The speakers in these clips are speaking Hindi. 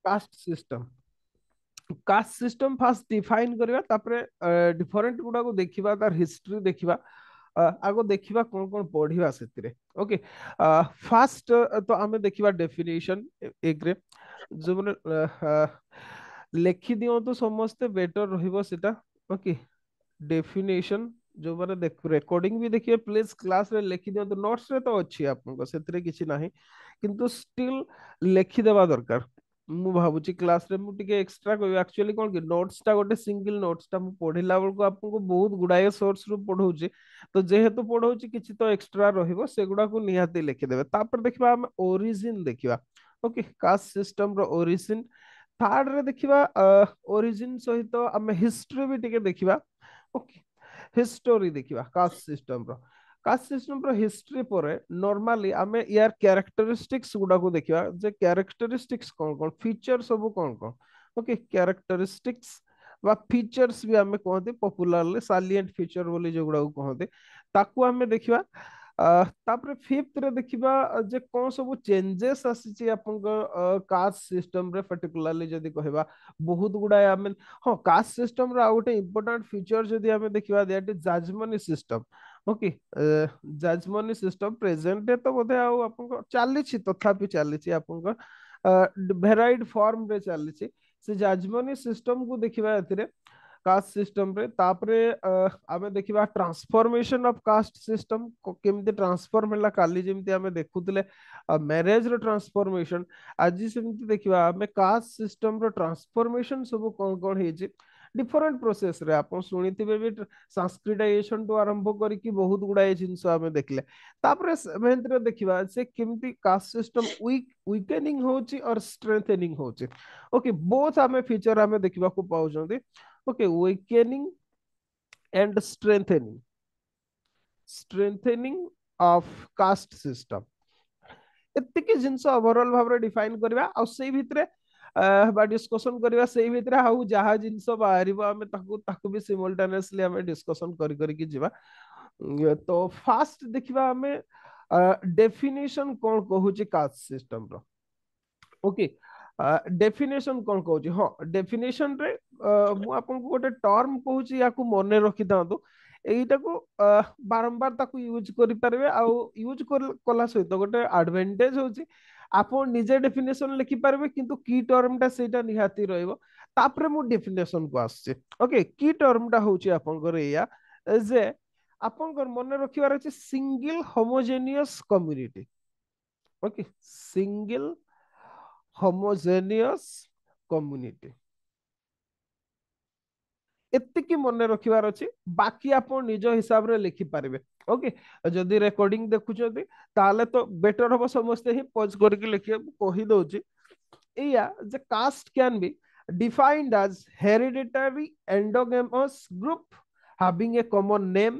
Caste system caste system fast define करबा तापरे डिफरेंट गुडा को देखिबा तार हिस्ट्री देखिबा आगो देखिबा कोन कोन पढ़िबा सेतिरे ओके फास्ट तो आमे देखिबा डेफिनेशन एक रे जो माने लेखि दियो तो समस्ते बेटर रहिबो सेटा ओके डेफिनेशन जो माने देख रेकॉर्डिंग भी देखिए प्लीज क्लास रे लिखि दियो तो नोट्स रे तो अच्छी आपको सेतरे किछि नाही किंतु स्टिल लिखि देबा दरकार मु भाबुची क्लास रे मु टिके एक्स्ट्रा कहबी एक्चुअली कोन कि नोट्स टा गोटे सिंगल नोट्स टा मु पढिला बेल को आपको बहुत गुडाए सोर्स रु पढौची तो जेहेतु पढौची किछि तो एक्स्ट्रा रहिबो सेगुडा को निहाती लिखि देबे तापर देखिबा हम ओरिजिन देखिबा ओके कास्ट सिस्टम रो ओरिजिन थर्ड रे देखिबा ओरिजिन सहित हम हिस्ट्री भी टिके देखिबा ओके हिस्टोरी देखिबा कास्ट सिस्टम रो हिस्ट्री परे नॉर्मली आमे यार कैरेक्टरिस्टिक्स गुडा को देखिबा जे कैरेक्टरिस्टिक्स कोन कोन फीचर सब कोन कोन ओके कैरेक्टरिस्टिक्स वा फीचर्स भी आमे कहते पॉपुलरली सालिएंट फीचर बोली जो गुडा को कहते ताकू आमे देखिबा तापर फिफ्थ रे देखिबा जे कोन सब चेंजेस आसीची आपन कास्ट सिस्टम रे पर्टिकुलरली जदी कहबा बहुत गुडा आमे हाँ कास्ट सिस्टम रा गोटे इंपोर्टेंट फीचर जदी आमे देखिबा that is jajmani system okay jajmani system present तो बोधे आउ आपन चलीछि तथापि चलीछि आपन भेराइड फॉर्म रे चलीछि से जजमनी सिस्टम को देखिबा एथिरे कास्ट सिस्टम रे तापरे आमे देखिबा ट्रांसफॉर्मेशन ऑफ कास्ट सिस्टम केमते ट्रांसफॉर्म होला काली जेमते आमे देखुतले मैरिज रो ट्रांसफॉर्मेशन आज सेमते देखिबा आमे कास्ट सिस्टम रो ट्रांसफॉर्मेशन सब कोन कोन हेछि डिफरेंट प्रोसेस रे आपण सुनिथिबे भी संस्कृताइजेशन तो आरंभ करी कि बहुत गुडाए जिंस आमे देखले तापरे सेवेंथ रे देखिबा से केमती कास्ट सिस्टम वीकेनिंग होछि और स्ट्रेंथनिंग होछि ओके बोथ आमे फीचर आमे देखिबा को पाउछंती okay weakening and strengthening of caste system एतिकी जिंस ओवरऑल भाबरे डिफाइन करबा आ सेई भितरे बा डिस्कशन करबा सेई भितरे हाउ जहा जिंस बाहरिबो हमें ताकू भी सिमुलटेनियसली हमें डिस्कशन करी करी कि जिबा तो फास्ट देखिबा हमें डेफिनेशन कोन कहूची कास्ट सिस्टम रो ओके डेफिनेशन कौन कहूची हाँ डेफिनेशन रे मु आपको गोटे टर्म कहूची याकू मने रखि दांतु एइटा को बारंबार ताकू यूज करि पारबे आ यूज कला सहित गोटे एडवांटेज होची आपण निजे डेफिनेशन लिखि पारबे किंतु की टर्म टा सेटा निहाती रहइबो तापरे मु डेफिनेशन को आछे ओके की टर्म टा होची आपण करे या जे आपण मने रखिबार अछि single homogeneous community okay single homogeneous community एतिकी मने रखिबार अछि बाकी आपण निज हिसाब रे लिखि पारिबे ओके जदि रेकॉर्डिंग देखुछथि ताले तो बेटर हो समस्ते ही पॉज करके लिखिए कहि दोछि एया जे caste can be defined as hereditary endogamous group having a common name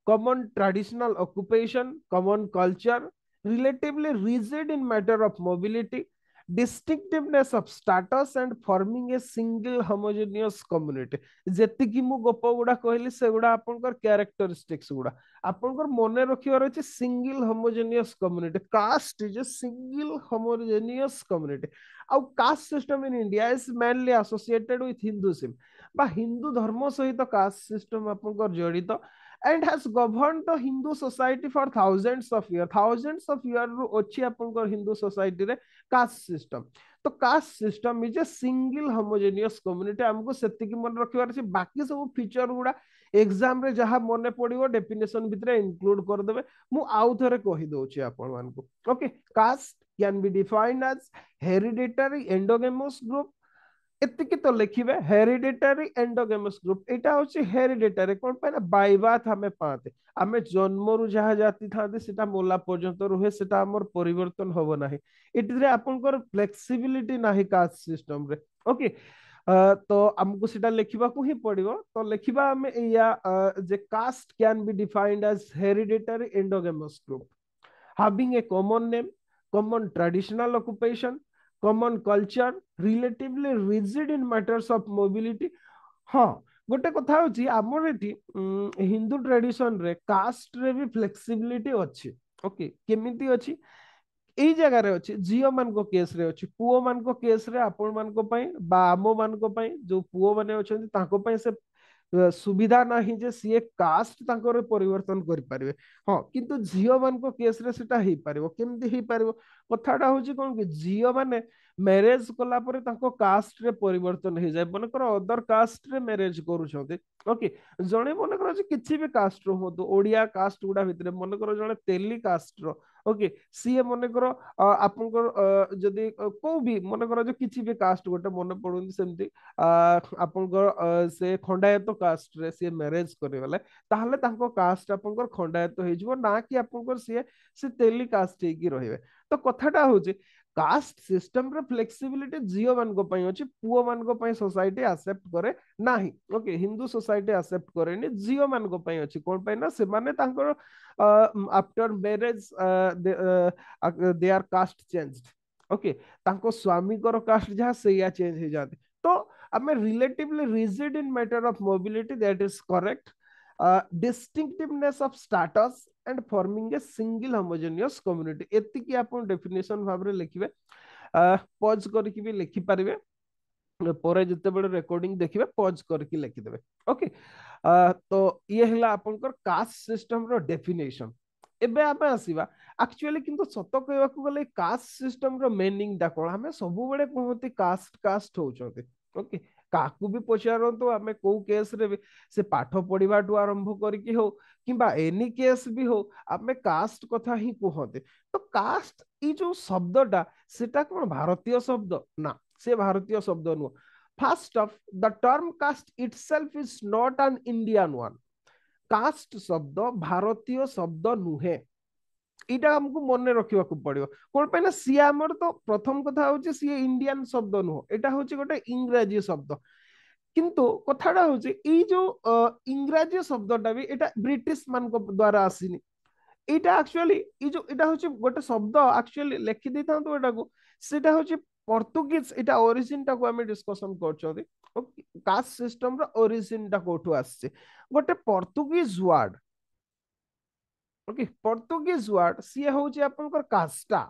common traditional occupation common culture relatively rigid in matter of mobility distinctiveness of status and forming a single homogeneous community जेतिकी मु गप गुडा कहली से गुडा आपनकर कैरेक्टरिस्टिक्स गुडा आपनकर मने रखिबार अछि single homogeneous community caste is a single homogeneous community आउ caste system in India is mainly associated with Hinduism बा हिंदू धर्म सहित कास्ट सिस्टम आपनकर जड़ित and has governed the Hindu society for thousands of years ru अछि आपनकर हिंदू सोसाइटी रे कास्ट सिस्टम तो caste system is a single homogeneous community हमको सेतिकी मन रखिबार अछि बाकी सब फीचर गुडा एग्जाम रे जहां मने पड़िबो डेफिनेशन भितरे इंक्लूड कर देबे मु आउ थरे कहि दोछि आपन मानको okay caste can be defined as hereditary endogamous group एतिकी तो लिखिबे हेरिडिटरी एंडोगेमस ग्रुप एटा होछि हेरिडिटरी कोन पे ना बाय बाथ हमें पाते हमें जन्मरु जहा जाति थाते सेटा मोला पर्यंत रुहे सेटा हमर परिवर्तन होबो नाही इटरे आपनकर फ्लेक्सिबिलिटी नाही कास्ट सिस्टम रे ओके तो हमको सेटा लिखिबा को ही पड़िबो तो लिखिबा हमें या जे caste can be defined as hereditary endogamous group having a common name, common traditional occupation, common culture, relatively rigid in matters of mobility. हाँ गोटे कथा होची हमर एठी हिंदू ट्रेडिशन रे कास्ट रे भी फ्लेक्सिबिलिटी अछि ओके केमिति अछि एई जगह रे अछि झियो मान को केस रे अछि पुओ मान को केस रे आपण मान को पई बा आमो मान को पई जो पुओ माने अछंती ताको पई से सुविधा नाही जे सीए कास्ट तांकर परिवर्तन करि परिबे हां किंतु झियो मान को केस रे सेटा हेई परिबो केमती हेई परिबो कथाटा होची कोन कि झियो माने मैरिज कला परे तांको कास्ट रे परिवर्तन हे जाय मन कर अदर कास्ट रे मैरिज करू छथि ओके जणे मन कर जे किछि भी कास्ट रो होतो ओडिया कास्ट गुडा भितरे मन कर जणे तेली कास्ट रो ओके सीए मन कर आपनकर जदी को भी मन कर जे किछि भी कास्ट गोटे मन पडुन सेमती आपनकर से खंडायत कास्ट रे से मैरिज करे वाला ताहले तांको कास्ट आपनकर खंडायत हे जिवो ना कि आपनकर से तेली कास्ट हे की रहिबे तो कथाटा होचे कास्ट सिस्टम रे फ्लेक्सिबिलिटी जियो मान को पई अछि पुओ मान को पई सोसाइटी एक्सेप्ट करे नाही ओके हिंदू सोसाइटी एक्सेप्ट करेनी जियो मान को पई अछि कोन पई ना से माने तांकर after marriage they are caste changed okay तांको स्वामी कर कास्ट जहा से या चेंज हो जाते तो आमे relatively rigid in matter of mobility that is correct distinctiveness of status and forming a single homogeneous community एतिकी आपण डेफिनेशन भाबरे लिखिबे पॉज करके भी लिखि पारिबे परे जते बड़े रिकॉर्डिंग देखिबे पॉज करके लिखि देबे ओके तो ये हला आपनकर कास्ट सिस्टम रो डेफिनेशन एबे आमे आसीबा एक्चुअली किंतु सत कहबाकू गले कास्ट सिस्टम रो मीनिंग दा कोन हमें सब बेले कहते कास्ट कास्ट होचोते ओके काकू भी पचारतो आमे को केस रे भी से पाठ पढ़िबाटू आरंभ करके हो किंबा एनी केस भी हो आमे कास्ट कथा ही कहते तो कास्ट ई जो शब्दटा सेटा कोन भारतीय शब्द ना से भारतीय शब्द नु first of the term caste itself is not an Indian one caste शब्द भारतीय शब्द नुहे इटा हमको मन रखा पड़ो कौन पे ना सी आमर तो प्रथम कथा हूँ सी इंडियन शब्द नुह एटा हूँ गोटे इंग्राजी शब्द किंतु कथाटा हूँ जो इंग्राजी शब्दटा भी एटा ब्रिटिश मान द्वारा आसीनी एटा एक्चुअली जो एटा हूँ गोटे शब्द एक्चुअली लिखि दे था एटा को सेटा हूँ पर्तुगीज एटा ओरिजिन टा को हमें डिस्कशन करछोदी कास्ट सिस्टम रो ओरिजिन टा कोठु आछे गोटे Portuguese word okay Portuguese word सी होची आपनकर कास्टा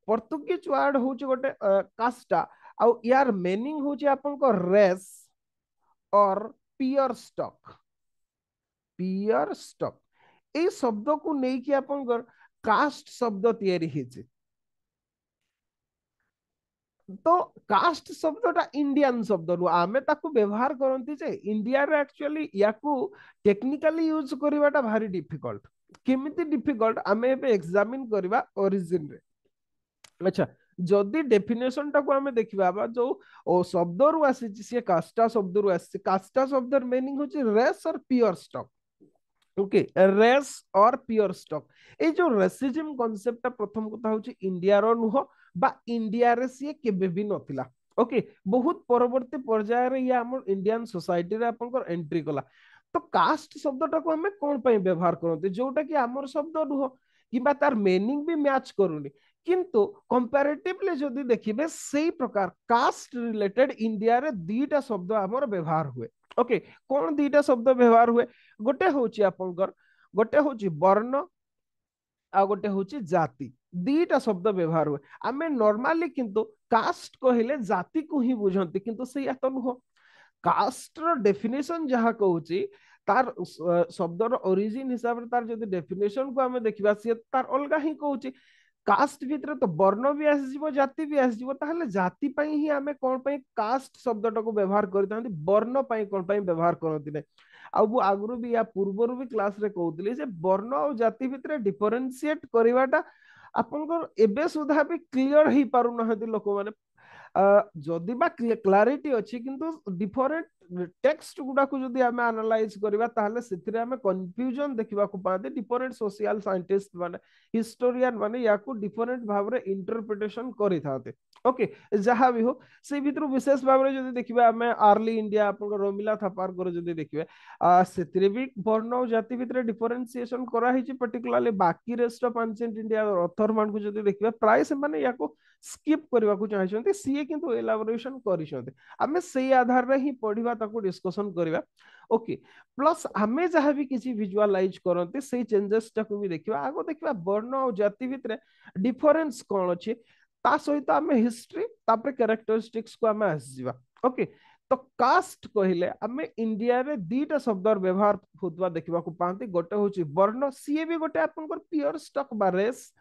पर्तुगीज वर्ड होची गोटे कास्टा आउ यार मीनिंग होची आपनकर रेस और पियर स्टॉक ए शब्द को नहीं कि आपनकर कास्ट शब्द तैयारी हेचे तो कास्ट शब्दटा इंडियन शब्द नु आमे ताकू व्यवहार करंती जे इंडिया रे एक्चुअली याकू टेक्निकली यूज करबाटा भारी डिफिकल्ट केमिति डिफिकल्ट आमे एबे एग्जामिन करबा ओरिजिन रे अच्छा जदि डेफिनेशन टाको आमे देखिबा बा जो ओ शब्द रु आसी से कास्टा शब्द रु आसी कास्टा शब्द मीनिंग होची रेस और प्योर स्टॉक ओके रेस और प्योर स्टॉक ए जो रेसिज्म कांसेप्ट प्रथम कथा होची इंडिया रो नुह बा इंडिया रे सी केबे भी नथिला ओके बहुत परवर्ती पर्याय रे या हमर इंडियन सोसाइटी रे आपनकर एंट्री कला तो कास्ट शब्दटा को हमें कोन पई व्यवहार करते जोटा कि हमर शब्द नुह किबा तार मीनिंग भी मैच करूनी किंतु कंपैरेटिवली जदि देखिबे सेही प्रकार कास्ट रिलेटेड इंडिया रे दीटा शब्द हमर व्यवहार हुए ओके कोन दीटा शब्द व्यवहार हुए गोटे होची आपनकर गोटे होची वर्ण आ गोटे होची जाति दीटा शब्द व्यवहार हुए आमे नॉर्मली किंतु कास्ट कहले जाति को ही बुझंती किंतु सेया तो नुह कास्ट रो डेफिनेशन जहा कहूची तार शब्दर ओरिजिन हिसाब रे तार जदि डेफिनेशन को हमें देखिबा से तार अलगा ही कहूची कास्ट भितर तो वर्ण भी आसीजिवो जाति भी आसीजिवो ताहले जाति पई ही हमें कोन पई कास्ट शब्दटा को व्यवहार करतांती वर्ण पई कोन पई व्यवहार करंती नै आ वो आगुरु भी या पूर्वरु भी क्लास रे कहउतली जे वर्ण और जाति भितर डिफरेंशिएट करवाटा आपनकर एबे सुधा भी क्लियर ही पारु नहति लोक माने जदि बा क्लारिटी अछि किंतु डिफरेंट टेक्स्ट गुडा को जदि हमें एनालाइज करबा ताहले सेथिरे हमें कंफ्यूजन देखिबा को पाते डिफरेंट सोशल साइंटिस्ट माने हिस्टोरियन माने याकू डिफरेंट भाव रे इंटरप्रिटेशन करि थाते ओके जहाँ भी हो से भितर विशेष भाव में जब देखा आम आर्ली इंडिया आप रोमिला थापारकर जब देखिए से भी वर्ण और जाति भितर डिफरेन्सीएसन कराई पर्टिकुलाली बाकी rest of ancient India author मान को जब देखिए प्राय से माने या स्किप करने को चाहते सी किंतु एलाबोरेशन करिसेंती आमे से आधार रे ही पढ़िबा ताको डिस्कशन करबा ओके प्लस आमे जहाँ भी किसी विजुअलाइज करते से चेंजेस टाको भी देखिबा आगो देखिबा वर्ण और जाति भितर डिफरेंस कौन अच्छे ता सहित आम हिस्ट्री तापर कैरेक्टरिस्टिक्स को आम आसवा ओके तो कास्ट कहले आम इंडिया रे दीटा शब्द व्यवहार होता देखा पाती गोटे हूँ वर्ण सी भी गोटे आप प्योर स्टॉक बा रेस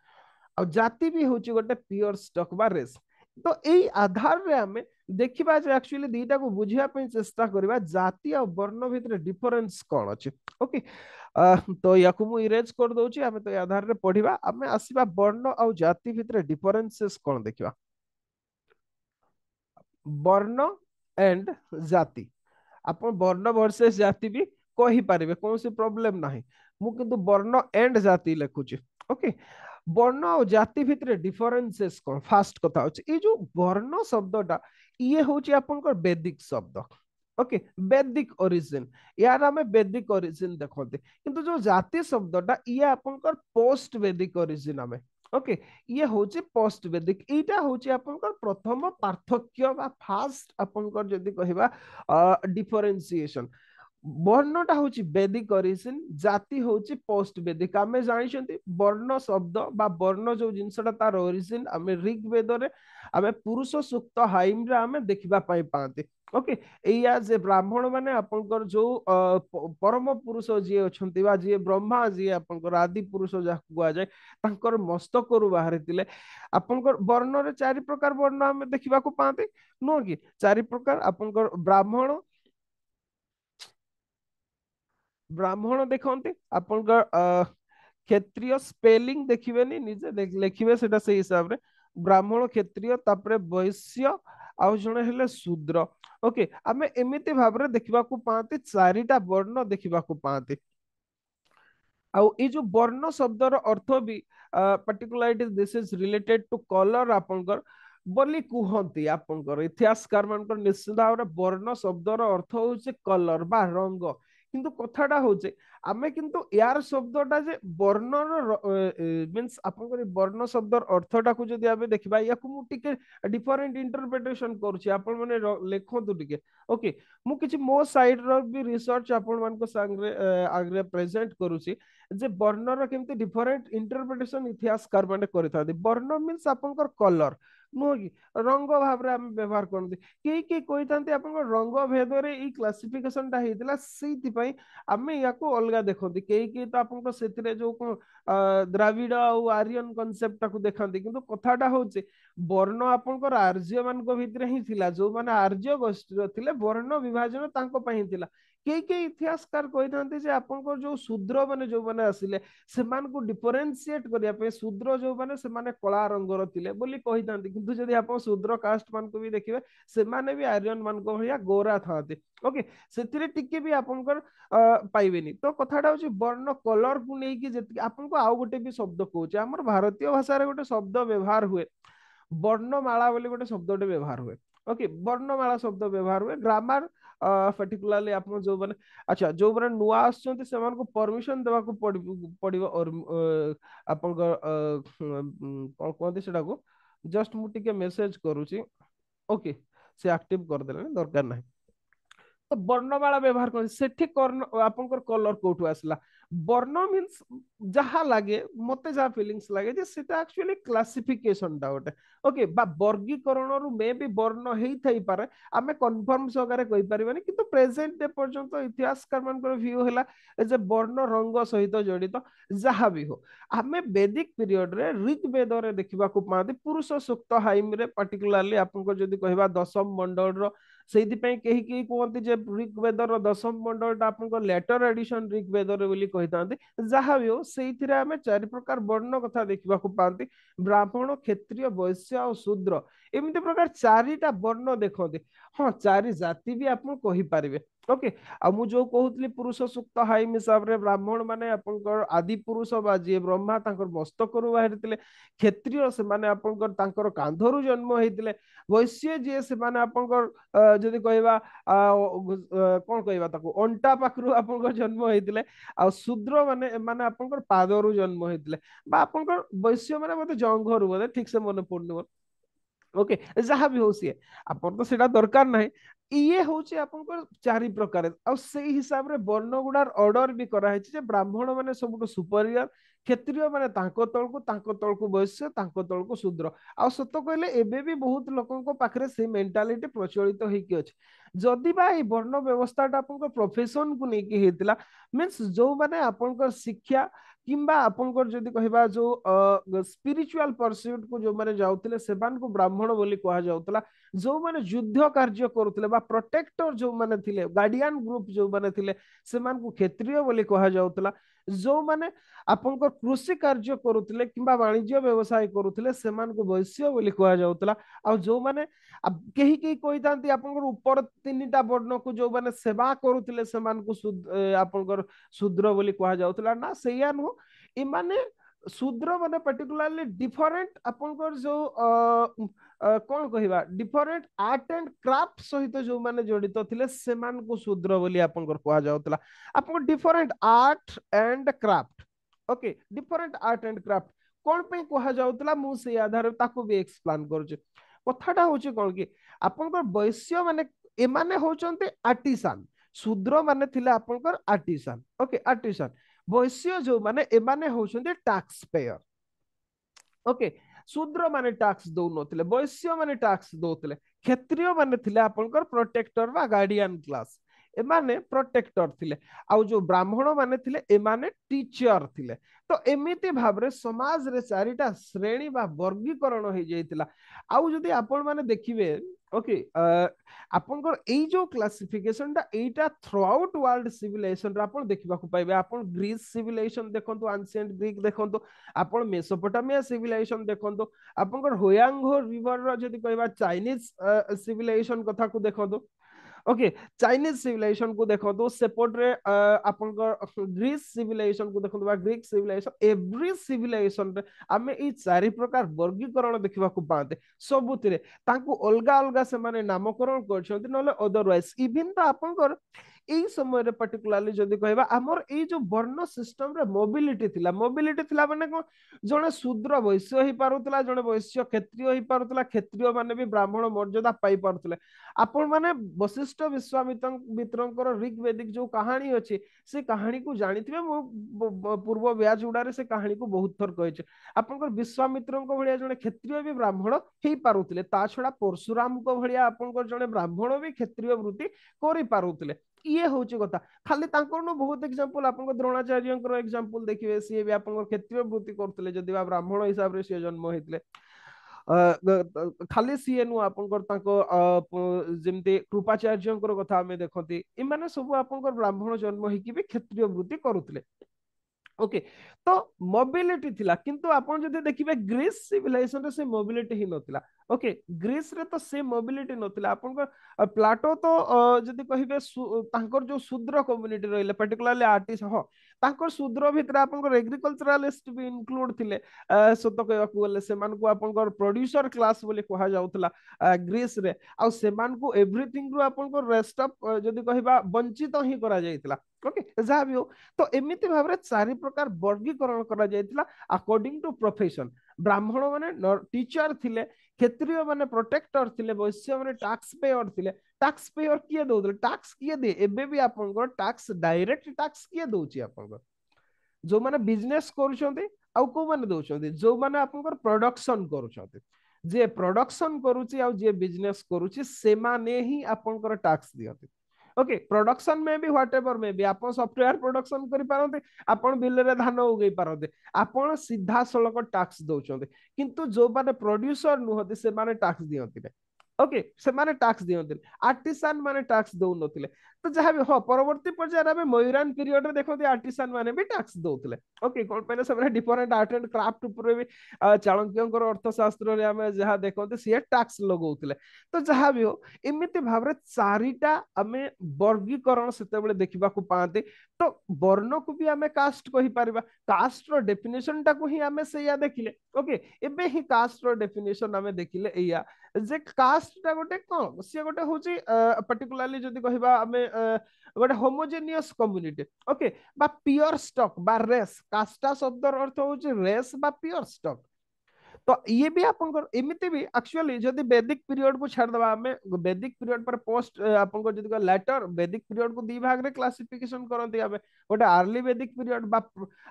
और जाति भी हूँ गोटे प्योर स्टॉक बा रेस तो यही आधार रे आम देखा एक्चुअली दीटा को बुझापी चेष्टा करवा जाति और वर्ण भितर डिफरेंस कौन अच्छे ओके तो या इरेज कर दउची आमे तो आधार रे पढ़िबा आमे आसीबा वर्ण और जाति भितर डिफरेंसेस कौन देखिबा वर्ण एंड जाति आपण वर्ण वर्सेस जाति भी कहि पारिबे कौन सी प्रॉब्लम नाही मु किंतु वर्ण एंड जाति लिखुची ओके वर्ण और जाति भितर डिफरेंसेस कौन फास्ट कथा होची ए जो वर्ण शब्दटा ये होची आपनकर वैदिक शब्द ओके वैदिक ओरिजिन यार हमें वैदिक ओरिजिन देखते किंतु जो जाति शब्दटा ये आपनकर पोस्ट वैदिक ओरिजिन हमें ओके ये होची पोस्ट वैदिक एटा होची आपनकर प्रथम पार्थक्य बा फास्ट आपनकर जदी कहिबा डिफरेंशिएशन वर्णटा हूँ वैदिक ओरिजिन जाति हूँ पोस्ट वैदिक आम जानी वर्ण शब्द बा वर्ण जो जिनसटा तार ओरिजिन आम ऋग्वेद रे आम पुरुष सूक्त हाइम रे आम देखा पाते ओके एया जे ब्राह्मण माने आपनकर जो परम पुरुष जी अच्छा जी ब्रह्मा जी आपनकर आदि पुरुष जहाँ कह जाए तांकर मस्तक रु बाहरी थिले आपनकर वर्ण रे चारि प्रकार वर्ण आम देखा पाते नुह कि चारि प्रकार आपनकर ब्राह्मण ब्राह्मण देखते आपनकर क्षत्रिय स्पेलिंग देखिबेनी निजे लिखिबे सेटा से हिसाब रे ब्राह्मण क्षत्रिय तापरे वैश्य आउ जणे हेले शूद्र ओके आमे एमिति भाबरे देखिबा को पाते चारिटा वर्ण देखिबा को पाते आउ ए जो वर्ण शब्दर अर्थ भी particularly this is related to colour आपनकर बोली कुहंती आपनकर इतिहासकार मानकर निश्चित भाव वर्ण शब्दर अर्थ होचे कलर बा रंग किंतु कथाटा होचे आमे किंतु यार शब्दटा जे वर्णर मींस आपनकर वर्ण शब्दर अर्थटा को जदी आबे देखिबा याकु मु टिके डिफरेंट इंटरप्रिटेशन करूची आपन माने लेखंतु टिके ओके मु किछि मो साइड रो भी रिसर्च आपन मान को संगे आगरे प्रेजेंट करूची जे वर्णर केमती डिफरेंट इंटरप्रिटेशन इतिहासकार माने करिथा वर्ण मींस आपनकर कलर नुह कि रंग भाव में आम व्यवहार करते कई कही था रंग भेद रे ई क्लासिफिकेशन होता से आम या अलग देखते कई तो आप जो द्राविड़ और आर्यन कनसेप्ट देखते किंतु कथाटा हूँ वर्ण आपंकर आर्य मान भितर ही थिला जो माने आर्य गोष्ठी थे वर्ण विभाजन थिला कई इतिहासकार कही था आपंकर जो शूद्र माने जो माने आसिले सेमानकु डिफरेंशिएट करने शूद्र जो माने सेमाने कला रंगर थिले बोली कही था किंतु जदि आप शूद्र कास्ट मान को भी देखिए से माने भी आर्यन मान को भैया गोरा था ओके से टिके भी आपंकर पाइबेनी तो कथाटा हूँ वर्ण कलर को लेकिन आपको आउ गोटे भी शब्द कहूँ आम भारतीय भाषा गोटे शब्द व्यवहार हुए वर्णमाला बोली गोटे शब्द व्यवहार हुए ओके वर्णमाला शब्द व्यवहार हुए ग्रामर पर्टिकुलाली आप जो मैंने अच्छा जो मैंने नुआ आसुँच से परमिशन देवा पड़ो और आप कौन कहते से जस्ट मुझे मेसेज करुच्ची ओके से एक्टिव करदे दरकार ना तो वर्णमाला व्यवहार कर सेठी कर्ण आपनकर कलर कोठु आसला वर्ण मींस जहा लागे मते जहा फीलिंग्स लागे जे सेटा एक्चुअली क्लासिफिकेशन टा गोटे ओके बा वर्गीकरण रु मे भी वर्ण हेई थाई पारे आमे कन्फर्म सहकारे कहि परिबानी किंतु प्रेजेंट डे पर्यंत इतिहासकार मानकर व्यू हैला जे वर्ण रंग सहित जड़ित जहा भी हो आमे वैदिक पीरियड रे ऋग्वेद रे देखिबा को पाते पुरुष सूक्त हाइम रे पर्टिकुलरली आपनको जदी कहबा दशम मंडल रो ସେଇଥିପାଇଁ କେହି କେହି କୁହନ୍ତି ଯେ ଋଗ୍ବେଦର ଦଶମ ମଣ୍ଡଳଟା ଆପଣଙ୍କ ଲେଟର ଏଡିସନ ଋଗ୍ବେଦରେ ବୋଲି କହିଥାନ୍ତି ଯାହା ବି ହଉ ସେଇଥିରେ ଆମେ ଚାରି ପ୍ରକାର ବର୍ଣ୍ଣ କଥା ଦେଖିବାକୁ ପାଆନ୍ତି ବ୍ରାହ୍ମଣ କ୍ଷତ୍ରିୟ ବୈଶ୍ୟ ଆଉ ଶୂଦ୍ର एमती प्रकार चारिटा वर्ण देखते हाँ चारि जाति भी आप कही पारे ओके आ मु जो कहूतली पुरुष सुक्त हाइम हिसाब रे ब्राह्मण माने आपनकर आदि पुरुष बा जे ब्रह्मा तांकर मस्तक रु बाहरिथिले क्षत्रिय से माने आपनकर तांकर कांधरु जन्म हेतिले वैश्य जे से माने आपनकर जदि कहबा कोन कहबा ताको अंटा पाखरु आपनकर जन्म हेतिले आ शूद्र माने माने आपनकर पादरु जन्म हेतिले बा आपनकर वैश्य माने मते जंघरु बोले ठीक से मन पड़नु ओके जहाँ भी हो सी आपन तो सेटा दरकार ना ये हूँ आपंकर चारि प्रकार आ से हिसाब रे वर्ण गुड़ार ऑर्डर भी कराई जे ब्राह्मण माने सबुठ सुपरियर क्षत्रिय माने तांको तळकु वैश्य तांको तळकु शूद्र आ सत कहले एबे भी बहुत लोकन पाखरे से मेंटालिटी प्रचलित होइकी अछि जदि बा ई वर्ण व्यवस्थाटा आपन प्रोफेशन को नेकी हेतिला मींस जो माने आपन शिक्षा किंबा आपनकर जदि कहबा जो स्पिरिचुअल परस्यूट को जो माने जाउतले सेबान को ब्राह्मण बोली कहा जाउतला जो माने युद्ध कार्य करुतले बा प्रोटेक्टर जो माने थिले गार्डियन ग्रुप जो माने थिले सेमान को क्षत्रिय बोली कहा जाउतला जो माने आपनकर कृषि कार्य करुतले किंबा वाणिज्य व्यवसाय करुतले सेमान को वैश्य बोली कहा जाउतला आ जो माने केही केही कहितांती आपनकर ऊपर तीनटा वर्ण को जो माने सेवा करुतले सेमान को आपनकर शूद्र बोली कहा जाउतला ना सेया नु इमाने शूद्र माने पर्टिकुलरली डिफरेंट आपनकर जो कौन कहवा डिफरेंट आर्ट एंड क्राफ्ट सहित जो माने जड़ित थिले सेमान को शूद्र बोली आपनकर कहा जाउतला आपन different art and craft okay different art and craft कौन पे कहा जाउतला मु से आधार ताको भी एक्सप्लेन करूचे कथाटा होचे कोन कि आपनकर वैश्य माने एमाने होचंते आर्टिसान शूद्र माने थिले आपनकर आर्टिसान ओके आर्टिसान वैश्य जो माने एमाने होचंते टैक्स पेयर ओके शूद्र माने टैक्स दौ नथिले वैश्य माने टैक्स दौतले क्षत्रिय माने थिले आपनकर प्रोटेक्टर बा गार्डियन क्लास एमाने प्रोटेक्टर थिले आउ जो ब्राह्मण माने थिले एमाने टीचर थिले तो एमिति भाबरे समाज रे चारिटा श्रेणी बा वर्गीकरण हो जाइतिला आउ जदि आपण माने देखिबे ओके आपनकर एई जो क्लासिफिकेशन टा एटा थ्रू आउट वर्ल्ड सिविलाइजेशन रा आपण देखिबा को पाइबे आपण ग्रीस सिविलाइजेशन देखंतु एंशिएंट ग्रीक देखंतु आपण मेसोपोटामिया सिविलाइजेशन देखंतु आपनकर होयांगहो रिवर रा जदि कहबा चाइनीज सिविलाइजेशन कथा को देखंतु ओके चाइनीज सिविलाइजेशन को देखो तो सेपट रे आपनकर ग्रीस सिविलाइजेशन को देखो बा ग्रीक सिविलाइजेशन एवरी सिविलाइजेशन रे आमे ई चारि प्रकार वर्गीकरण देखिबा को पाते सबुतिरे तांको अलगा अलगा से माने नामकरण करछन्ति नले अदरवाइज इवन तो आपनकर एई समय रे पर्टिकुलरली जदी कहबा हमर एई जो वर्ण सिस्टम रे मोबिलिटी थिला माने को जने शूद्र वैश्य ही पारुतला जने वैश्य क्षत्रिय ही पारुतला क्षत्रिय माने भी ब्राह्मण मर्यादा पाई पारुतले आपण माने वशिष्ठ विश्वामित्र मित्रंकर ऋग वैदिक जो कहानी अछि से कहानी को जानिथिबे मो पूर्व ब्याज उडारे से कहानी को बहुत थर कहिचे आपनकर विश्वामित्रंक भलिया जने क्षत्रिय भी ब्राह्मण ही पारुतले ता छडा परशुराम को भलिया आपनकर जने ब्राह्मण भी क्षत्रिय वृत्ति करि पारुतले ये होची कथा खाली तांकर नो बहुत एग्जांपल आपन द्रोणाचार्यंकर एग्जांपल देखिबे सी भी आपन क्षत्रिय वृत्ति करतले जदि बा ब्राह्मण हिसाब रे से जन्म हेतले खाली सीए नु आपनकर तांको जेमते कृपाचार्यंकर कथा हमें देखंती इ माने सब आपनकर ब्राह्मण जन्म हेकी भी क्षत्रिय वृत्ति करूतले ओके तो मोबिलिटी थिला किंतु आपण जदि देखिबे ग्रीस सिविलाइजेशन रे से मोबिलिटी ही नथिला ओके ग्रीस रे तो से मोबिलिटी नथिला आपण प्लाटो तो जदि कहिबे तांकर जो शूद्र कम्युनिटी रहले पर्टिकुलरली आर्टिस्ट हो तांकर शूद्र भितर आपण एग्रीकल्चरलिस्ट भी इंक्लूड थिले सत कहबाकू गले सेमान को आपण प्रोड्यूसर क्लास बोली कहा जाउतला ग्रीस रे आ सेमान को एवरीथिंग रु आपण रेस्ट ऑफ जदि कहबा वंचित ही करा जाइतला ओके जहाँ भी हो तो एमिति भाबरे चारि प्रकार वर्गीकरण करा जाइतला अकॉर्डिंग टू प्रोफेशन ब्राह्मण माने टीचर थिले क्षत्रिय माने प्रोटेक्टर थिले वैश्य माने टैक्स पेयर थिले टैक्स पेयर किए दउतले टैक्स किए दे एबे भी आपनकर टैक्स डायरेक्ट टैक्स किए दउची आपनकर जो माने बिजनेस करूछंती आ को माने दउछंती जो माने आपनकर प्रोडक्शन करूछंती जे प्रोडक्शन करूची आ जे बिजनेस करूची से माने ही आपनकर टैक्स दियती ओके प्रोडक्शन में भी व्हाट एवर में भी आप सॉफ्टवेयर प्रोडक्शन करि पारंते आपण बिल रे धान उगै पारंते आपण सीधा सलक टैक्स दउचंते किंतु जो माने प्रोड्यूसर नुहते से माने टैक्स दियंती ओके से माने टैक्स दियंती आर्टिसान माने टैक्स दउ नथिले तो जहाँ भी हाँ परवर्ती पर्यायर में मयूरान पीरियड रे देखते आर्टिसान माने भी टैक्स दौले ओके कौन पे से डिफरेंट आर्ट एंड क्राफ्ट उपर भी चाणक्य अर्थशास्त्र रे आमे जहाँ देखते सी टैक्स लगौले तो जहाँ भी हो एमती भाव चारिटा आमे वर्गीकरण से देखा पाते तो वर्ण को भी आमे कास्ट कहि परिबा कास्ट रो डेफिनेशन टा को ही आमे से देखिले ओके एबे ही कास्ट रो डेफिनेशन आमे देखिले एया जे कास्ट टा गोटे कोन से गोटे होची पर्टिकुलरली जदी कहिबा आमे गोटे होमोजेनियस कम्युनिटी ओके बा प्योर स्टॉक बा रेस कास्टा शब्दर अर्थ होची रेस बा प्योर स्टॉक तो ये भी आपन एमती भी एक्चुअली जदि वैदिक पीरियड को छाड़ दबा हमें वैदिक पीरियड पर पोस्ट आपन जदि लेटर वैदिक पीरियड को दी भाग रे क्लासिफिकेशन करंती हमें गोटे अर्ली वैदिक पीरियड बा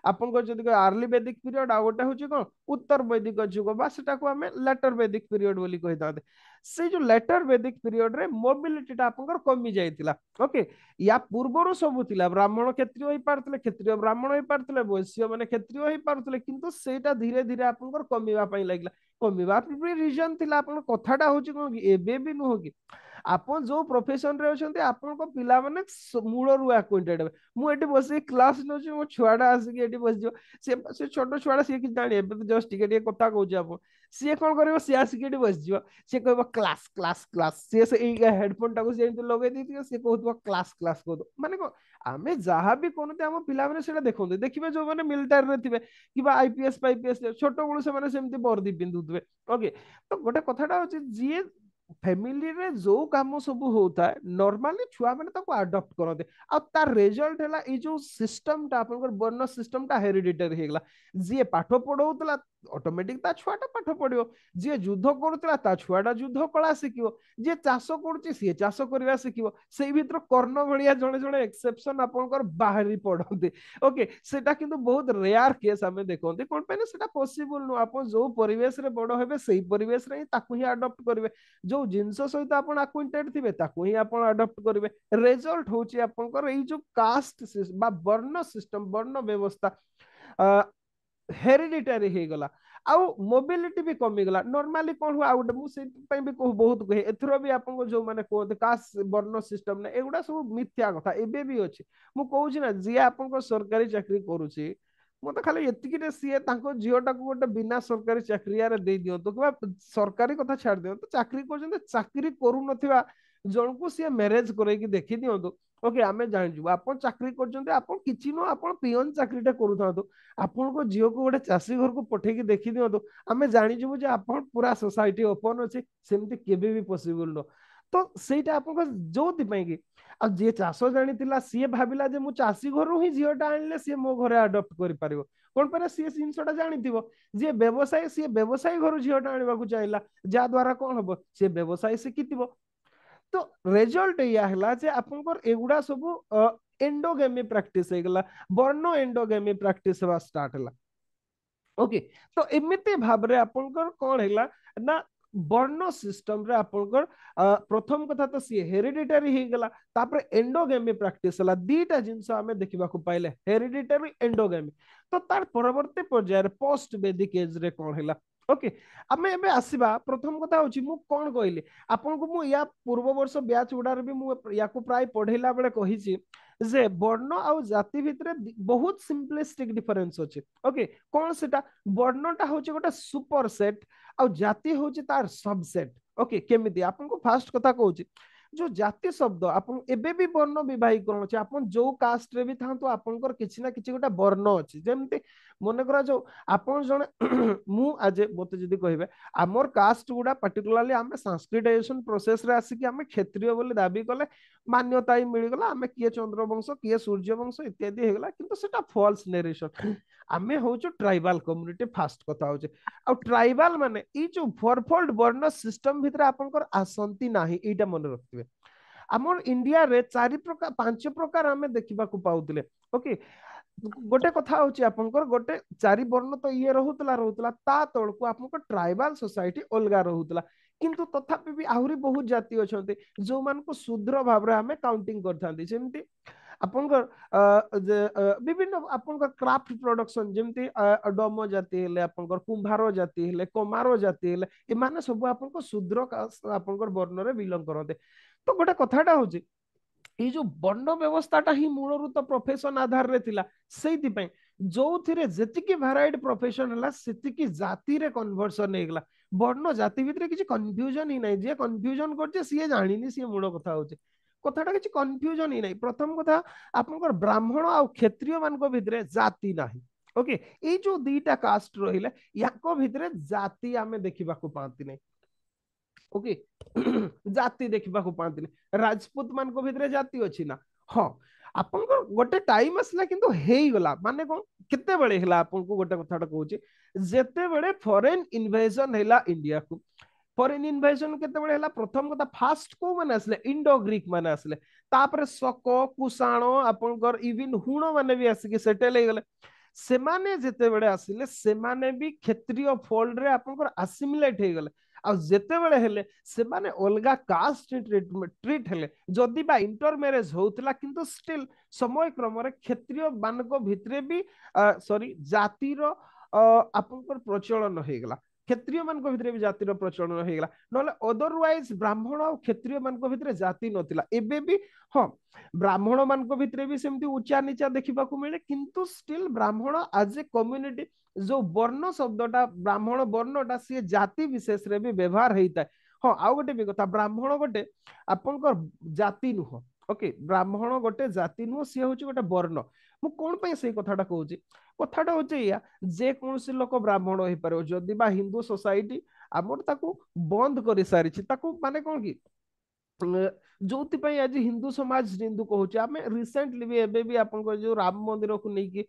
आपन जदि अर्ली वैदिक पीरियड आ गोटे होची कोन उत्तर वैदिक युग बा सेटा को हमें लेटर वैदिक पीरियड बोली कहि दाते से जो लेटर वैदिक पीरियड रे मोबिलिटी टा आपन कमी जाइतिला ओके या पूर्वरु सब थिला ब्राह्मण क्षत्रिय होई पारतले क्षत्रिय ब्राह्मण होई पारतले वैश्य माने क्षत्रिय होई पारतले किंतु सेटा धीरे धीरे आपन कमीवा पई लागला कमीवा भी रीजन थिला आपन कथाटा होची कोन कि एबे भी नुह कि आपन जो प्रोफेशन रे होछन्ते आपन को पिला माने मूल रु अक्वाइंटेड हेबे मु एटी बसी क्लास नोची मो छुआडा आसी कि एटी बसजो से छोटो छुआडा से कि जानि एबे तो जस्ट टिके कथा कहूची आपन सी कोन करबो सी आसी कि एटी बसजो सी कहबो क्लास क्लास क्लास सी हेडफोन टाको सी लगे दी सी कहतो क्लास क्लास कहतो माने को आमे जहाँ भी कोनते हम पिला माने सेटा देखोते देखिबे जो माने मिलिटारी रे थिबे किबा आईपीएस पाईपीएस छोटो बळु से माने सेमती वर्दी पिंधुतबे ओके तो गोटे कथाटा होची जी फैमिली रे जो काम सब होता है नॉर्मली छुआ मैंने ताको अडॉप्ट करते आ तार रिजल्ट हैला ई जो सिस्टम टा आपनकर वर्ण सिस्टम टा हेरिडिटरी हेगला जे पाठ पढौतला ऑटोमेटिक ता छुआटा पाठ पढियो जे युद्ध करूतला ता छुआटा युद्ध कला सिकियो जे चाष करूची सी चाष करबा सिकियो सेई भितर कर्ण भलिया जणे जणे एक्सेप्शन आपनकर बाहरी पढौते ओके सेटा किंतु बहुत रेयर केस हमें देखोते कोन पे सेटा पॉसिबल नो आपन जो परिवेश रे बड़ हेबे सेई परिवेश रे ताकू ही अडॉप्ट करबे जो जिनस सहित आप आक्वेंटेड थे ताकू ही आप अडप्ट करेंगे रिजल्ट हूँ आपंकर जो कास्ट वर्ण सिस्टम वर्ण व्यवस्था हेरिडिटरी हो गला आउ मोबिलिटी भी कमी गला नॉर्मली कौन हुआ आउट मुझे भी कहूँ बहुत कहे एथर भी आपको जो मैंने कहते कास्ट वर्ण सिस्टम ना एगुड़ा सब मिथ्या कथा एबे भी अच्छी मु कहूँ ना जी आप सरकारी चाकरी करुच्ची ମୁଁ ତ ଖାଲି ଏତିକିରେ ସିଏ ତାଙ୍କ ଝିଅଟାକୁ ଗୋଟେ ବିନା ସରକାରୀ ଚାକିରିଆରେ ଦେଇ ଦିଅନ୍ତୁ କିମ୍ବା ସରକାରୀ କଥା ଛାଡି ଦିଅନ୍ତୁ ଚାକିରି କରୁଛନ୍ତି ଚାକିରି କରୁନଥିବା ଜଣକୁ ସିଏ ମ୍ୟାରେଜ କରେଇକି ଦେଖି ଦିଅନ୍ତୁ ଓକେ ଆମେ ଜାଣିଯିବୁ ଆପଣ ଚାକିରି କରୁଛନ୍ତି ଆପଣ କିଛି ନୁହଁ ଆପଣ ପିଅନ ଚାକିରିଟା କରୁଥାନ୍ତୁ ଆପଣଙ୍କ ଝିଅକୁ ଗୋଟେ ଚାଷୀ ଘରକୁ ପଠେଇକି ଦେଖି ଦିଅନ୍ତୁ ଆମେ ଜାଣିଯିବୁ ଯେ ଆପଣ ପୁରା ସୋସାଇଟି ଓପନ ଅଛି ସେମିତି କେବେ ବି ପସିବୁଲ ନୁହଁ ତ ସେଇଟା ଆପଣଙ୍କ ଯୋଉଥିପାଇଁ କି ଆଉ ଯିଏ ଚାଷ ଜାଣିଥିଲା ସିଏ ଭାବିଲା ଯେ ମୁଁ ଚାଷୀ ଘରୁ ହିଁ ଝିଅଟା ଆଣିଲେ ସିଏ ମୋ ଘରେ ଆଡପ୍ଟ କରିପାରିବ କଣ ପାଇଁ ସିଏ ଜିନିଷଟା ଜାଣିଥିବ ଯିଏ ବ୍ୟବସାୟୀ ସିଏ ବ୍ୟବସାୟୀ ଘରୁ ଝିଅଟା ଆଣିବାକୁ ଚାହିଁଲା ଯାହା ଦ୍ଵାରା କଣ ହବ ସିଏ ବ୍ୟବସାୟୀ ଶିଖିଥିବ तो रेजल्ट या है जे आपंकर एगुड़ा सब एंडोगेमी प्रैक्टिस गला वर्ण एंडोगेमी प्रैक्टिस हवा स्टार्ट है ओके तो एमती भाव रे आपंकर कौन है ना वर्ण सिस्टम रे आपंकर प्रथम कथा तो सी हेरिडिटरी ही गला तापर एंडोगेमी प्रैक्टिस हला दीटा जिंस हमें देखा पाइले हेरिडिटरी एंडोगेमी तो तार परवर्ती पर्यायर पोस्ट वैदिक एज रे कौन है ओके आमे एबे आसीबा प्रथम कथा होची मु कोन कहली आपन को मु या पूर्व वर्ष ब्याच उडार भी मु या को प्राय पढेला बेले कहिची जे वर्ण आउ जाति भितरे बहुत सिंपलिस्टिक डिफरेंस अछि ओके कोन सेटा वर्णटा होची गोटे सुपर सेट आउ जाति होची तार सबसेट ओके केमिति आपन को फास्ट कथा कहूची जो जाति शब्द आपन एबे भी वर्ण विभागीकरण अछि आपन जो कास्ट रे भी थांतो आपनकर किछि ना किछि गोटा वर्ण अछि जेमति मने करा जो आपन जने मु आज मते जदी कहिबे हमर कास्ट गुडा पर्टिकुलरली हमें संस्कृताइजेशन प्रोसेस रे आसी कि हमें क्षत्रिय बोली दाबी कले मान्यता ही मिल गला हमें किए चंद्रवंश किए सूर्यवंश इत्यादि हे गला किंतु सेटा फॉल्स नरेशन आमे होचो ट्राइबल कम्युनिटी फास्ट कथा होचे आ ट्राइबल माने ई जो फोरफोल्ड वर्ण सिस्टम भितर आपनकर आसंती नाही एटा मन रखिबे हमर इंडिया रे चारि प्रकार पांच प्रकार हमें देखिबा को पाउतले ओके गोटे कथा होची आपनकर गोटे चारि वर्ण तो ये रहुतला ता तळको आपनकर ट्राइबल सोसाइटी अलगा रहुतला किंतु तथापि भी आहुरी बहुत जाति अछंते जो मान को शुद्र भाबरे हमें काउंटिंग करथांती जेमति आपनकर विभिन्न आपनकर क्राफ्ट प्रोडक्शन जेमति डोमो जाति हेले आपनकर कुंभारो जाति हेले कोमारो जाति हेले ए माने सब आपनकर शुद्र आपनकर वर्ण रे बिलोंग करते तो गोटे कथाटा होची ଏଇ ଯୋଉ ବर्ण ବ୍ୟବସ୍ଥାଟା ହିଁ ମୂଳରୁ ତ ପ୍ରଫେସନ ଆଧାରରେ ଥିଲା। ସେଇଥିପାଇଁ ଯୋଉଥିରେ ଯେତିକି ଭେରାଇଟି ପ୍ରଫେସନ ହେଲା ସେତିକି ଜାତିରେ କନଭର୍ସନ ହେଇଗଲା। ବର୍ଣ୍ଣ ଜାତି ଭିତରେ କିଛି କନଫ୍ୟୁଜନ ହିଁ ନାହିଁ। ଯିଏ କନଫ୍ୟୁଜନ କରୁଛି ସିଏ ଜାଣିନି, ସିଏ ମୂଳ କଥା ହଉଛି। କଥାଟା କିଛି କନଫ୍ୟୁଜନ ହିଁ ନାହିଁ। ପ୍ରଥମ କଥା, ଆପଣଙ୍କର ବ୍ରାହ୍ମଣ ଆଉ କ୍ଷତ୍ରିୟ ମାନଙ୍କ ଭିତରେ ଜାତି ନାହିଁ। ଓକେ, ଏଇ ଯୋଉ ଦିଟା କାଷ୍ଟ ରହିଲେ ୟାଙ୍କ ଭିତରେ ଜାତି ଆମେ ଦେଖିବାକୁ ପାଆନ୍ତି ନାହିଁ। ଓକେ ଜାତି ଦେଖିବାକୁ ପାଆନ୍ତିନି। ରାଜପୁତ ମାନଙ୍କ ଭିତରେ ଜାତି ଅଛି ନା? ହଁ, ଆପଣଙ୍କର ଗୋଟେ ଟାଇମ ଆସିଲା କିନ୍ତୁ ହେଇଗଲା। ମାନେ କଣ, କେତେବେଳେ ହେଲା ଆପଣଙ୍କୁ ଗୋଟେ କଥାଟା କହୁଛି, ଯେତେବେଳେ ଫରେନ ଇନଭେଜନ ହେଲା ଇଣ୍ଡିଆକୁ। ଫରେନ ଇନଭେଜନ କେତେବେଳେ ହେଲା? ପ୍ରଥମ କଥା, ଫାଷ୍ଟ କୋଉ ମାନେ ଆସିଲେ? ଇଣ୍ଡୋ ଗ୍ରୀକ ମାନେ ଆସିଲେ। ତାପରେ ଶକ, କୁଷାଣ, ଆପଣଙ୍କର ଇଭିନ ହୁଣ ମାନେ ବି ଆସିକି ସେଟେଲ ହେଇଗଲେ। ସେମାନେ ଯେତେବେଳେ ଆସିଲେ ସେମାନେ ବି କ୍ଷତ୍ରିୟ ଫୋଲ୍ଡରେ ଆପଣଙ୍କର ଆସିମିଲେଟ ହେଇଗଲେ। ଆଉ ଯେତେବେଳେ ହେଲେ ସେମାନେ ଅଲଗା କାଷ୍ଟ ଟ୍ରିଟ ହେଲେ। ଯଦି ବା ଇଣ୍ଟର ମ୍ୟାରେଜ ହଉଥିଲା କିନ୍ତୁ ଷ୍ଟିଲ ସମୟ କ୍ରମରେ କ୍ଷତ୍ରିୟ ମାନଙ୍କ ଭିତରେ ବି ସରି ଜାତିର ଆପଣଙ୍କର ପ୍ରଚଳନ ହେଇଗଲା। କ୍ଷତ୍ରିୟ ମାନଙ୍କ ଭିତରେ ବି ଜାତିର ପ୍ରଚଳନ ହେଇଗଲା। ନହେଲେ ଅଦରୱାଇଜ ବ୍ରାହ୍ମଣ ଆଉ କ୍ଷତ୍ରିୟ ମାନଙ୍କ ଭିତରେ ଜାତି ନଥିଲା। ଏବେ ବି ହଁ, ବ୍ରାହ୍ମଣ ମାନଙ୍କ ଭିତରେ ବି ସେମିତି ଉଚ୍ଚା ନିଚା ଦେଖିବାକୁ ମିଳେ, କିନ୍ତୁ ଷ୍ଟିଲ ବ୍ରାହ୍ମଣ ଆଜ ଏ କମ୍ୟୁନିଟି, ଯୋଉ ବର୍ଣ୍ଣ ଶବ୍ଦଟା ବ୍ରାହ୍ମଣ ବର୍ଣ୍ଣଟା ସିଏ ଜାତି ବିଶେଷରେ ବି ବ୍ୟବହାର ହେଇଥାଏ। ହଁ, ଆଉ ଗୋଟେ ବି କଥା, ବ୍ରାହ୍ମଣ ଗୋଟେ ଆପଣଙ୍କର ଜାତି ନୁହଁ। ଓକେ, ବ୍ରାହ୍ମଣ ଗୋଟେ ଜାତି ନୁହଁ, ସିଏ ହଉଛି ଗୋଟେ ବର୍ଣ୍ଣ। ମୁଁ କଣ ପାଇଁ ସେଇ କଥାଟା କହୁଛି? କଥାଟା ହଉଛି ଏଇଆ, ଯେ କୌଣସି ଲୋକ ବ୍ରାହ୍ମଣ ହେଇପାରିବ। ଯଦି ବା ହିନ୍ଦୁ ସୋସାଇଟି ଆମର ତାକୁ ବନ୍ଦ କରିସାରିଛି, ତାକୁ ମାନେ କଣ କି, ଯୋଉଥିପାଇଁ ଆଜି ହିନ୍ଦୁ ସମାଜ ହିନ୍ଦୁ କହୁଛି। ଆମେ ରିସେଣ୍ଟଲି ବି ଏବେ ବି ଆପଣଙ୍କ ଯୋଉ ରାମ ମନ୍ଦିରକୁ ନେଇକି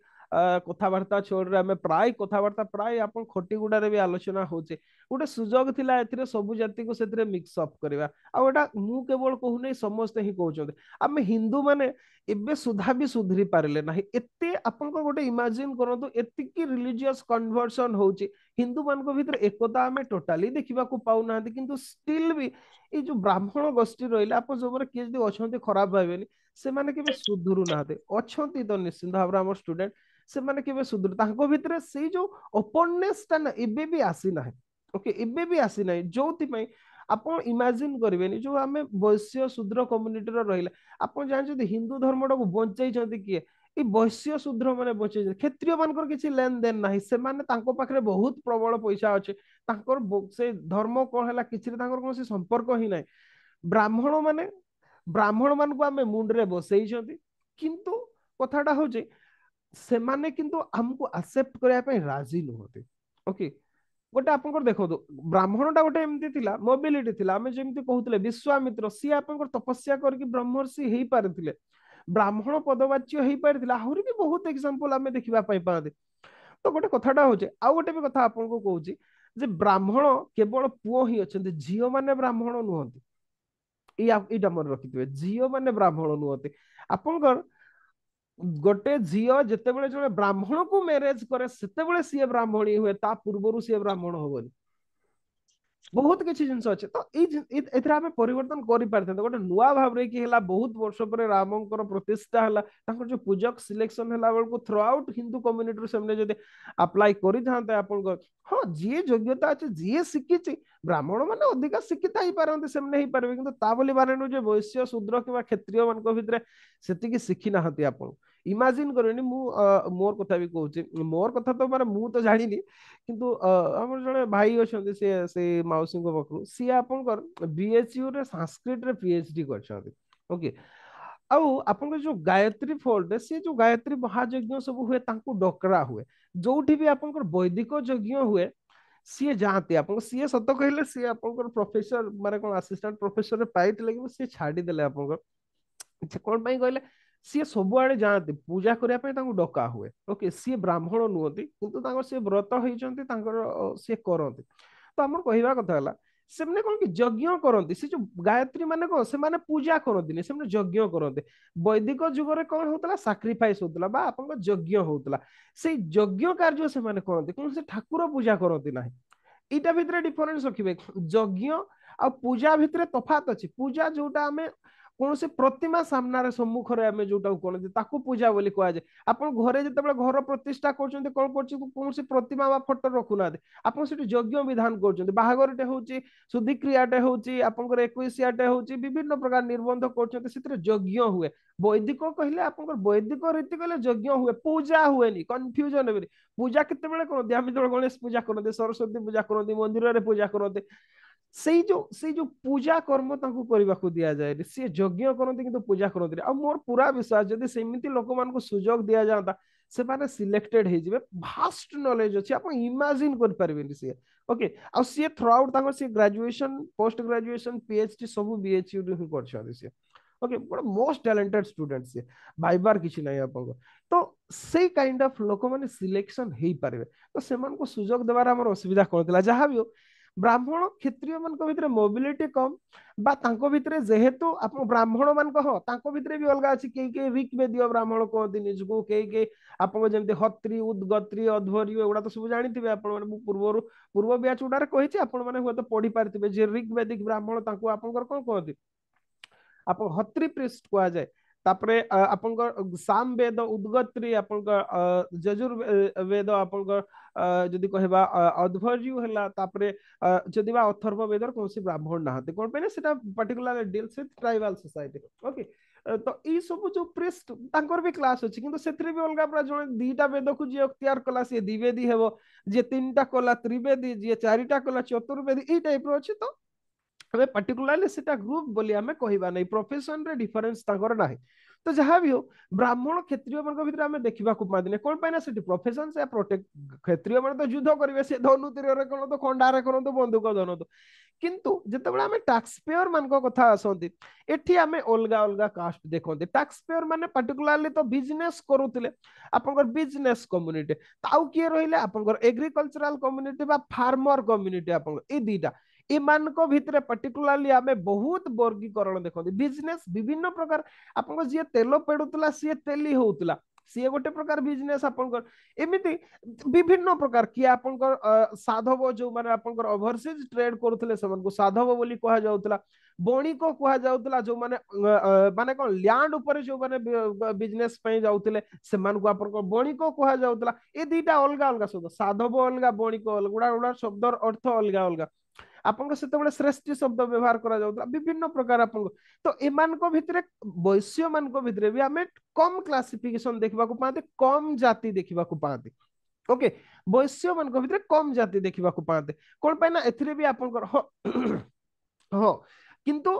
କଥାବାର୍ତ୍ତା ଛୋଡ଼ରେ ଆମେ ପ୍ରାୟ କଥାବାର୍ତ୍ତା ପ୍ରାୟ ଆପଣ ଖଟିଗୁଡାରେ ବି ଆଲୋଚନା ହଉଛି। ଗୋଟେ ସୁଯୋଗ ଥିଲା ଏଥିରେ ସବୁ ଜାତିକୁ ସେଥିରେ ମିକ୍ସ ଅପ୍ କରିବା। ଆଉ ଏଟା ମୁଁ କେବଳ କହୁନି, ସମସ୍ତେ ହିଁ କହୁଛନ୍ତି। ଆମେ ହିନ୍ଦୁ ମାନେ ଏବେ ସୁଧା ବି ସୁଧରି ପାରିଲେ ନାହିଁ। ଏତେ ଆପଣଙ୍କ ଗୋଟେ ଇମାଜିନ କରନ୍ତୁ, ଏତିକି ରିଲିଜିୟସ କନଭର୍ସନ ହଉଛି, ହିନ୍ଦୁ ମାନଙ୍କ ଭିତରେ ଏକତା ଆମେ ଟୋଟାଲି ଦେଖିବାକୁ ପାଉନାହାନ୍ତି। କିନ୍ତୁ ଷ୍ଟିଲ ବି ଏଇ ଯୋଉ ବ୍ରାହ୍ମଣ ଗୋଷ୍ଠୀ ରହିଲେ, ଆପଣ ଯୋଉମାନେ କିଏ ଯଦି ଅଛନ୍ତି ଖରାପ ଭାବିବେନି, ସେମାନେ କେବେ ସୁଧୁରୁ ନାହାନ୍ତି। ଅଛନ୍ତି ତ ନିଶ୍ଚିନ୍ତ ଭାବରେ ଆମର ଷ୍ଟୁଡେଣ୍ଟ, ସେମାନେ କେବେ ସୁଧୁରୁ, ତାଙ୍କ ଭିତରେ ସେଇ ଯୋଉ ଓପନନେସ ଟା ନା ଏବେ ବି ଆସିନାହିଁ। ଓକେ, ଏବେ ବି ଆସିନାହିଁ। ଯୋଉଥିପାଇଁ ଆପଣ ଇମାଜିନ କରିବେନି, ଯୋଉ ଆମେ ବୈଶ୍ୟ ଶୂଦ୍ର କମ୍ୟୁନିଟିର ରହିଲେ, ଆପଣ ଜାଣିଛନ୍ତି ହିନ୍ଦୁ ଧର୍ମଟାକୁ ବଞ୍ଚେଇଛନ୍ତି କିଏ? ଏଇ ବୈଶ୍ୟ ଶୂଦ୍ର ମାନେ ବଞ୍ଚେଇଛନ୍ତି। କ୍ଷତ୍ରିୟ ମାନଙ୍କର କିଛି ଲେନ ଦେନ ନାହିଁ। ସେମାନେ, ତାଙ୍କ ପାଖରେ ବହୁତ ପ୍ରବଳ ପଇସା ଅଛି, ତାଙ୍କର ସେ ଧର୍ମ କଣ ହେଲା କିଛିରେ ତାଙ୍କର କୌଣସି ସମ୍ପର୍କ ହିଁ ନାହିଁ। ବ୍ରାହ୍ମଣ ମାନେ, ବ୍ରାହ୍ମଣ ମାନଙ୍କୁ ଆମେ ମୁଣ୍ଡରେ ବସେଇଛନ୍ତି। କିନ୍ତୁ କଥାଟା ହଉଛି, ସେମାନେ କିନ୍ତୁ ଆମକୁ ଆକ୍ସେପ୍ଟ କରିବା ପାଇଁ ରାଜି ନୁହନ୍ତି। ଓକେ, ଗୋଟେ ଆପଣଙ୍କର ଦେଖନ୍ତୁ, ବ୍ରାହ୍ମଣଟା ଗୋଟେ ଏମିତି ଥିଲା, ମୋବିଲିଟି ଥିଲା। ଆମେ ଯେମିତି କହୁଥିଲେ ବିଶ୍ୱାମିତ୍ର, ସିଏ ଆପଣଙ୍କର ତପସ୍ୟା କରିକି ବ୍ରହ୍ମର୍ଷି ହେଇପାରିଥିଲେ, ବ୍ରାହ୍ମଣ ପଦବାଚ୍ୟ ହେଇପାରିଥିଲା। ଆହୁରି ବି ବହୁତ ଏକ୍ସାମ୍ପଲ ଆମେ ଦେଖିବା ପାଇଁ ପାଆନ୍ତି। ତ ଗୋଟେ କଥାଟା ହଉଛି, ଆଉ ଗୋଟେ ବି କଥା ଆପଣଙ୍କୁ କହୁଛି, ଯେ ବ୍ରାହ୍ମଣ କେବଳ ପୁଅ ହିଁ ଅଛନ୍ତି, ଝିଅ ମାନେ ବ୍ରାହ୍ମଣ ନୁହନ୍ତି। ଏଇଟା ମନେ ରଖିଥିବେ, ଝିଅ ମାନେ ବ୍ରାହ୍ମଣ ନୁହନ୍ତି। ଆପଣଙ୍କର ଗୋଟେ ଝିଅ ଯେତେବେଳେ ଜଣେ ବ୍ରାହ୍ମଣକୁ ମ୍ୟାରେଜ କରେ ସେତେବେଳେ ସିଏ ବ୍ରାହ୍ମଣୀ ହୁଏ, ତା ପୂର୍ବରୁ ସିଏ ବ୍ରାହ୍ମଣ ହବନି। ବହୁତ କିଛି ଜିନିଷ ଅଛି। ତ ଏଥିରେ ଆମେ ପରିବର୍ତ୍ତନ କରିପାରିଥାନ୍ତେ। ଗୋଟେ ନୂଆ ଭାବରେ କି ହେଲା, ବହୁତ ବର୍ଷ ପରେ ରାମଙ୍କର ପ୍ରତିଷ୍ଠା ହେଲା, ତାଙ୍କର ଯୋଉ ପୂଜକ ସିଲେକ୍ସନ ହେଲା ବେଳକୁ ଥ୍ରୁ ଆଉଟ୍ ହିନ୍ଦୁ କମ୍ୟୁନିଟିରୁ ସେମାନେ ଯଦି ଆପ୍ଲାଏ କରିଥାନ୍ତେ ଆପଣଙ୍କ, ହଁ ଯିଏ ଯୋଗ୍ୟତା ଅଛି, ଯିଏ ଶିଖିଛି, ବ୍ରାହ୍ମଣ ମାନେ ଅଧିକା ଶିକ୍ଷିତ ହେଇପାରନ୍ତି, ସେମାନେ ହେଇପାରିବେ। କିନ୍ତୁ ତା ବୋଲି ମାନେ ନୁହେଁ ଯେ ବୈଶ୍ୟ ଶୂଦ୍ର କିମ୍ବା କ୍ଷତ୍ରିୟ ମାନଙ୍କ ଭିତରେ ସେତିକି ଶିଖି ନାହାନ୍ତି ଆପଣ। ଇମାଜିନ କରିବେନି, ମୁଁ ମୋର କଥା ବି କହୁଛି, ମୋର କଥା ତ ମାନେ ମୁଁ ତ ଜାଣିନି, କିନ୍ତୁ ଆମର ଜଣେ ଭାଇ ଅଛନ୍ତି, ସିଏ ସେଇ ମାଉସୀଙ୍କ ପାଖରୁ, ସିଏ ଆପଣଙ୍କର ବିଏଚୟୁ ରେ ସାଂସ୍କ୍ରିଟରେ ପିଏଚଡି କରିଛନ୍ତି। ଓକେ, ଆଉ ଆପଣଙ୍କର ଯୋଉ ଗାୟତ୍ରୀ ଫୋଲ୍ଡରେ ସେ ଯୋଉ ଗାୟତ୍ରୀ ମହାଯଜ୍ଞ ସବୁ ହୁଏ, ତାଙ୍କୁ ଡକରା ହୁଏ। ଯୋଉଠି ବି ଆପଣଙ୍କର ବୈଦିକ ଯଜ୍ଞ ହୁଏ, ସିଏ ଯାଆନ୍ତି। ଆପଣ, ସିଏ ସତ କହିଲେ ସିଏ ଆପଣଙ୍କର ପ୍ରଫେସର ମାନେ କଣ ଆସିଷ୍ଟାଣ୍ଟ ପ୍ରଫେସରରେ ପାଇଥିଲେ, କିନ୍ତୁ ସିଏ ଛାଡିଦେଲେ ଆପଣଙ୍କର। କଣ ପାଇଁ କହିଲେ? ସିଏ ସବୁଆଡେ ଯାଆନ୍ତି, ପୂଜା କରିବା ପାଇଁ ତାଙ୍କୁ ଡକା ହୁଏ। ଓକେ, ସିଏ ବ୍ରାହ୍ମଣ ନୁହନ୍ତି, କିନ୍ତୁ ତାଙ୍କର ସିଏ ବ୍ରତ ହେଇଛନ୍ତି, ତାଙ୍କର ସିଏ କରନ୍ତି। ତ ଆମର କହିବା କଥା ହେଲା, ସେମାନେ କଣ କି ଯଜ୍ଞ କରନ୍ତି। ସେ ଯୋଉ ଗାୟତ୍ରୀ ମାନେ କଣ, ସେମାନେ ପୂଜା କରନ୍ତିନି, ସେମାନେ ଯଜ୍ଞ କରନ୍ତି। ବୈଦିକ ଯୁଗରେ କଣ ହଉଥିଲା, ସାକ୍ରିଫାଇସ ହଉଥିଲା ବା ଆପଣଙ୍କ ଯଜ୍ଞ ହଉଥିଲା। ସେଇ ଯଜ୍ଞ କାର୍ଯ୍ୟ ସେମାନେ କରନ୍ତି, କୌଣସି ଠାକୁର ପୂଜା କରନ୍ତି ନାହିଁ। ଏଇଟା ଭିତରେ ଡିଫରେନ୍ସ ରଖିବେ। ଯଜ୍ଞ ଆଉ ପୂଜା ଭିତରେ ତଫାତ ଅଛି। ପୂଜା ଯୋଉଟା ଆମେ कौन से प्रतिमा सामना सम्मुख आम जो कहते पूजा बोली कह जाए आप घरे जो घर प्रतिष्ठा कर कौन से प्रतिमा बा फोटो रखुना आप यज्ञ विधान कर बाहागरटे हूँ शुद्धिक्रियाटे हूँ आप एकुशियाटे हूँ विभिन्न प्रकार निबंध कर यज्ञ हुए वैदिक कहले आप वैदिक रीति कहले यज्ञ हुए पूजा हुए कन्फ्यूजन हे पूजा केत करते आम जो गणेश पूजा करते सरस्वती पूजा करते मंदिर में पूजा करते से जो पूजा कर्म करने को दि जाए सी यज्ञ करते कि पूजा करते मोर पूरा विश्वास जदि सेमती लोक मान सुजोग दि जाता से माने सिलेक्टेड हो भास्ट नॉलेज अच्छी आप इमेजिन कर पारे सी ओके आ सी थ्रू आउट सी ग्रेजुएशन पोस्ट ग्रेजुएशन पीएचडी सब बीएचयू ही कर ओके बड़ा मोस्ट टैलेंटेड स्टूडेंट सी भाईबार किसी ना आप तो से काइंड ऑफ लोक मैंने सिलेक्शन हो पारे तो से सुजोग देवार आम असुविधा कौन जहाँ भी हो ब्राह्मण क्षत्रिय मान भीतर मोबिलिटी कम भितर जेहेतु आप ब्राह्मण मान भितर भी अलग अच्छी कई ऋग्वेदीय ब्राह्मण कहते निजको कई आप हत्री उदगत्री अध्वर्य एगुड़ा तो सब जानी आप पूर्व पूर्व ब्याच गुड़ार कही आप पढ़ी पारे ऋग्वेदिक ब्राह्मण आप कौन कहते आप हत्री पृष्ठ कह जाए तापरे आपन साम वेद उद्गत्री आपन जजुर वेद आपन जदि कहबा अध्वर्यु हला तापरे जदि बा अथर्व वेद कौन ब्राह्मण नहाते कौन पे सेटा particular deals with tribal society okay तो ई सब जो पृष्ठ तांकर भी क्लास अछि किंतु सेथरे भी अलगा पूरा जने दीटा वेद को जे अख्तियार कला से द्विवेदी हेबो जे तीनटा कला त्रिवेदी जे चारिटा कला चतुर्वेदी ई टाइप रो अछि तो हमें पर्टिकुलरली सेटा ग्रुप बोली हमें कहबा नहीं प्रोफेशन रे डिफरेंस ताकर नाही तो जहाँ भी हो ब्राह्मण क्षत्रिय मान भीतर आम देखा पाते कौन पाइना से प्रोफेशन से प्रोटेक्ट क्षत्रिय मान तो युद्ध करेंगे से धनु तीर करो खंडारे करो बंदूक धरतु किंतु जितेबाला आम टैक्स पेयर मान कथा आसती एठी आम अलग अलग कास्ट देखते टैक्स पेयर माने पर्टिकुलरली तो बिजनेस करुले आपंकर बिजनेस कम्युनिटी आउ किए रहिले आपंकर एग्रीकल्चरल कम्युनिटी बा फार्मर कम्युनिटी आप दीटा इन भितर पर्टिकुलरली आम बहुत वर्गीकरण देखते बिजनेस विभिन्न प्रकार आप जी तेल पेड़ूला सी तेली होता सी गोटे प्रकार बिजनेस आपंकर एमती विभिन्न प्रकार किए आपंकर साधव जो माने आपंकर ओवरसीज ट्रेड करुले साधव बोली कह जाउतला बणिक कह जाउतला जो माने माने कोन लैंड ऊपर जो माने बिजनेस पे जाउतले से मानको आपंकर बणिक कह जाउतला ए दीटा अलग अलग शब्द साधव अलग बणिक अलग गुडा गुडा शब्द अर्थ अलग अलग आपन से श्रेष्ठी शब्द व्यवहार करा जाउतला विभिन्न प्रकार आपन तो एमान को भितरे वैश्य मान को भितरे भी हमें कम क्लासिफिकेशन देखबा को पाते कम जाति देखबा को पाते ओके वैश्य मान को भितरे कम जाति देखबा को पाते कोन पाइना एथिरे भी आपन हो किंतु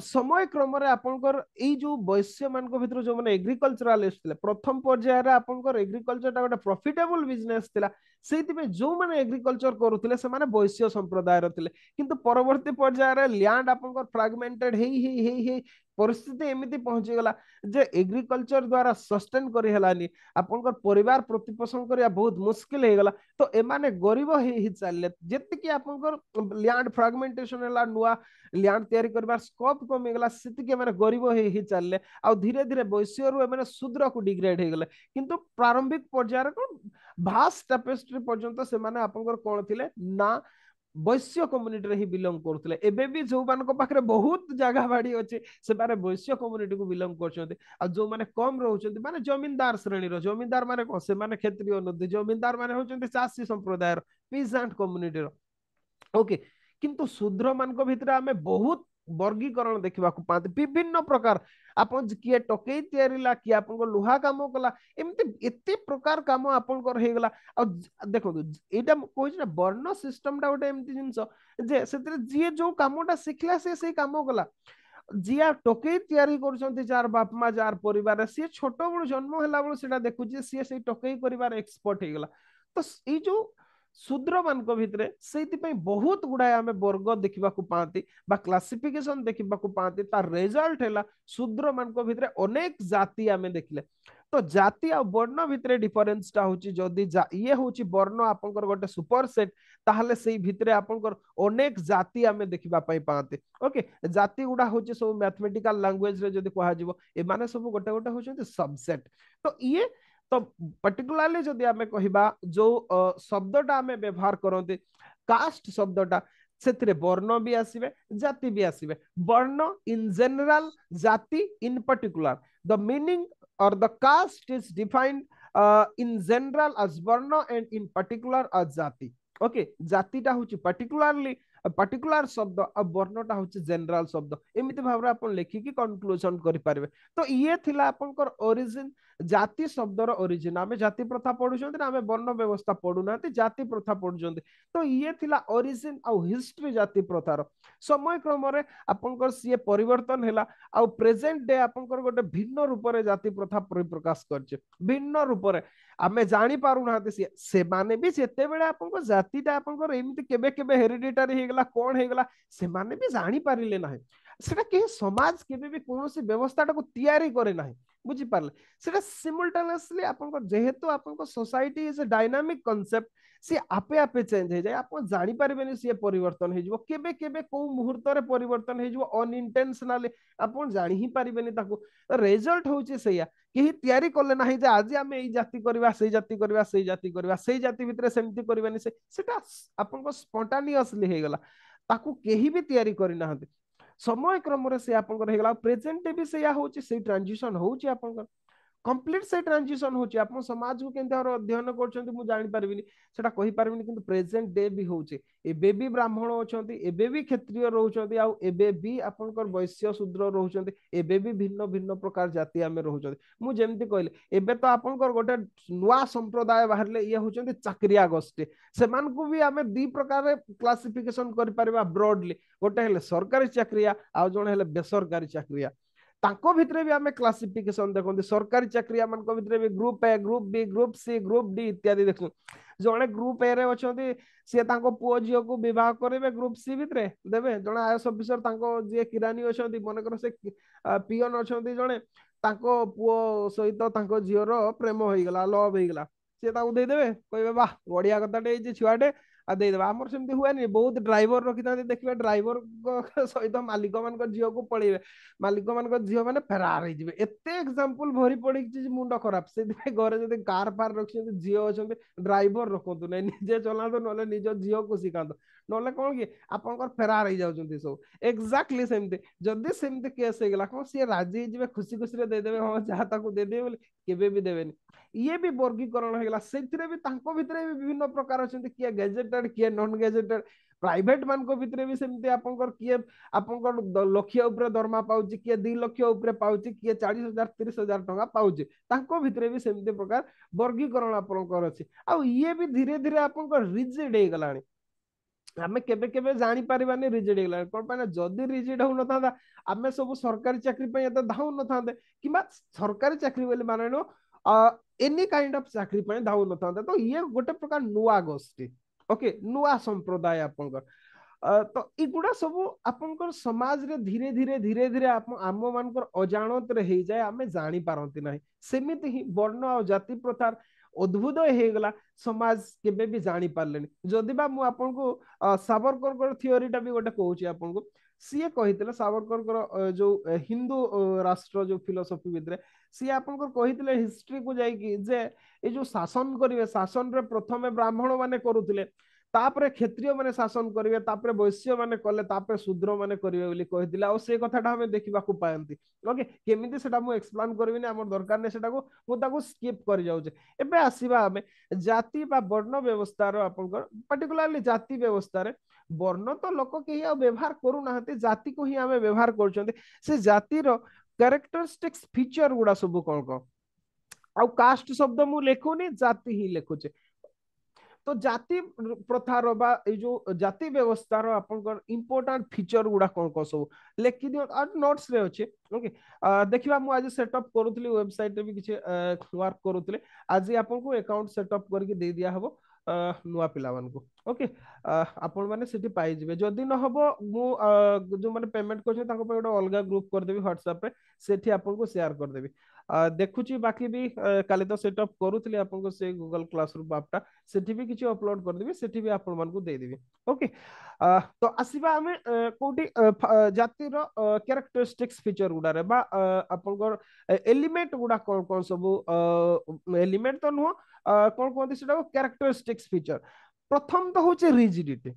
समय क्रम रे आपनकर ए जो वैश्य मान को भितर जो माने एग्रीकल्चरलिस्ट थिले प्रथम पर्याय रे आपनकर एग्रीकल्चर टा गोटे प्रॉफिटेबल बिजनेस थिला सेति में जो माने एग्रीकल्चर करूथिले से माने वैश्य संप्रदाय रे थिले किंतु परवर्ती पर्याय रे लैंड आपनकर फ्रैगमेंटेड हे परिस्थिति एमिति पहुंची गला जे एग्रीकल्चर द्वारा सस्टेन करी हलानी आपनकर परिवार प्रतिपोषण करिया बहुत मुश्किल हे गला तो एमाने गरीब ही चलले जेति कि आपनकर लैंड फ्रैगमेंटेशन हला नुआ लैंड तैयारी करबार स्कोप कमी गला सेति माने गरीब ही चलले आ धीरे धीरे वैश्य रु माने शूद्र को डिग्रेड हे गले किंतु प्रारंभिक पर्यायर को भास्ट टेपेस्ट्री पर्यंत से माने आपनकर कोन थिले ना वैश्य कम्युनिटी ही बिलोंग करते एबे भी जो मान पाखे बहुत जगह बाड़ी अच्छे से माने वैश्य कम्युनिटी को बिलोंग कर जो माने कम रोचंती माने जमींदार श्रेणी रो जमींदार माने कौन से माने क्षेत्रीय नदी जमींदार माने होचंती चाषी संप्रदाय पीजेंट कम्युनिटी रो ओके किंतु शूद्र मान भितर आमे बहुत वर्गीकरण देखा पाते विभिन्न प्रकार आपन किए टोकई तैयारीला किए आपन लुहा काम कला एमती एते प्रकार काम आपनकर हे गला आ देखो एटा कहै ना वर्ण सिस्टम टा गोटे एमती जिंस जे सेतरे जे जो कामटा सिखला से काम कला जिया टोकई तैयारी कर जार बाप मा जार परिवार सी छोट बड़ जन्म है बेला देखुचे सी से टोकई कर एक्सपर्ट हो गला तो ये जो शूद्र मान भितर से बहुत गुड़ाए आम वर्ग देखा पाती क्लासिफिकेशन देखा पाती तार रिजल्ट है शूद्र मान भितर अनेक जाति आम देखले तो जाति आ वर्ण भितर डिफरेंस टा होची जदी ये होची वर्ण आपनकर गोटे सुपर सेट ताहले सेही भितरे आपनकर अनेक जाति आमे देखिबा पई पाते ओके जाति गुडा होची सब मैथमेटिकल लैंग्वेज रे जदी कहा जिवो ए माने सब गोटे गोटे होचंती सबसेट तो ये तो पर्टिकुलरली जदि आमे कहिबा जो शब्दटा आमे व्यवहार करते कास्ट शब्दटा ସେଥିରେ ବର୍ଣ୍ଣ ବି ଆସିବେ ଜାତି ବି ଆସିବେ वर्ण in general jati in particular the meaning or the caste is defined in general as varna and in particular as jati okay jati टा होची particularly पर्टिकुलर शब्द आ वर्णटा होची जनरल शब्द एमिति भाबरे आपण लेखिकी कंक्लूजन करि पारबे तो ये थिला आपनकर ओरिजिन जाति शब्दर ओरिजिन आमे जाति प्रथा पढुछन्ते आमे वर्ण व्यवस्था पढुनाते जाति प्रथा पढुछन्ते तो ये थिला ओरिजिन आ हिस्ट्री जाति प्रथार समय क्रम रे आपनकर सिए परिवर्तन हैला आ प्रेजेंट डे आपनकर गोटे भिन्न रूप रे जाति प्रथा परिप्रकाश करछे भिन्न रूप रे आमे जानि पारु नाते से माने भी जेते बेले आपनकर जातिटा आपनकर एमिति केबे केबे हेरिडिटरी हे गला कोन हे गला से माने भी जानि पारिले नाही सेटा के समाज केबे भी कोनोसी व्यवस्थाटा को तैयारी करे नाही बुझी पारले सेटा सिमुलटेनियसली आपनकर जेहेतु आपनकर society is a dynamic concept सी आपे आपे चेंज हो जाए आप जानी पारे सी परिवर्तन हो केबे केबे को मुहूर्त रे परिवर्तन हो अनइंटेंशनली आप जानी ही पारे ताको रिजल्ट होची सैया केही तयारी कले ना जे आज आम यही जाति करवा से जाति करवा से जाति करवा से जाति भितर सेमती करबानी सेटा आपन स्पॉन्टानियसली हे गला ताकू केही भी तयारी करि नाहंती समय क्रम रे से आपन हे गला प्रेजेंट भी सैया होची से ट्रांजिशन होची आपन कंप्लीट से ट्रांजिशन होची आपन समाज को केनते और अध्ययन करछंती मु जानि पारबिनी सेटा कहि पारबिनी किंतु प्रेजेंट डे भी होची एबे भी ब्राह्मण अछंती एबे भी क्षत्रिय रहउछंती आ एबे भी आपनकर वैश्य शूद्र रहउछंती एबे भी भिन्न भिन्न प्रकार जाति आमे रहउछंती मु जेमति कहले एबे तो आपनकर गोटे नुवा संप्रदाय बाहरले ये होछंती चाकरिया गोष्ठी सेमान को भी आमे दी प्रकार क्लासिफिकेशन करि परबा ब्रॉडली गोटे हेले सरकारी चाकरिया आ जण हेले बेसरकारी चाकरिया ताको भितरे भी आमे क्लासिफिकेशन देखो सरकारी चाकरिया मान को भितरे भी group A group B group C group D इत्यादि देखो जने ग्रुप ए रे अछंती से ताको पुओ जियो को विवाह करेबे ग्रुप सी भितरे देबे जने आईएएस ऑफिसर ताको जे किरानी अछंती मन कर से पियन अछंती जने ताको पुओ सहित ताको जियो रो प्रेम होई गला लव होई गला से ताको दे देबे कहबे वाह बढ़िया कथाटे जे छुआटे आ दे देबा हमर सेमती हुए नहीं बहुत ड्राइवर रखि तांती देखबे ड्राइवर सहित मालिक मान को जियो को पळेबे मालिक मान झील मैंने फेरार हो एत एग्जांपल भरी पड़ी मुंड खराब से घरे जब कार फार रखी झील अच्छा ड्राइवर रखु ना निजे चलातु ना निज झील को शिखात ना कौन कि आप फेरार हो जाती सब एक्जाक्टली सेमती जदि सेमती केस होगा कौन सी राजी हो खुशी खुशी देदेवे हाँ जहाँ देदेवे बोले केबे भी देवेनि ये भी वर्गीकरण होगा से भी विभिन्न प्रकार अच्छा किए गेजेटेड किए नॉन गेजेटेड प्राइवेट मान को भितरे भी सेमती आपनकर किए आपनकर लक्ष्य ऊपर दरमा पाउची किए 2 लक्ष ऊपर पाउची किए 40,000 30,000 टका पाउची तांको भितरे भी सेमती प्रकार वर्गीकरण आपनकर अछि आ ये भी धीरे धीरे आपनकर रिजिड हे गलानी आमे केबे केबे जानि परिबानी रिजिड हे गलानी कोन पाना जदी रिजिड हो न थांदा आमे सब सरकारी चाकरी पे एत धाउ न थांदे किबा सरकारी चाकरी बोली माने नो एनी काइंड ऑफ चाकरी पे धाउ न थांदे तो ये गोटे प्रकार नुआ गोष्ठी ओके नुआ संप्रदाय आपनकर तो इगुड़ा सब आपनकर समाज रे धीरे धीरे धीरे धीरे आम मानकर अजाणत रे हे जाय आमे जानि पारंती नाही सेमिति ही वर्ण और जाति प्रथार उद्भुदय हे गला समाज केबे भी जानि पारलेनी जदि बा मु आपन को सावरकर थियोरीटा भी गोटे कहूची आपन को सीए कहितले सावरकर जो हिंदू राष्ट्र जो फिलोसफी भितरे सी आपन को कहितले हिस्ट्री को जाई कि जे ए जो शासन करिवे शासन रे प्रथमे ब्राह्मण माने करूथिले तापरे क्षत्रिय माने शासन करिवे तापरे वैश्य माने कले तापरे शूद्र माने करिवे बोली कहितले आ से कथाटा हमें देखिबा को पायंती ओके केमिति सेटा मु एक्सप्लेन करबिनी हमर दरकार ने सेटा को मु ताको स्किप करि जाउचे एबे आसीबा हमें जाति बा वर्ण व्यवस्था रो आपनकर पर्टिकुलरली जाति व्यवस्था रे वर्ण तो लोक केही आ व्यवहार करू नाहते जाति को ही हमें व्यवहार करछन्ते से जाति रो कैरेक्टरिस्टिक्स फीचर गुडा सब कोन को आ कास्ट शब्द मु लेखुनी जाति ही लेखुचे तो जाति प्रथार बा जो जाति व्यवस्था रो आपनकर इंपोर्टेंट फीचर गुडा कोन को सब लेखि दियो आ नोट्स रे अछि ओके देखिबा मु आज सेटअप करूतली वेबसाइट रे भी किछ वर्क करूतले आज आपन को अकाउंट सेटअप करके दे दिया हबो नुआ पिला मान को ओके आपण माने सेठी पाई जिवे जदी न हबो मु जो माने पेमेंट करछे ताको पे गोटे अलगा ग्रुप कर देबी व्हाट्सएप पे सेठी आपन को शेयर कर देबी देखुची बाकी भी काली तो सेटअप करूतली आपन को से गूगल क्लासरूम आपटा सेठी भी किछ अपलोड कर देबी सेठी भी आपण मान को दे देबी ओके तो आसीबा हमें कोटी जाति रो कैरेक्टरिस्टिक्स फीचर गुडा रे बा आपन को एलिमेंट गुडा कोन कोन सब एलिमेंट तो नुह कोन कोन सेटा कैरेक्टरिस्टिक्स फीचर प्रथम तो होचे रिजिडिटी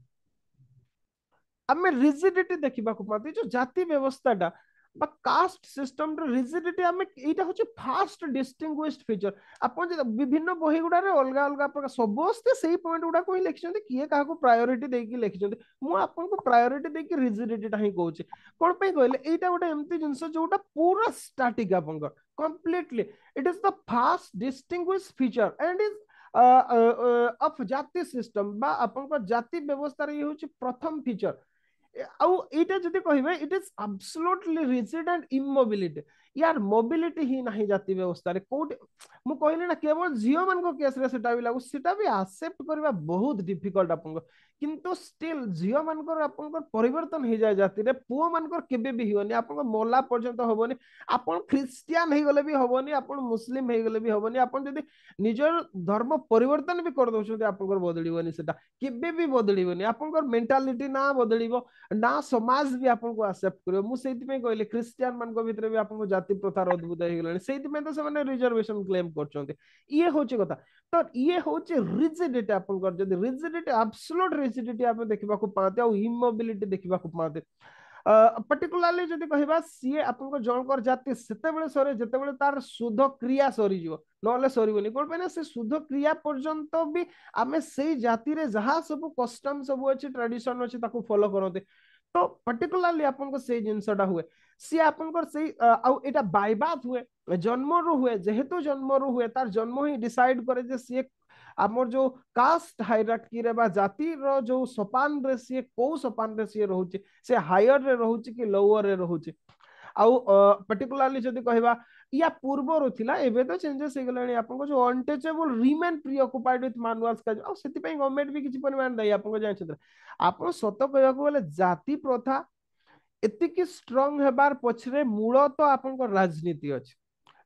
आम रिजिडिटी देखा पाते जो जाति व्यवस्थाटा बा कास्ट सिस्टम रिजिडिटी आम यहाँ हूँ फास्ट डिस्टिंग्विश्ड फीचर आप विभिन्न बही गुड़ा अलग अलग प्रकार समस्ते से पॉइंट गुड़ा ही लिखिं किए क्या प्रायोरीटी देकी लिखिं मुझे प्रायोरीटी देकी रिजिडिटी ही कहूँ कौन कहले यहाँ गोटे एमती जिनस जोटा पूरा स्टैटिक आप completely it is the fast distinguished feature and is of जाति सिस्टम बा आपन जाति व्यवस्था ये हूँ प्रथम फीचर आउ एटा जदि कहिबे it is absolutely rigid and immobility यार मोबिलिटी ही नहीं जाति व्यवस्था रे कोट मु कहले ना केवल झियो मान को केस रे सेटा भी लागू सेटा भी एक्सेप्ट करबा बहुत डिफिकल्ट आपन किंतु स्टिल झियो मान को आपन को परिवर्तन हो जाय जाति रे पुओ मान को केबे भी होनी आपन को मोला पर्यंत होबनी आपन क्रिश्चियन हे गले भी होबनी आपन मुस्लिम हे गले भी होबनी आपन जदि निजर धर्म परिवर्तन भी कर दोछते आपन को बदलिबनी सेटा केबे भी बदलिबनी आपन को मेंटालिटी ना बदलिबो ना समाज भी आपको एक्सेप्ट करियो मु सेति में कहले क्रिश्चियन मान को भीतर भी आपको जाति प्रथा अद्भुत हे गेलनी सेति में तो से रिजर्वेशन क्लेम करछन्ते ये होचे कथा तो ये होचे रिजिडिटी आपन जदि रिजिडिटी एब्सोल्यूट रिजिडिटी आप देखबा को पाते और इमोबिलिटी देखबा को पाते पर्टिकुलारली जदि कहबा सीए आपन जनकर जाति सेते बेले सरे जते बेले तार शुद्ध क्रिया सरी जीवो नले सरीबनी कोन पे से शुद्ध क्रिया पर्यंत भी आमे सेई जाति रे जहा सब कस्टम सब अछि ट्रेडिशन अछि ताको फॉलो करते तो पर्टिकुलारली आपन को से जिनसटा हुए सी आपन को से एटा बाय बात हुए जन्म रु हुए जेहेतु जन्म रु हुए तार जन्म ही डिसाइड करे जे सी आमर जो कास्ट हायरार्की रे बा जाति रो जो सोपान रे सी को सोपान रे सी रहउची से हायर रे रहउची कि लोअर रे रहउची आउ पर्टिकुलारली जदि कहबा या पूर्व थिला एबे तो चेंजेस हे गलानी आपन जो अनटचेबल रिमेन प्रीऑक्युपाइड विथ मैनुअल्स का आ सेति पई गवर्नमेंट भी किछि परिमाण दई आपन जाय छत्र आपन सत कहबा को बोले जाति प्रथा एतिकी स्ट्रांग हेबार पछरे मूल तो आपन राजनीति अछि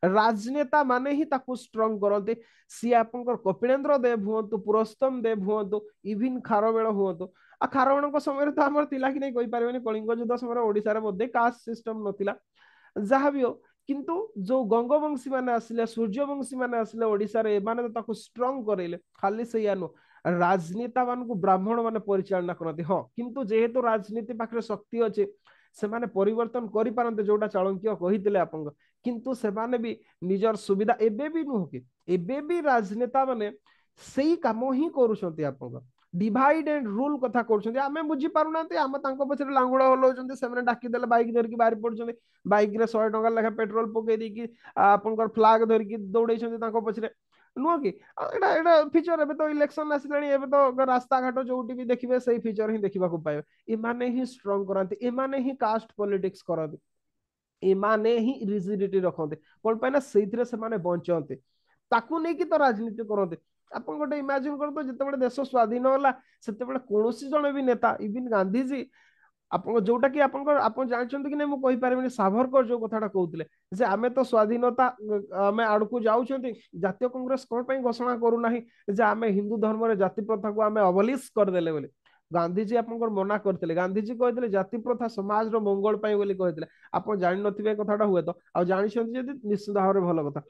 राजनेता माने ही ताकू स्ट्रांग करते सी आपन कपिलेंद्र देव हुंतु पुरस्तम देव हुंतु इवन खारवेल हुंतु आ खारवेल समय तो आमर तिला कि नहीं कहि पारबेनी कलिंग युद्ध समय ओडिसा रे मध्ये कास्ट सिस्टम नथिला जहाँ भी हो किंतु जो गंगवंशी माने आसिले सूर्यवंशी माने आसिले ओडिसा रे माने तो ताकू स्ट्रांग करेले खाली से यानो राजनेता मान को ब्राह्मण माने परिचालना करते हाँ किंतु जेहेतु राजनीति पाखरे शक्ति अच्छे से माने परिवर्तन करि पारंते जोटा चाणक्य कहितले आपन किंतु से माने भी निजर सुविधा एबे भी नुह कि एबे भी राजनेता माने सेही काम ही करूछंती आपन डिवाइड एंड रूल कथा करछंती आमे बुझी पारुनाते आमे तांको पछरे लांगुडा होलौचंती सेमने डाकी देले बाइक धर की बाहर पड़छंती बाइक रे 100 टका लेखा पेट्रोल पके दी कि आपन फ्लैग धर की दौड़ैछंती तांको पछरे नुह कि एटा एटा फीचर एबे तो इलेक्शन आसिलानी एबे तो रास्ता घाट जोटी भी देखिबे सेही फीचर ही देखिबा को पाइबे इमाने ही स्ट्रांग करंती इमाने ही कास्ट पॉलिटिक्स करंती इमाने ही रिजिडिटी रखते कौन पाए ना से माने बंचते ताकू नहीं कि तो राजनीति करते आपन गोटे इमेजिन करतो जिते देश स्वाधीन होला सेते कौन जन भी नेता इवन गांधीजी आपन जोटा कि आपन जानछंती कि नहीं मु कहि पारबेनी सावरकर जो कथाटा कहउतले जे आमे तो स्वाधीनता आमे आड़कू जाउछंती जातीय कांग्रेस कोन पई घोषणा करू नाही जे आमे हिंदू धर्म रे जाति प्रथा को आमे अबलिश कर देले बोले गांधीजी आपन मना करते गांधीजी कहते जाति प्रथा समाज रो मंगल पाई बोली कहते आप जान नथिबे कथाटा हुए तो आ जानिछंती जदी निश्चित भाव भल कथा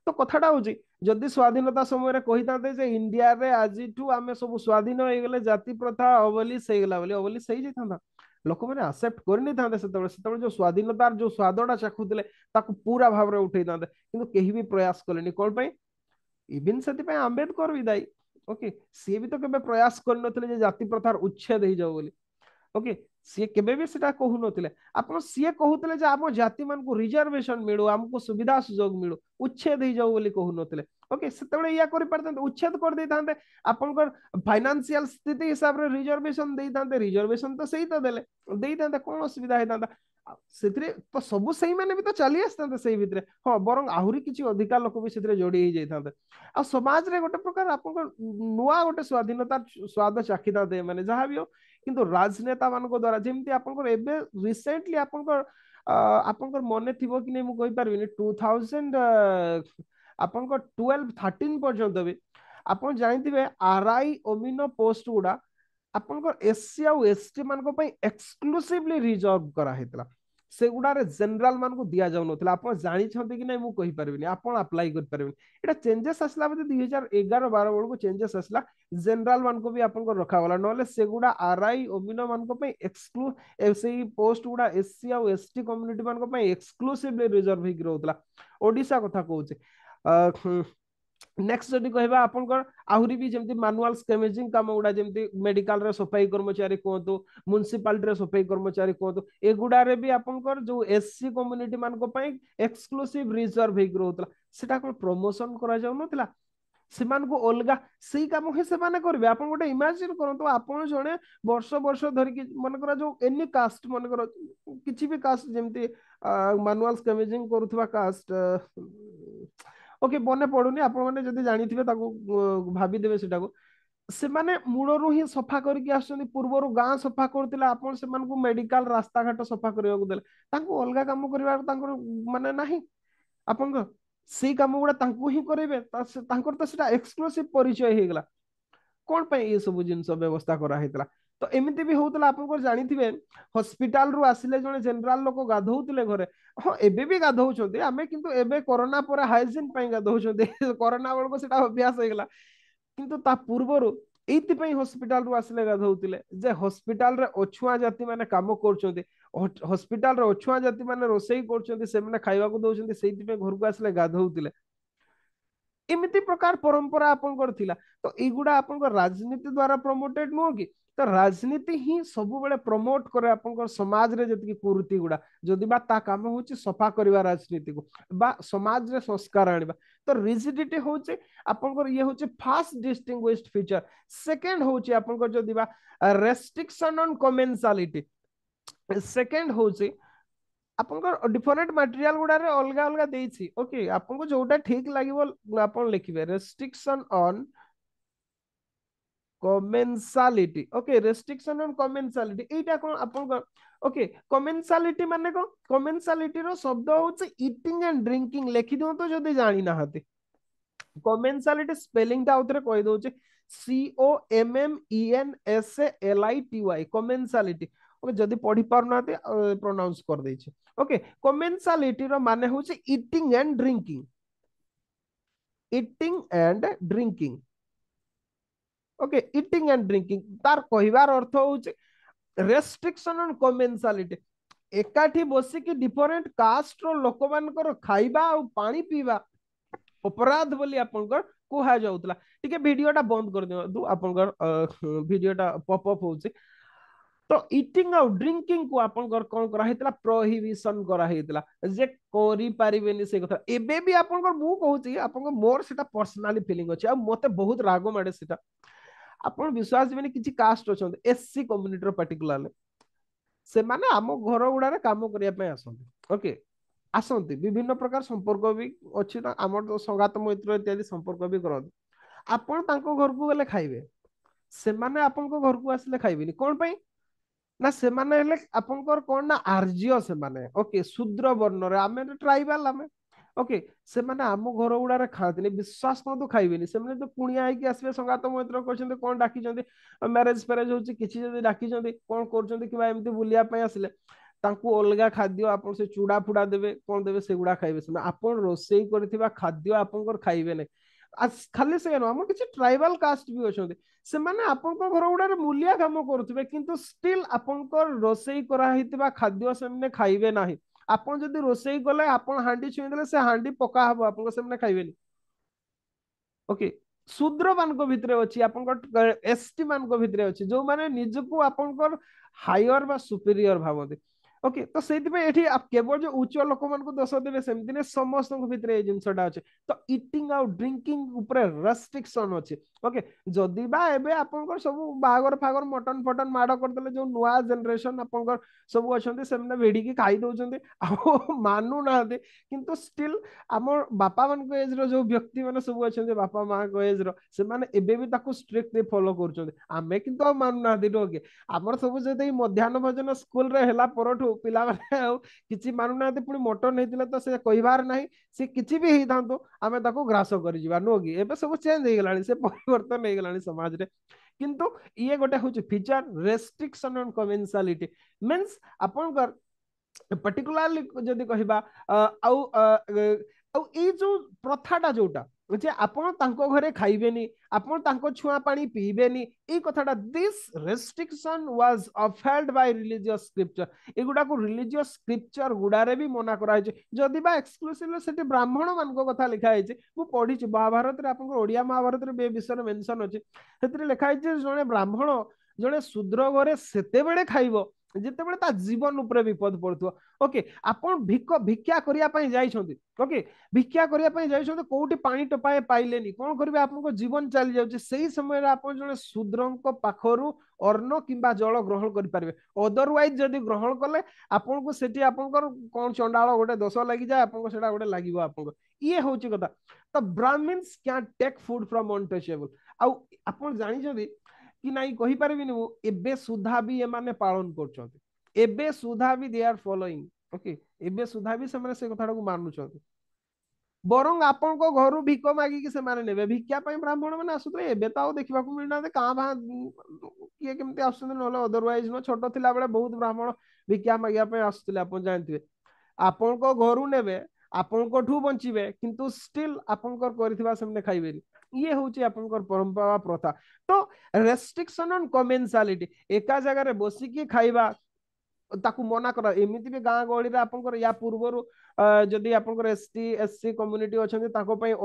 तो कथाटा होची जदि स्वाधीनता समय रे कहिताते जे इंडिया रे आज ठू आमे सब स्वाधीन हो गेले जाति प्रथा अबलिश हे गेला बोली अबलिश हे जैथांता लोक मैंने एक्सेप्ट करनी था जो स्वाधीनतार जो स्वादटा चाखुले पूरा भाव में उठे था कि केही भी प्रयास कले कौन पाई इवन से आंबेडकर भी दायी ओके सी भी तो केबे प्रयास कर जाति प्रथार उच्छेद हो जाओ बोली ओके सी केबे भी सेटा कहू नथिले आपण सी कहूतले जे आम जाति मान को रिजर्वेशन मिलू हमको सुविधा सुजोग मिलू उच्छेद हो जाओ बोली कहू नथिले ओके सेतेबेले या करि परते उच्छेद कर दे थांते आपनकर फाइनेंशियल स्थिति हिसाब रे रिजर्वेशन दे थांते रिजर्वेशन तो सही तो देले दे थांते कोन असुविधा हे थांता सेतरे तो सब सही माने भी तो चली आसतांते सही भितरे हां बरंग आहुरी किछि अधिकार लोक भी सेतरे जोड़ी ही जाई थांते आ समाज रे गोटे प्रकार आपनकर नुआ गोटे स्वाधीनता स्वाद चाखी थांते माने जहां भी हो किंतु राजनेता मान द्वारा जमी आप रिसेंटली आपनकर मन थी कि नहीं मुझे पार्बनी 2000 आपनकर 12-13 पर्यंत भी आप जानते आरआई ओमिनो पोस्ट गुड़ा आपनकर एससी और एसटी मान एक्सक्लूसिवली रिजर्व करा हेतला सेगुड़ारे जनरल मान को दिया जाऊ नथिला आपण जानि छथि कि नै मु कहि परबिनी आपण अप्लाई कर परबिनी एटा चेंजेस असला बते 2011 12 बेल को चेंजेस असला जनरल मान को भी आपण को रखा वाला नले सेगुड़ा आरआई ओबिनो मान को पे एक्सक्लू एसई पोस्ट गुड़ा एससी आ एसटी कम्युनिटी मान को पे एक्सक्लूसिवली रिजर्व ही रहउतला ओडिसा कथा कहूचे नेक्स्ट जदि कहबा आपनकर आहुरी भी जेमति मैनुअल स्केमेजिंग काम गुडा जेमति मेडिकल रे सफाई कर्मचारी कोंतु म्युनिसिपालिटी रे सफाई कर्मचारी कोंतु एगुडा रे भी आपनकर जो एससी कम्युनिटी मान को पई एक्सक्लूसिव रिजर्व हे रहउतला सेटा कोन प्रमोशन करा जाउ नथिला सेमान को अलगा सेही काम ही सेमाने करबे आपन गोटे इमेजिन करंतु आपन जणे वर्ष वर्ष धरि कि मन करा जो एनी कास्ट मन करा किछि भी कास्ट जेमति मैनुअल स्केमेजिंग करूथबा कास्ट ओके बने पड़ुनी आपण माने जदि जानिथिबे ताको भाबी देबे सेटा को से माने मूळरू ही सफा करके आछन पूर्वरु गां सफा करतिला आपण से मान को मेडिकल रास्ता घाट सफा करिया को देले ताको अलगा काम करिवा तांकर माने नाही आपण को सेही काम गुडा तांको ही करेबे तांकर तो सेटा एक्सक्लूसिव परिचय हे गेला कोन पे ये सब जिंस व्यवस्था करा हेतला तो एमिति भी होतला आपन को जानिथिबे हॉस्पिटल रु आसिले जने जनरल लोक गाधौतिले घरे हां एबे भी गाधौछोंते आमे किंतु एबे कोरोना पर हाइजीन पई गाधौछोंते कोरोना बेल को सेटा अभ्यास हे गेला किंतु ता पूर्वरु एइति पई हॉस्पिटल रु आसिले गाधौतिले जे हॉस्पिटल रे अछुआ जाति माने काम करछोंते हॉस्पिटल रे अछुआ जाति माने रोसई करछोंते से माने खाइबा को दउछोंते सेइति पे घर को आसिले गाधौतिले एमिति प्रकार परंपरा आपन करथिला तो एगुडा आपन राजनीति द्वारा प्रमोटेड नो कि तो राजनीति ही सब बेले प्रमोट करे आपन समाज रे जति कुरीति गुडा जदि बा ता काम होची सफा करबा राजनीति को बा समाज रे संस्कार आनिबा तो रिजिडिटी होची आपन ये होची फर्स्ट डिस्टिंग्विश्ड फीचर सेकंड होची आपन जदि बा रेस्ट्रिक्शन ऑन कमेंसालिटी सेकंड होची आपन डिफरेंट मटेरियल गुडा रे अलगा अलगा देछि ओके आपन को जोटा ठीक लागिवो आपन लिखिबे restriction on commensality okay restriction on commensality एटा कोन आपन ओके कमेंसालिटी माने को कमेंसालिटी रो शब्द होचे ईटिंग एंड ड्रिंकिंग लिखि दियो तो जदी जानि ना हते कमेंसालिटी स्पेलिंग ता उतरे कहि दोचे COMMENSALITY कमेंसालिटी ओके जदी पढ़ी पारनाते प्रोनाउंस कर देछि ओके कमेंसालिटी रो माने होचे eating and drinking okay eating and drinking तार कहिबार अर्थ होचे रेस्ट्रिक्शन ऑन कमेंसालिटी एकाठी बसी कि डिफरेंट कास्ट रो लोक मानकर खाइबा और पानी पीबा अपराध बोली आपनकर कुहा जाउतला ठीक है वीडियोटा बंद कर दियो आपनकर वीडियोटा पॉपअप होचे तो ईटिंग और ड्रिंकिंग को आपनकर कोन करा हेतला प्रोहिबिशन करा हेतला जे करि पारिबेनी से कथा एबे भी आपनकर मु कहूची आपनकर मोर सेटा पर्सनली फीलिंग अछि आ मते बहुत राग माडे सेटा आपन विश्वास दिबेनी किछि कास्ट अछन एससी कम्युनिटी रो पर्टिकुलरली से माने आम घर गुडा काम करिया पे आसंती ओके आसंती विभिन्न प्रकार संपर्क भी अछि ना हमर तो संगात मैत्र इत्यादि संपर्क भी करत आपन तांको घर को गले खाइबे से माने आपन को घर को आसले खाइबेनी कोन पई ना से माने हेले आपनकर कोन ना आर्जियो से माने ओके शूद्र वर्ण रे आमे ट्राइबल आमे ओके से माने आम घर गुडा रे खातनी विश्वास को तो खाइबेनी से माने तो कुणिया आइ कि आसबे संगात मैत्र कहछन्ते कोन डाकी जंती मैरिज फेरेज होची किछि जदी डाकी जंती कोन करछन्ते कि भाई एमती बुलिया पय आसले तांको अलगा खाद्य आपन से चूड़ा फुड़ा देबे कोन देबे से गुडा खाइबे से आपन रोसई करथिबा खाद्य आपनकर खाइबे नै खाली से हम किछि ट्राइबल कास्ट भी अछन्ते से माने आपनकर घर गुडा रे मूल्य काम करथिबे किंतु स्टिल आपनकर रोसई करा हितबा खाद्य सेमने खाइबे नाही आपन जदि रोसई गले आपन हांडी छुई देले से हांडी पका हबो आपन सेमने खाइबेनी ओके शूद्र मान को भितरे अछि आपन एसटी मान को भितरे अछि जो माने निजको आपन हायर बा सुपीरियर भाबते ओके तो सेति पे एठी आप केवल जो उच्च लोक मान को दोष देबे सेमति ने समस्त को भितरे ए जिंसटा अछि तो ईटिंग आउट ड्रिंकिंग ऊपर रेस्ट्रिक्शन अछि ओके जदी बा एबे आपन सब बागर फागर मटन फटन माड कर देले जो नुआ जनरेशन आपन सब अछंती सेमने भेडी की खाई दउछंती आ मानु ना दे किंतु स्टिल हमर बापा मान को एज रो जो व्यक्ति माने सब अछंती बापा मां को एज रो से माने एबे भी ताको स्ट्रिक्टली फॉलो करछंती आमे किंतु मानु ना दे रोगे हमर सब जदि मध्याह्न भोजन स्कूल रे हेला परठू पिला माने किछि मानु ना दे पुनी मटन हेतिला तो से कहिबार नाही से किछि भी हेइथांतो आमे ताको ग्रास करि जिबा नोगी एबे सब चेंज हे गेलानी से परिवर्तन हे गेलानी समाज रे किंतु ये गोटे होची फीचर रेस्ट्रिक्शन ऑन कमेंसालिटी मींस आपन पर्टिकुलारली जदि कहबा आउ आउ ए जो प्रथाटा जोटा जे आपण तांको घरे खाइबेनी आपण तांको छुआ पानी पीबेनी ए कथाटा this restriction was upheld by religious scripture एगुडा को रिलीजियस स्क्रिप्चर गुडारे भी मना करा छै जदि बा एक्सक्लूसिवली सेठी ब्राह्मण मान को कथा लिखा है मु पढ़ी छी महाभारत रे आपण ओडिया महाभारत रे बे विषय मेंशन अछि सेतरे लिखा है जने ब्राह्मण जने शूद्र घरे सेते बेले खाइबो ଯେତେବେଳେ ତା ଜୀବନ ଉପରେ ବିପଦ ପଡୁଥିବ ଓକେ ଆପଣ ଭିକ୍ଷା କରିବା ପାଇଁ ଯାଇଛନ୍ତି ଓକେ ଭିକ୍ଷା କରିବା ପାଇଁ ଯାଇଛନ୍ତି କୋଉଠି ପାଣି ଟୋପାଏ ପାଇଲେନି କଣ କରିବେ ଆପଣଙ୍କ ଜୀବନ ଚାଲି ଯାଉଛି ସେଇ ସମୟରେ ଆପଣ ଜଣେ ଶୂଦ୍ରଙ୍କ ପାଖରୁ ଅନ୍ନ କିମ୍ବା ଜଳ ଗ୍ରହଣ କରିପାରିବେ ଅଦରୱାଇଜ ଯଦି ଗ୍ରହଣ କଲେ ଆପଣଙ୍କୁ ସେଠି ଆପଣଙ୍କର କଣ ଚଣ୍ଡାଳ ଗୋଟେ ଦୋଷ ଲାଗିଯାଏ ଆପଣଙ୍କ ସେଟା ଗୋଟେ ଲାଗିବ ଆପଣଙ୍କ ଇଏ ହଉଛି କଥା ତ ବ୍ରାହ୍ମିନ୍ସ କ୍ୟାନ୍ ଟେକ୍ ଫୁଡ ଫ୍ରମ ଅନଟଚେବଲ ଆଉ ଆପଣ ଜାଣିଛନ୍ତି कि नाई कहि परिबिनी मु एबे सुधा भी एमाने पालन करछन्ते एबे सुधा भी दे आर फॉलोइंग ओके एबे सुधा भी से माने से कथाटा को मानुछन्ते बरंग आपण को घरु भिक मागी कि से माने नेबे भिक्षा पई ब्राह्मण माने आसुतले एबे तो देखिबा को मिलना का भा किए केमते आसुतले नले अदरवाइज न छोटो थिला बेले बहुत ब्राह्मण भिक्षा मागिया पई आसुतले आपण जानथिबे आपण को घरु नेबे आपण को ठू बंचिबे किंतु स्टिल आपण को करथिबा सेमने खाइबेनी ये होची आपण को परंपरा प्रथा तो रेस्ट्रिक्शन ऑन कमेंसालिटी एका जगह रे बसी की खाइबा ताकू मना कर एमती भी गाँ गहली आपंकर या पूर्वर जदि आपंकर एसटी एससी कम्युनिटी अच्छा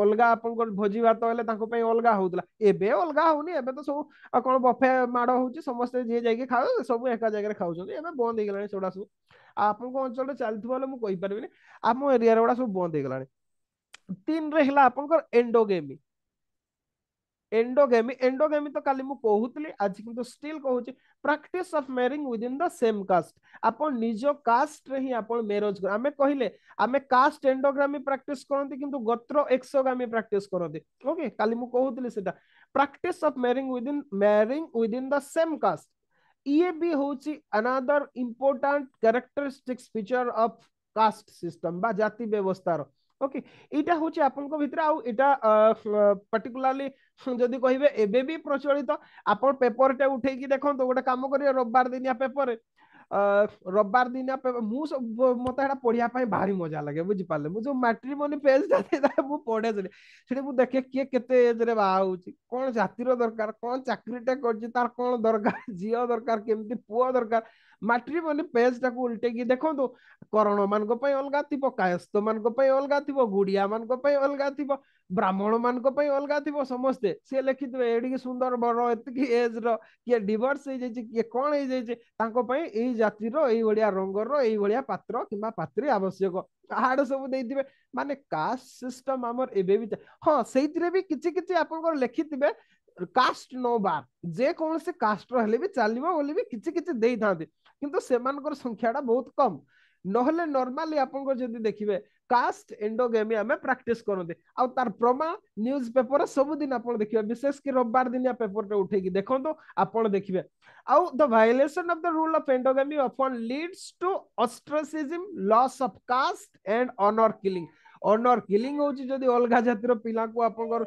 अलग आपंकर भोजी भात हेल्ले अलग होता एबे अलग होनी एबे तो सब कौन बफे माड़ हो समस्ते जी जाकि खाओ सब एक जगह खाऊँ बंद हो गलानी सेगुड़ा सब आपन अंचल चलती मुझे कहीपरि आम एरिया गुड़ा सब बंद हो गलानी तीन रे आपंकर एंडोगेमी एंडोगेमी एंडोगेमी तो काली मु कहूतली आज किंतु स्टिल कहूची practice of marrying within the same caste आपण निजो कास्ट रे ही आपण मैरिज कर आमे कहिले आमे कास्ट एंडोग्रामी प्रैक्टिस करंती किंतु गोत्र एक्सोगामी प्रैक्टिस करंती ओके काली मु कहूतली सेटा practice of marrying within the same caste ये भी होची another important characteristics feature of caste system बा जाति व्यवस्था रो ओके इटा होची आपनको भितर आउ इटा पर्टिकुलरली जदि कहिबे एबे भी प्रचलित आपण पेपर टे उठे की देखंतो गोटे काम करियो रविवार दिनिया पेपर रविवार दिनिया पेपर मु मते एटा पढिया पई भारी मजा लागे बुझि पाले मु जो मैट्रिमोनी पेज जाते मु पढे सेठी मु देखे किए केते एज रे बा होची कोन जातिर दरकार कोन चाकरीटा करछि तार कोन दरकार जियो दरकार केमती पुओ दरकार मैट्रिमोनी पेज टाको उल्टे की देखंतो करण मान को पई अलगा थिबो कायस्थ मान को पई अलगा थिबो गुडिया मान को पई अलगा थिबो ब्राह्मण मान को पई अलगा थिबो समस्ते से लिखिथिबे एडी सुंदर बर एतकी एज रो किए डिवोर्स हे जाय किए कोन हे जाय तांको पई एई जाति रो एई भलिया रंग रो एई भलिया पात्र किबा पात्री आवश्यक हाड सब देथिबे माने कास्ट सिस्टम हमर एबे भी हां सेइतरे भी किछि किछि आपन को लिखिथिबे कास्ट नो बार जे कौन से कास्ट हेले भी चलिबो बोली भी किछि किछि देई थांते किंतु सेमानकर संख्याटा बहुत कम नहले नॉर्मली आपन जदि देखिबे कास्ट एंडोगेमी आमे प्रैक्टिस करते आ तार प्रमाण न्यूज पेपर सब दिन आपन देखिबे विशेष कि रविवार दिन पेपर टे उठे की देखंतो आपन देखिबे आउ the violation of the rule of endogamy often leads to ostracism loss of caste and honor killing honor killing होची जदि अलगा जातिर पिला को आपन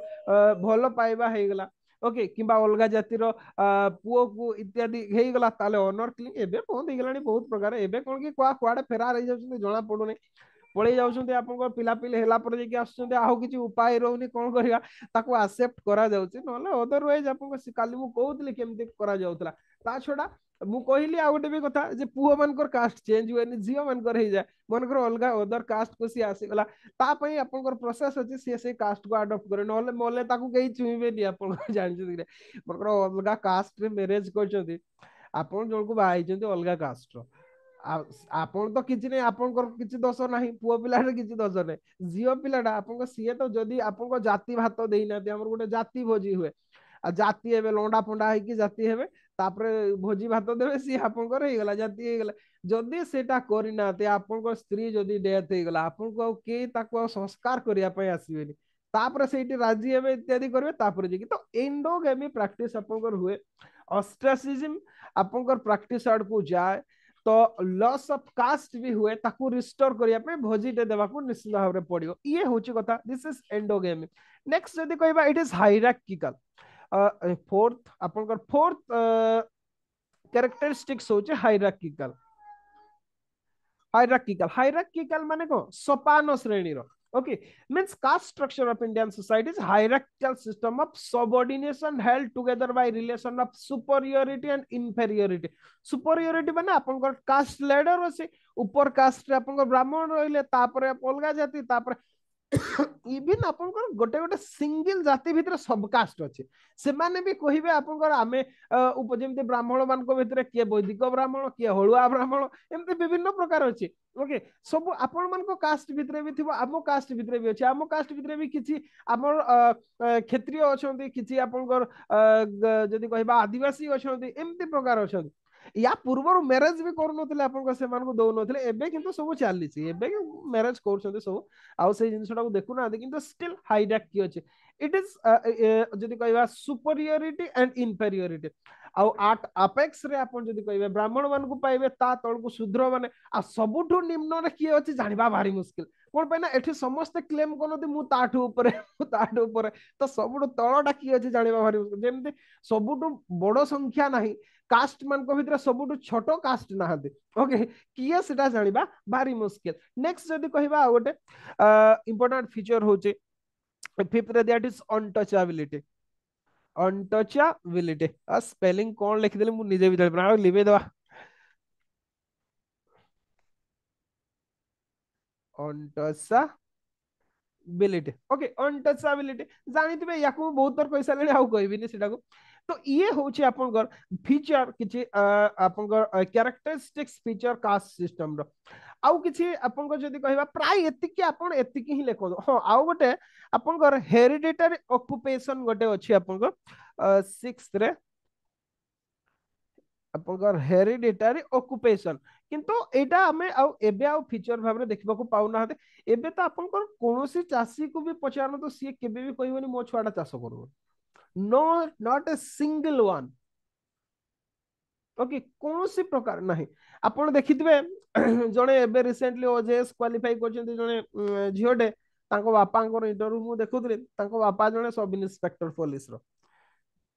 भलो पाइबा हे गला ओके किंबा अलगा जातिर पुओ को इत्यादि हे गला ताले ऑनर किलिंग एबे बंद हे गलानी बहुत प्रकार एबे कोन की कुआडे फेरार हे जाउछन जणा पडुने पळै जाउछन आपन पिला पिले हेला पर जे कि आछन आहो किछि उपाय रहउनी कोन करिया ताको एक्सेप्ट करा जाउछि नले अदरवाइज आपन काली मु कहउतली केमति करा जाउतला ता छोडा मु कहली आ गोटे भी कथा जे पुओ मानकर कास्ट चेंज हुएनि झियो मानकर हे जाय मनकर अलगा अदर कास्ट को सी आसी गला ता पई आपनकर प्रोसेस अछि से कास्ट को अडॉप्ट करे नले मोले ताकू केही छुइबे नि आपन जानि छि मनकर अलगा कास्ट रे मैरिज करछथि आपन जण को बाहाई छथि अलगा कास्ट रो आपन तो किछि नै आपनकर किछि दोष नाही पुओ पिलार किछि दोष नै झियो पिलाडा आपन सीए तो जदी आपन जाति भात देई ना हमर गोटे जाति भोजी हुए आ जाति हेबे लोंडा फंडा है कि जाति हेबे तापरे भोजी भात देबे सी आपनकर हे गला जाति हे गला जदी सेटा करिना ते आपनकर स्त्री जदी डेथ हे गला आपन को के ताको संस्कार करिया पय आसीबेनी तापरे सेठी राजी हेबे इत्यादि करबे तापरे जे कि तो एंडोगेमी प्रैक्टिस आपनकर हुए ऑस्ट्रेसिज्म आपनकर प्रैक्टिस आड़ को जाए तो लॉस ऑफ कास्ट भी हुए ताकू रिस्टोर करिया पे भोजीटे देबा को निश्चित भाव रे पड़ियो ये होची कथा दिस इज एंडोगेमी नेक्स्ट जदी कहबा इट इज हायरार्किकल फोर्थ आपनकर फोर्थ कैरेक्टरिस्टिक्स होचे हायरार्किकल हायरार्किकल माने को सोपान श्रेणी रो okay means caste structure of Indian society is hierarchical system of subordination held together by relation of superiority and inferiority superiority माने आपन कास्ट लेडर अछि ऊपर कास्ट रे आपन ब्राह्मण रहिले तापरे अलगा जाति तापरे इवन आपनकर गोटे गोटे सिंगल जाति भितर सबकास्ट अच्छे से माने भी कहिबे आपनकर आमे जेमते ब्राह्मण मानक भितर किए वैदिक ब्राह्मण किए हळुआ ब्राह्मण एमते विभिन्न प्रकार अच्छे ओके सब आपण मानक कास्ट भितर भी थिबो आमो कास्ट भितर भी अछि आमो कास्ट भितर भी किछि हमर क्षत्रिय अछंती किछि आपनकर जदि कहबा आदिवासी अछंती एमते प्रकार अछंती या पूर्व मैरेज भी करूनଥିଲେ ଆପଣଙ୍କ ସେମାନଙ୍କୁ ଦଉନଥିଲେ ଏବେ କିନ୍ତୁ ସବୁ ଚାଲିଛି ଏବେ ମ୍ୟାରେଜ କରୁଛନ୍ତି ସବୁ ଆଉ ସେଇ ଜିନିଷଟାକୁ ଦେଖୁନାହାନ୍ତି କିନ୍ତୁ ଷ୍ଟିଲ୍ ହାଇରାର୍କି ଅଛି ଇଟ ଇଜ ଯଦି କହିବା ସୁପରିୟରିଟି ଆଣ୍ଡ ଇନଫେରିୟରିଟି ଆଉ ଆଟ୍ ଆପେକ୍ସ ରେ ଆପଣ ଯଦି କହିବେ ବ୍ରାହ୍ମଣ ମାନଙ୍କୁ ପାଇବେ ତା ତଳକୁ ଶୂଦ୍ର ମାନେ ଆଉ ସବୁଠୁ ନିମ୍ନରେ କିଏ ଅଛି ଜାଣିବା ଭାରି ମୁସ୍କିଲ କଣ ପାଇଁ ନା ଏଠି ସମସ୍ତେ କ୍ଲେମ କରନ୍ତି ମୁଁ ତାଠୁ ଉପରେ ତ ସବୁଠୁ ତଳଟା କିଏ ଅଛି ଜାଣିବା ଭାରି ମୁସ୍କିଲ ଯେମିତି ସବୁଠୁ ବଡ ସଂଖ୍ୟା ନାହିଁ कास्ट मान भितर सबुठु छोट कास्ट नहांती ओके किए सेटा जानिबा भारी मुश्किल नेक्स्ट जदी कहबा गोटे इंपोर्टेंट फीचर होचे फिफ्थ रे that is untouchability untouchability spelling कोन लिखि देले मु निजे भी जानि लिबे दवा अनटचेबिलिटी ओके अनटचेबिलिटी जानिथिबे याकू बहुत थर पैसा लेनी आउ कहबिनी सेटा को तो ये होची आपनकर फीचर किछि आपनकर कैरेक्टरिस्टिक्स फीचर कास्ट सिस्टम रो आउ किछि आपनकर जदी कहबा प्राय एतिकी आपन एतिकी ही लेखो हां आउ गोटे आपनकर हेरिडिटरी ऑक्युपेशन गोटे अछि आपनकर सिक्स्थ रे आपनकर हेरिडिटरी ऑक्युपेशन किंतु एटा हमें आउ एबे आउ फीचर भाबरे देखबा को पाउ ना एबे तो आपनकर कोनोसी चासी को भी पचारन तो सी केबे भी कहबनी मो छुआडा चाष करबो no not a single one okay कौन सी प्रकार नहीं आपण देखिथिबे जणे एबे रिसेंटली ओजेएस क्वालिफाई करछन्ती जणे झियोडे तांको बापांकर इंटरव्यू मु देखुथले तांको बापा जणे सब इंस्पेक्टर पुलिस रो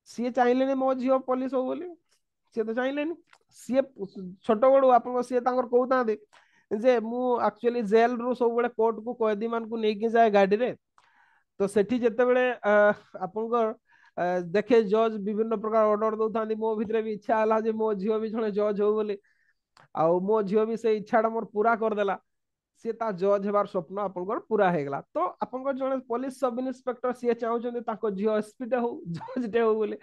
सी चाहलेनी मो झियो पुलिस हो बोली सी तो चाहलेनी सी छोट बड़ू आपन सी तांकर कहउतांती जे मु एक्चुअली जेल रो सब बळे कोर्ट को कैदी मान को नेकी जाए गाड़ी रे तो सेठी जते बळे आपनकर देखे जज विभिन्न प्रकार ऑर्डर दौथा मो भितर भी इच्छा है जे मो झील भी जड़े जज हो बोली आउ मो झील भी से इच्छा मोर पूरा करदेला सी ता जज हेबार स्वप्न आपनकर पूरा हेगला तो आपनकर जड़े पुलिस सब इन्स्पेक्टर सी चाहते ताको झील एसपी हो जज टे हो बोली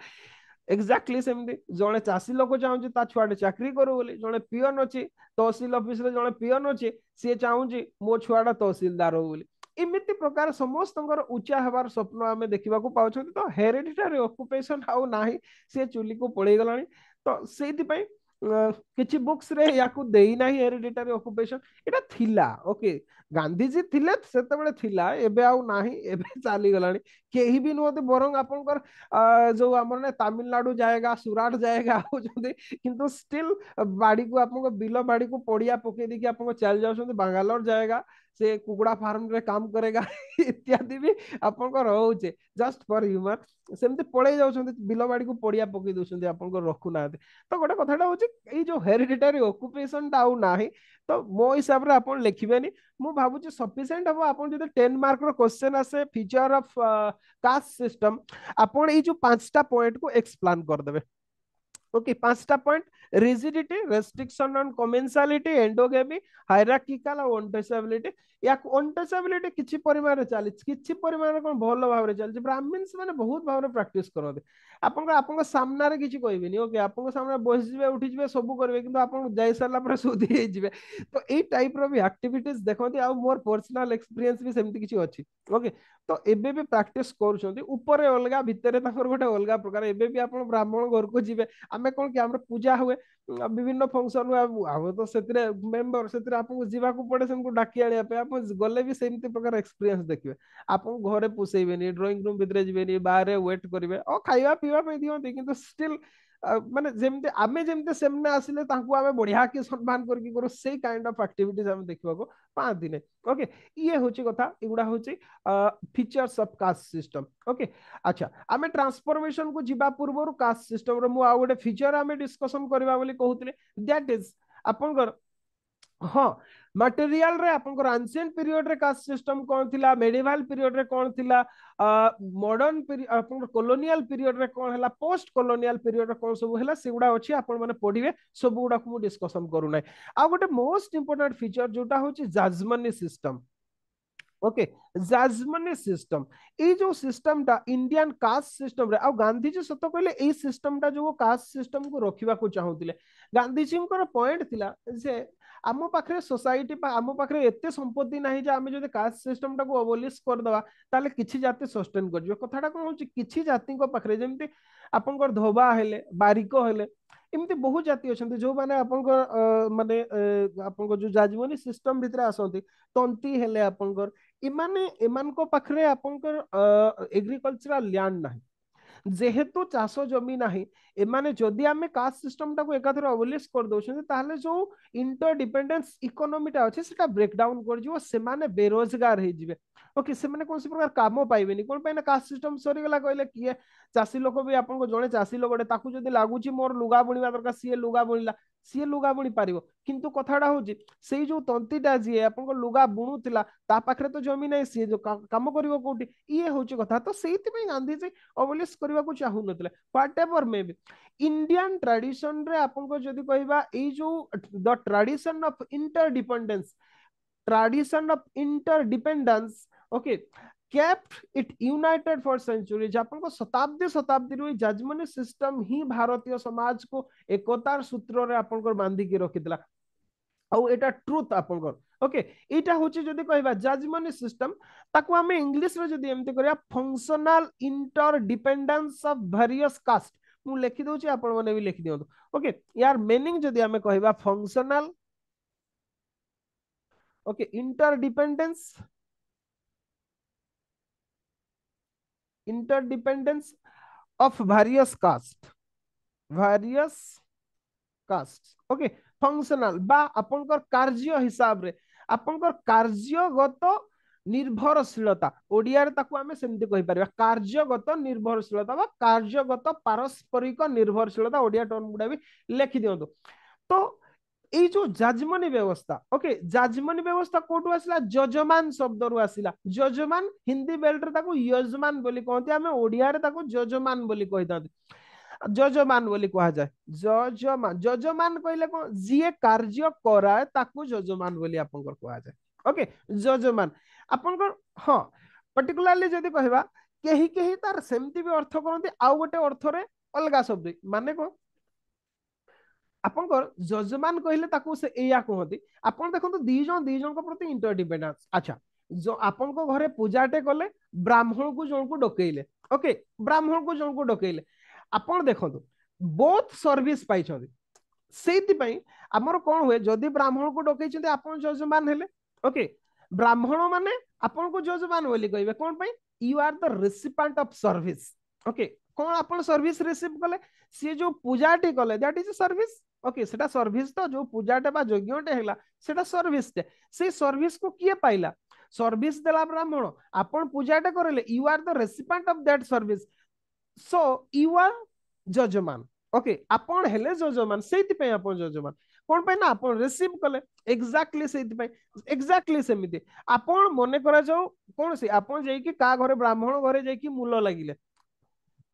एक्जाक्टली सेमती जड़े चाषी लोक चाहूँ ता छुआटे चाकरी करू बोली जड़े पीएन अच्छी तहसिल ऑफिस रे जड़े पीएन अच्छी सी चाहूँ मो छुआटा तहसिलदार हो बोली इमिति प्रकार समस्त उच्चा हबार स्वप्न आम देखा पाँच तो हेरिडिटरी ऑक्युपेशन आउ नाही से चुली को पड़े गलानी तो से किछि बुक्स रे याकू देई नाही हेरिडिटरी ऑक्युपेशन एटा थिला ओके गांधीजी थिले सेतेबेले थिला एबे आउ नाही एबे चाली गलानी केही भी नोते बरंग आपनकर जो हमर ने तमिलनाडु जाएगा सुराट जाएगा आउ जदी किंतु स्टिल बाड़ी को आपनको बिलो बाड़ी को पड़िया पके दी कि आपनको चल जाउछन बेंगलोर जाएगा से कुकुड़ा फार्म रे काम करेगा इत्यादि भी आपनको रहउचे जस्ट फॉर ह्यूमर सेमते पळै जाउछन बिलो बाड़ी को पड़िया पके दोछन आपनको रखु ना तो गोटे कथाटा होची ए जो हेरिडिटरी ऑक्युपेशन टा आउ नाही तो मो हिसाब रे आपन लिखिबेनी मु भाबुची सफिशिएंट हबो आपन जदि 10 मार्क रो क्वेश्चन आसे फीचर ऑफ कास्ट सिस्टम आपन ए जो पांचटा पॉइंट को एक्सप्लेन कर देबे ओके पांचटा point rigidity restriction on commensality endogamy hierarchical और अनटचेबिलिटी या अनटचेबिलिटी किछि परिमाण रे चली किछि परिमाण कोन भलो भाव रे चली ब्राह्मण्स माने बहुत भाव रे प्रैक्टिस करते आपन सामने रे किछि कहबेनी ओके आपन सामने बस जिवे उठी जिवे सब करबे किंतु आपन जाई सरला पर सुधी हे जिवे तो ए टाइप रो भी एक्टिविटीज देखंती आ मोर पर्सनल एक्सपीरियंस भी सेमती किछि अछि ओके तो एबे भी प्रैक्टिस करूछंती ऊपर अलगा भितरे ताकर गोटे अलगा प्रकार एबे भी आपन ब्राह्मण घर को जिवे आमे कोन कि हमर पूजा हुए विभिन्न फंक्शन हुए आम तो से मेम्बर से आपको जीवा पड़े से डाकी आने आप गले भी सेमती प्रकार एक्सपीरियंस देखिए आप घरे पुसैबेनी ड्राइंग रूम भितर जीवेनी बाहर वेट करेंगे और खाଇବା ପିଇବା ପାଇଁ ଦିଅନ୍ତି କିନ୍ତୁ स्टिल माने जेमते आमे जेमते सेमने आसिले तांको आमे बढ़िया के सम्मान करके करो से काइंड ऑफ एक्टिविटीज हम देखबा को पाँच दिन ओके ये होची कथा इगुडा होची features of caste system okay अच्छा आमे ट्रांसफॉर्मेशन को जिबा पूर्व कास्ट सिस्टम रो मु आ गोटे फीचर आमे डिस्कशन करबा बोली कहउतले दैट इज आपनकर हाँ मटेरियल रे आपनकर एंशिएंट पीरियड रे कास्ट सिस्टम कोन थिला, मेडिवल पीरियड रे कोन थिला, मॉडर्न पीरियड आपनकर कॉलोनियल पीरियड रे कोन हला, पोस्ट कॉलोनियल पीरियड रे कोन सब हला सेगुडा अछि आपण माने पढिबे, सब गुडा को मु डिस्कशन करू नै। आ गोटे मोस्ट इंपोर्टेंट फीचर जोटा होची जाजमनी सिस्टम। ओके, जाजमनी सिस्टम, ये जो सिस्टम टा इंडियन कास्ट सिस्टम रे, आ गांधी जी सत कहले ए सिस्टम टा जो कास्ट सिस्टम को रखिबा को चाहुतिले। गांधी जी को पॉइंट थिला जे आम पाखरे सोसाइटी आम पाखरे एते संपत्ति नाही जे आमे जदि कास्ट सिस्टम टा को अबोलिश कर दवा ताले किछि जाति सस्टेन कर जियो। कथाटा कोन होची, किछि जाति को पाखरे जेमति आपनकर धोबा हेले, बारिको हेले, एमती बहुत जाति अच्छा जो मैंने माने जो जाजमनी सिस्टम भितर आसती, तंती हेले आपनकर इमाने एमान को पाखरे आपनकर एग्रीकल्चरल लैंड नाही, जेहेतु चाष जमी नाही, एमाने जदि आमे कास्ट सिस्टम टाको एकाथर अबलिश कर दोछन ताहले जो इंटर डिपेंडेंस इकोनॉमी टा अछि सेटा ब्रेक डाउन कर जिवो, सेमाने बेरोजगार हे जिवे। ओके, सेमाने कोन से प्रकार काम पाइबेनी, कोन पाइना कास्ट सिस्टम सरी गला कहले किए चासी लोक भी आपन को जणे चासी लोक ताकू जदि लागुची मोर लुगा बुणीबा दरकार, सीए लुगा बुणीला, सीए लुगा बुणी पारिबो, किंतु कथाडा होची सेई जो तंतीटा जे आपन को लुगा बुणुतिला ता पाखरे तो जमी नै, सी जो काम करिवो कोठी, इए होची कथा। तो सेइति पे गांधी जी अबलिश करबा को चाहू नतले, whatever may be. Indian tradition रे आपन को जदि कहबा ए जो the tradition of interdependence, tradition of interdependence, okay, kept it united for centuries। आपन को शताब्दी शताब्दी रो जाजमनी सिस्टम ही भारतीय समाज को एकतार सूत्र रे आपन को बांधी के रखितला। औ एटा ट्रुथ आपन को। ओके, एटा होची जदि कहबा जाजमनी सिस्टम, ताको हमें इंग्लिश रे जदि एमती करिया functional interdependence of various caste, मु लिखि दोची आपन माने भी लिखि दियंतु। ओके, यार मीनिंग जदि हमें कहबा functional, okay, interdependence, interdependence of various caste, various caste. Okay, functional बा आपनकर कार्य हिसाब रे, आपनकर कार्यगत निर्भरशीलता, ओडिया रे ताकू हमें सेमति कहि परबा कार्यगत निर्भरशीलता बा कार्यगत पारस्परिक निर्भरशीलता, ओडिया टर्म गुडा भी लिखि दियंतु। तो এই जो जाजमनी व्यवस्था, ओके, जाजमनी व्यवस्था कोटू आसिला, जजमान शब्द रु आसिला। जजमान हिंदी बेल्ट रे ताको यजमान बोली कहते, हमें ओडिया रे ताको जजमान बोली कहितांती, जजमान बोली कहा जाए। जजमान, जजमान कहले कोन, जिए कार्य कराए ताको जजमान बोली आपनकर कहा जाए। ओके, जजमान आपनकर, हां, पर्टिकुलरली जदी कहबा केही केही तार सेमति भी अर्थ करंती, आ गोटे अर्थ रे अलगा शब्द माने को आपनकर जजमान कहले ताको से एया कहती। आपन देखो दी जन को प्रति इंटरडिपेंडेंस। अच्छा, जो आपन को घरे पूजाटे कले, ब्राह्मण को जन को डकेइले, ओके, ब्राह्मण को जन को डकेइले, आपन देखो बोथ सर्विस पाई छथि। सेति पई हमर कोन हुए, जदी ब्राह्मण को डकेइ छथि आपन जजमान हेले, ओके, ब्राह्मण माने आपन को जजमान बोली कहबे कोन पई, you are the recipient of service. Okay, कोन आपन सर्विस रिसीव कले, से जो पूजाटी कले दैट इज सर्विस। ओके, सेटा सर्विस, तो जो पूजाटे बा यज्ञटे हैला सेटा सर्विस टे, से सर्विस को किए पाइला, सर्विस देला ब्राह्मण, आपन पूजाटे करले, you are the recipient of that service, so you are जजमान। ओके, आपन हेले जजमान, सेति पे आपन जजमान कोन पे ना आपन रिसीव कले, एग्जैक्टली सेति पे, एग्जैक्टली सेमिति आपन मने करा जाऊ कोन से आपन जाई कि का घरे ब्राह्मण घरे जाई कि मूल लागिले,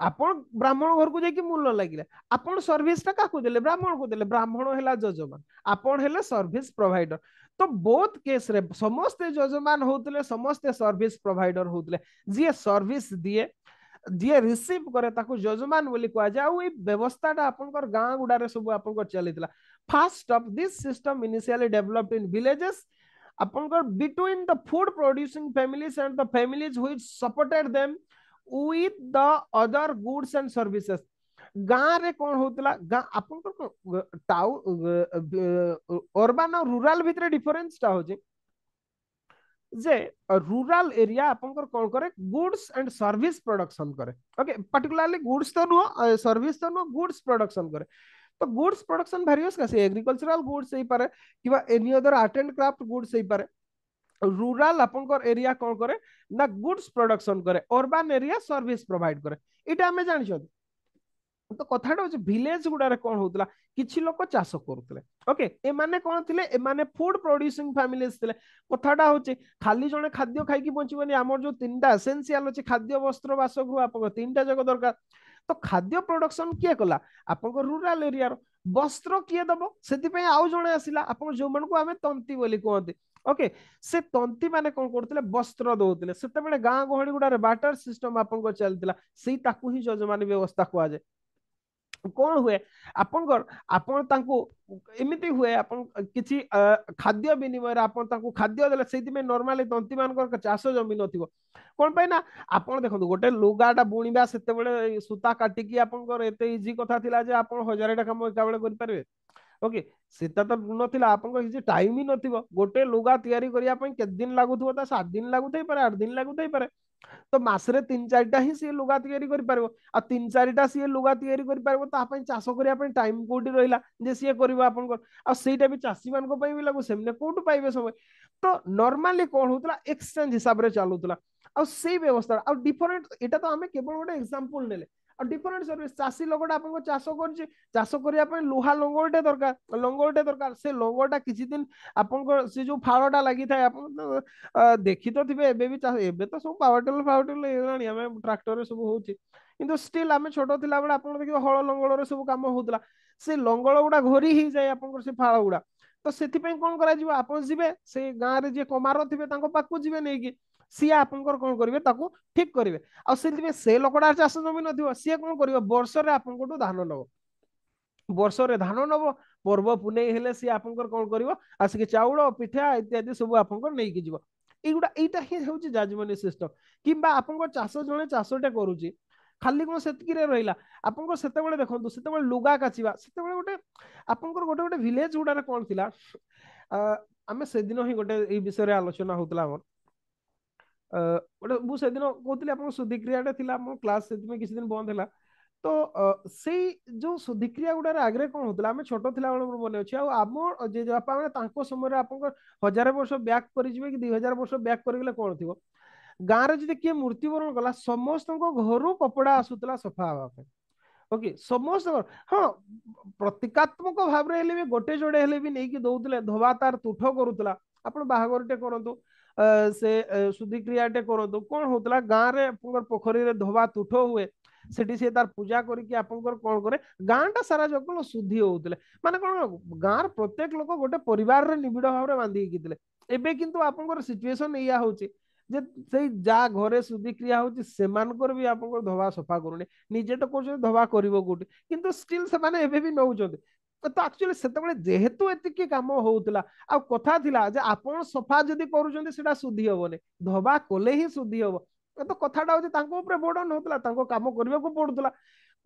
आपण ब्राह्मण घर को जाके मूल्य लगिले, आपण सर्विस टा काकू देले, ब्राह्मण को देले, ब्राह्मण हेला जजमान, आपण हेले सर्विस प्रोवाइडर। तो बोथ केस रे समस्त जजमान होतले, समस्त सर्विस प्रोवाइडर होतले। जे सर्विस दिए, जे रिसीव करे ताको जजमान बोली कहा जाए। आ व्यवस्थाटा आपनकर गाँ गुडा रे सब आपनकर चलीतला। First of this system initially developed in villages आपनकर between the food producing families and the families which supported them with the other goods and services। गाँ रे कौन होतला, गाँ आपन को टाउन अर्बन और रूरल भितर डिफरेंस टा होजे, जे रूरल एरिया आपन कौन करे, गुड्स एंड सर्विस प्रोडक्शन करे। ओके, पर्टिकुलरली गुड्स तो नो, सर्विस तो नो, गुड्स प्रोडक्शन करे। तो गुड्स प्रोडक्शन वेरियस कैसे, एग्रीकल्चरल गुड्स ही पारे कि any other art and craft goods ही पारे। रूरल आपनकर एरिया कौन करे ना, गुड्स प्रोडक्शन करे, अर्बन एरिया सर्विस प्रोवाइड करे। इटा हमें जानि छथि। तो कथाटा हूँ भिलेज गुड़ारे कौन होता किसी लोक चाष करुले ओके एमाने कौन थे एमाने फूड प्रोड्यूसिंग फैमिलीज थे कथाटा हूँ खाली जड़े खाद्य खाई बचबनी आम जो तीन टा एसेंशियल अच्छे खाद्य वस्त्र बासगृह आप तीन टा जगह दरकार तो खाद्य प्रोडक्शन किए कला आप रूराल एरिया वस्त्र किए दब से आउ जड़े आसला आप जो आम तंती बोली कहते ओके से तंती माने कौन करते वस्त्र दौले से गाँ गहली गुड़ारे बाटर सिस्टम आप चलता से ही यजमान व्यवस्था कहुए कौन हुए आपनकर आपन तांको एमिति हुए आपन किछि खाद्य विनिमय आपन तांको खाद्य देले सेति में नॉर्मली तंती मानकर चाष जमी नथिबो कोन पाई ना आपन देखंतु गोटे लुगाटा बुणिबा सेते बेले सूता काटी की आपनकर एते इजी कथा थिला जे आपन 1000 टा काम एका बेले करि परबे ओके सीता तो नथिला आपन किछि टाइम ही नथिबो गोटे लुगा तयारी करिया पई के दिन लागुथबो ता 7 दिन लागुथै पारे 8 दिन लागुथै पारे तो मासरे 3-4टा ही सी लुगा तैयारी कर पारबो आ 3-4टा सी लुगा तैयारी कर पारबो ता पई चाष करिया पई टाइम कोठी रहिला जे सी करबो आपन को आ सेटा भी चासी मान को पई भी लागो सेमने कोठु पाइबे समय तो नॉर्मली कोन होतला एक्सचेंज हिसाब रे चालुतला आ से व्यवस्था आ डिफरेंट एटा तो हमें केवल गोटे एग्जांपल नेले आ डिफरेंट सर्विस चासी लोगटा आपन को चाष करछि चाष करिया पई लुहा लंगोटे दरकार से लंगोटा किछि दिन आपन को से जो फाळटा लागि थाए आपन देखि तो थिबे एबे भी एबे तो सब पावर टेल हेलानी आमे ट्रैक्टर रे सब होउछि किंतु स्टिल आमे छोट थिला बडा आपन देखिबो हळ लंगळ रे सब काम होउतला से लंगळ गुडा घोरी ही जाय आपन से फाळ गुडा तो सेति पई कोन करा जिवो आपन जिवे से गां रे जे कमार थिबे तांको पाकु जिवे नै कि सिए आपनकर कोन करिवे ताको ठीक करिवे आ सेति से लोकडा चाष जमी नथिबो सिए कोन करिवो वर्ष रे आपन कोटु धान नबो वर्ष रे धान नबो पर्व पुनै हेले सिए आपनकर कोन करिवो आसिके चाउଳ पिठा इत्यादि सब आपनकर नै कि जिवो एगुडा एटा ही होउची जाजमनी सिस्टम किंबा आपनकर चाष जणे चाषटे करूची खाली कोन सेतकी रे रहिला आपनकर सेते बेले देखंतु सेते बेले लुगा काचिबा सेते बेले गोटे आपनकर गोटे गोटे विलेज गुडारे कोन थिला आमे से दिन ही गोटे ए विषय रे आलोचना होतला हमर गोटे मु से दिन कहतली आपन सुधिक्रियाटे थिला हमर क्लास सेति में किछि दिन बंद हैला तो से जो सुधिक्रिया गुडारे आगरे कोन होतला आमे छोटो थिला बेले मोर मने अछि आ आम जे बापा माने तांको समय रे आपनकर 1000 वर्ष बैक करि जिवे कि 2000 वर्ष बैक करि गेले कोन थिबो गाँ रे जदि किए मृत्युवरण कला समस्त घर कपड़ा आसुतला सफा हवा ओके समस्त हाँ प्रतीकात्मक भाव रे भी गोटे जोड़े हेले भी नहीं कि दौले धोबा तार तुठ करूला आपण बाहागरटे करंतु से शुद्धिक्रियाटे करंतु कौन होतला गाँ रे पोखरी रे धोबा तुठ हुए सेठी से तार पूजा करके आपनकर कौन करे गाँटा सारा जगल शुद्धि होउतले माने कौन गाँर प्रत्येक लोक गोटे परिवार रे निबिड़ भाव रे बांधी कितले एबे किंतु आपनकर सिचुएशन एया होची जे से जा घरे शुद्धिक्रिया होची सेमानकर भी आपनकर धोबा सफा करूनी निजे तो कोच धोबा करिवो कोठी किंतु स्टिल से माने एबे भी नउचंती तो एक्चुअली सेतबेले जेहेतु एतिकी काम होउतला आ कथा थिला जे आपण सफा जदी करूचंती सेटा शुद्धि होबने धोबा कोले ही शुद्धि होबो तो कथाटा होची तांको ऊपर बर्डन होतला तांको काम करबाको पडुतला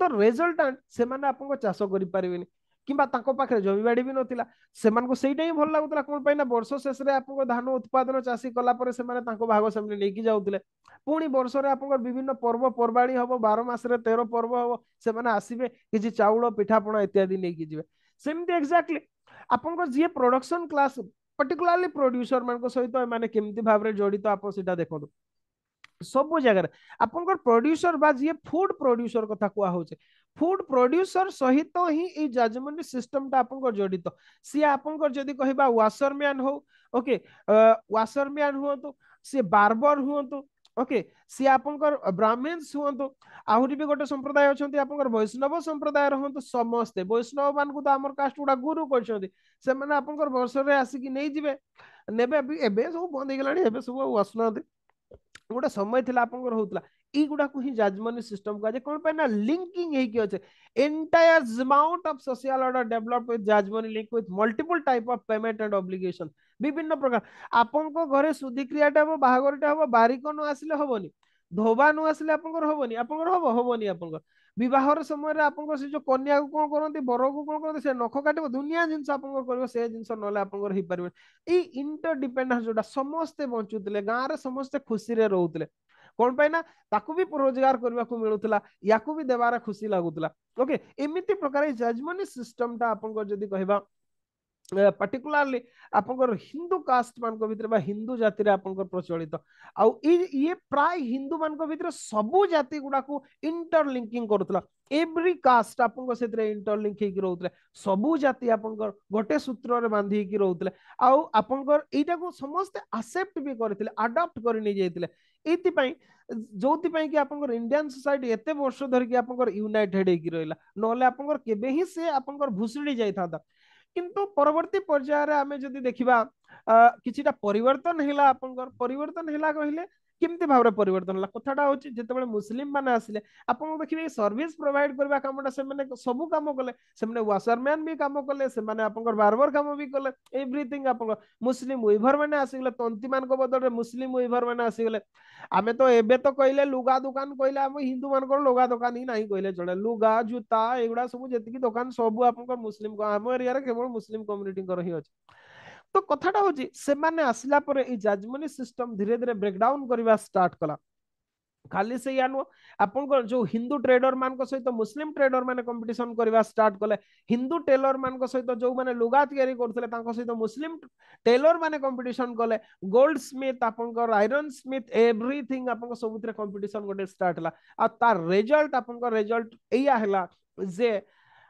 तो रिजल्टेंट से माने आपनको चाष करि परिबेनी किंबा तांको पाखरे जमीबाड़ी भी नथिला सेमानको सेइटा ही भल लागुतला कोन पाइना वर्ष शेष रे आपनको धान उत्पादन चाषी कला परे से माने तांको भाग सेमने नेकी जाउतले पुणी वर्ष रे आपनको विभिन्न पर्व पर्वाणी हबो 12 मास रे 13 पर्व हबो से माने आसीबे किछि चाउଳ पिठा पणा इत्यादि नेकी जिवे सेमति एक्जेक्टली आपनको जे प्रोडक्शन क्लास पर्टिकुलरली प्रोड्यूसर मानको सहित माने केमति भाबरे जडित आपन सेटा देखो सब जगह आपनकर प्रोड्यूसर बा जे फूड प्रोड्यूसर कथा कुआ होचे फूड प्रोड्यूसर सहित ही ए जजमेंट सिस्टम ता आपनकर जडित सी आपनकर जदी कहबा वाशरमैन हो ओके वाशरमैन हो तो सी बार्बर हो तो ओके सी आपनकर ब्राह्मण्स हो तो आहुरी भी गोटे संप्रदाय अछंती आपनकर वैष्णव संप्रदाय रहंतु समस्त वैष्णव मान को तो हमर कास्ट गुडा गुरु करछंती से माने आपनकर वर्ष रे आसी कि नै जिवे नेबे भी एबे सब बंद गेलानी एबे सब वासना गोटे समय थिला आपनकर होतला ई गुडा को ही जाजमनी सिस्टम का जे कोन पे ना लिंकिंग हे कि अछि entire amount of social order develop with jajmani link with multiple type of payment and obligation विभिन्न प्रकार आपनको घरे शुद्धिक्रियाटा हो बाहागरटा हो बारिक न आसिले होबनी धोबा न आसिले आपनकर होबनी आपनकर होबनी आपनकर विवाहर समय रे आपनकर से जो कन्या को कोन करंती बर को कोन करंती से नख काटबो दुनिया जिंस आपनकर करबो से जिंस नले आपनकर हि परबे ई इंटरडिपेंडेंस जोटा समस्त बंचुतले गां रे समस्त खुशी रे रहउतले कोन पाई ना ताकू भी रोजगार करबा को मिलुतला याकू भी देबार खुशी लागुतला ओके एमिति प्रकार जजमनी सिस्टम ता आपनकर जदी कहबा पर्टिकुलारली आपंकर हिंदू कास्ट मान भितर हिंदू जाति आपंकर प्रचलित आउ ये प्राय हिंदू मान भितर सबु जाति गुड़ा को इंटरलिंकिंग करुला एवरी कास्ट आपंकर से इंटरलिंक होकर रोते सबु जाति आपंकर गोटे सूत्र रे बांधी की रोते आउ आपंकर एटा को समस्त एक्सेप्ट भी करथिले अडॉप्ट कर नहीं जाइतिले एति जो कि आपंकर इंडियन सोसाइटी एते वर्ष धरिकी आपंकर यूनाइटेड होकी रहिला नले आपंकर केबे ही से आपंकर भुसुड़ी जाइथा किंतु परवर्ती पर्यायर आमे जदि देखिबा किछिटा परिवर्तन हैला आपनकर परिवर्तन हैला कहिले केमती भाबरे परिवर्तन होला कथाटा होची जेतेबेले मुस्लिम माने आसिले आपन देखिबे सर्विस प्रोवाइड करबा कामटा से माने सब काम कले से माने वाशरमैन भी काम कले से माने आपनकर बार्बर काम भी कले एवरीथिंग आपन मुस्लिम वीवर माने आसिगले तंती मान को बदले मुस्लिम वीवर माने आसिगले आमे तो एबे तो कहले लुगा दुकान कहले हम हिंदू मान को लुगा दुकान ही नहीं कहले चले लुगा जूता एगुडा सब जेतिकी दुकान सब आपनकर मुस्लिम को हम एरिया रे केवल मुस्लिम कम्युनिटी को ही अछि तो कथाटा होची से माने आसिला परे ई जाजमनी सिस्टम धीरे धीरे ब्रेकडाउन करबा स्टार्ट कला खाली से या नु आपन जो हिंदू ट्रेडर मान को सहित मुस्लिम ट्रेडर माने कंपटीशन करबा स्टार्ट कले हिंदू टेलर मान को सहित जो माने लुगा तयारी करथले तांको सहित मुस्लिम टेलर माने कंपटीशन कले गोल्ड स्मिथ आपन आयरन स्मिथ एवरीथिंग आपन सबुतरे कंपटीशन गोटे स्टार्ट हला आ तार रिजल्ट आपन रिजल्ट एया हला जे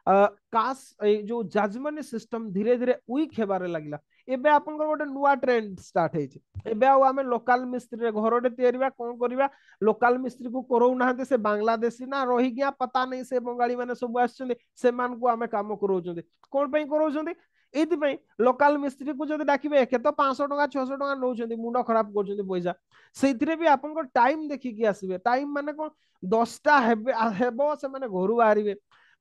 कास जो जाजमनी सिस्टम धीरे धीरे वीक हेबारे लागला एबे आपन गोटे नुआ ट्रेंड स्टार्ट हेछि एबे आमे लोकल मिस्त्री रे घरटे तयारीबा कोन करबा लोकल मिस्त्री को करौ नाहते से बांग्लादेशी ना रही गया पता नहीं से बंगाली माने सब आछन से मान को आमे काम करौछन कोन पई करौछन एथि पई लोकल मिस्त्री को जदि डाकिबे के तो 500 टका 600 टका नौछन मुंड खराब करछन पैसा सेथिरे भी आपन को टाइम देखि कि आसीबे टाइम माने कोन 10टा हेबो से माने घरु बाहरिबे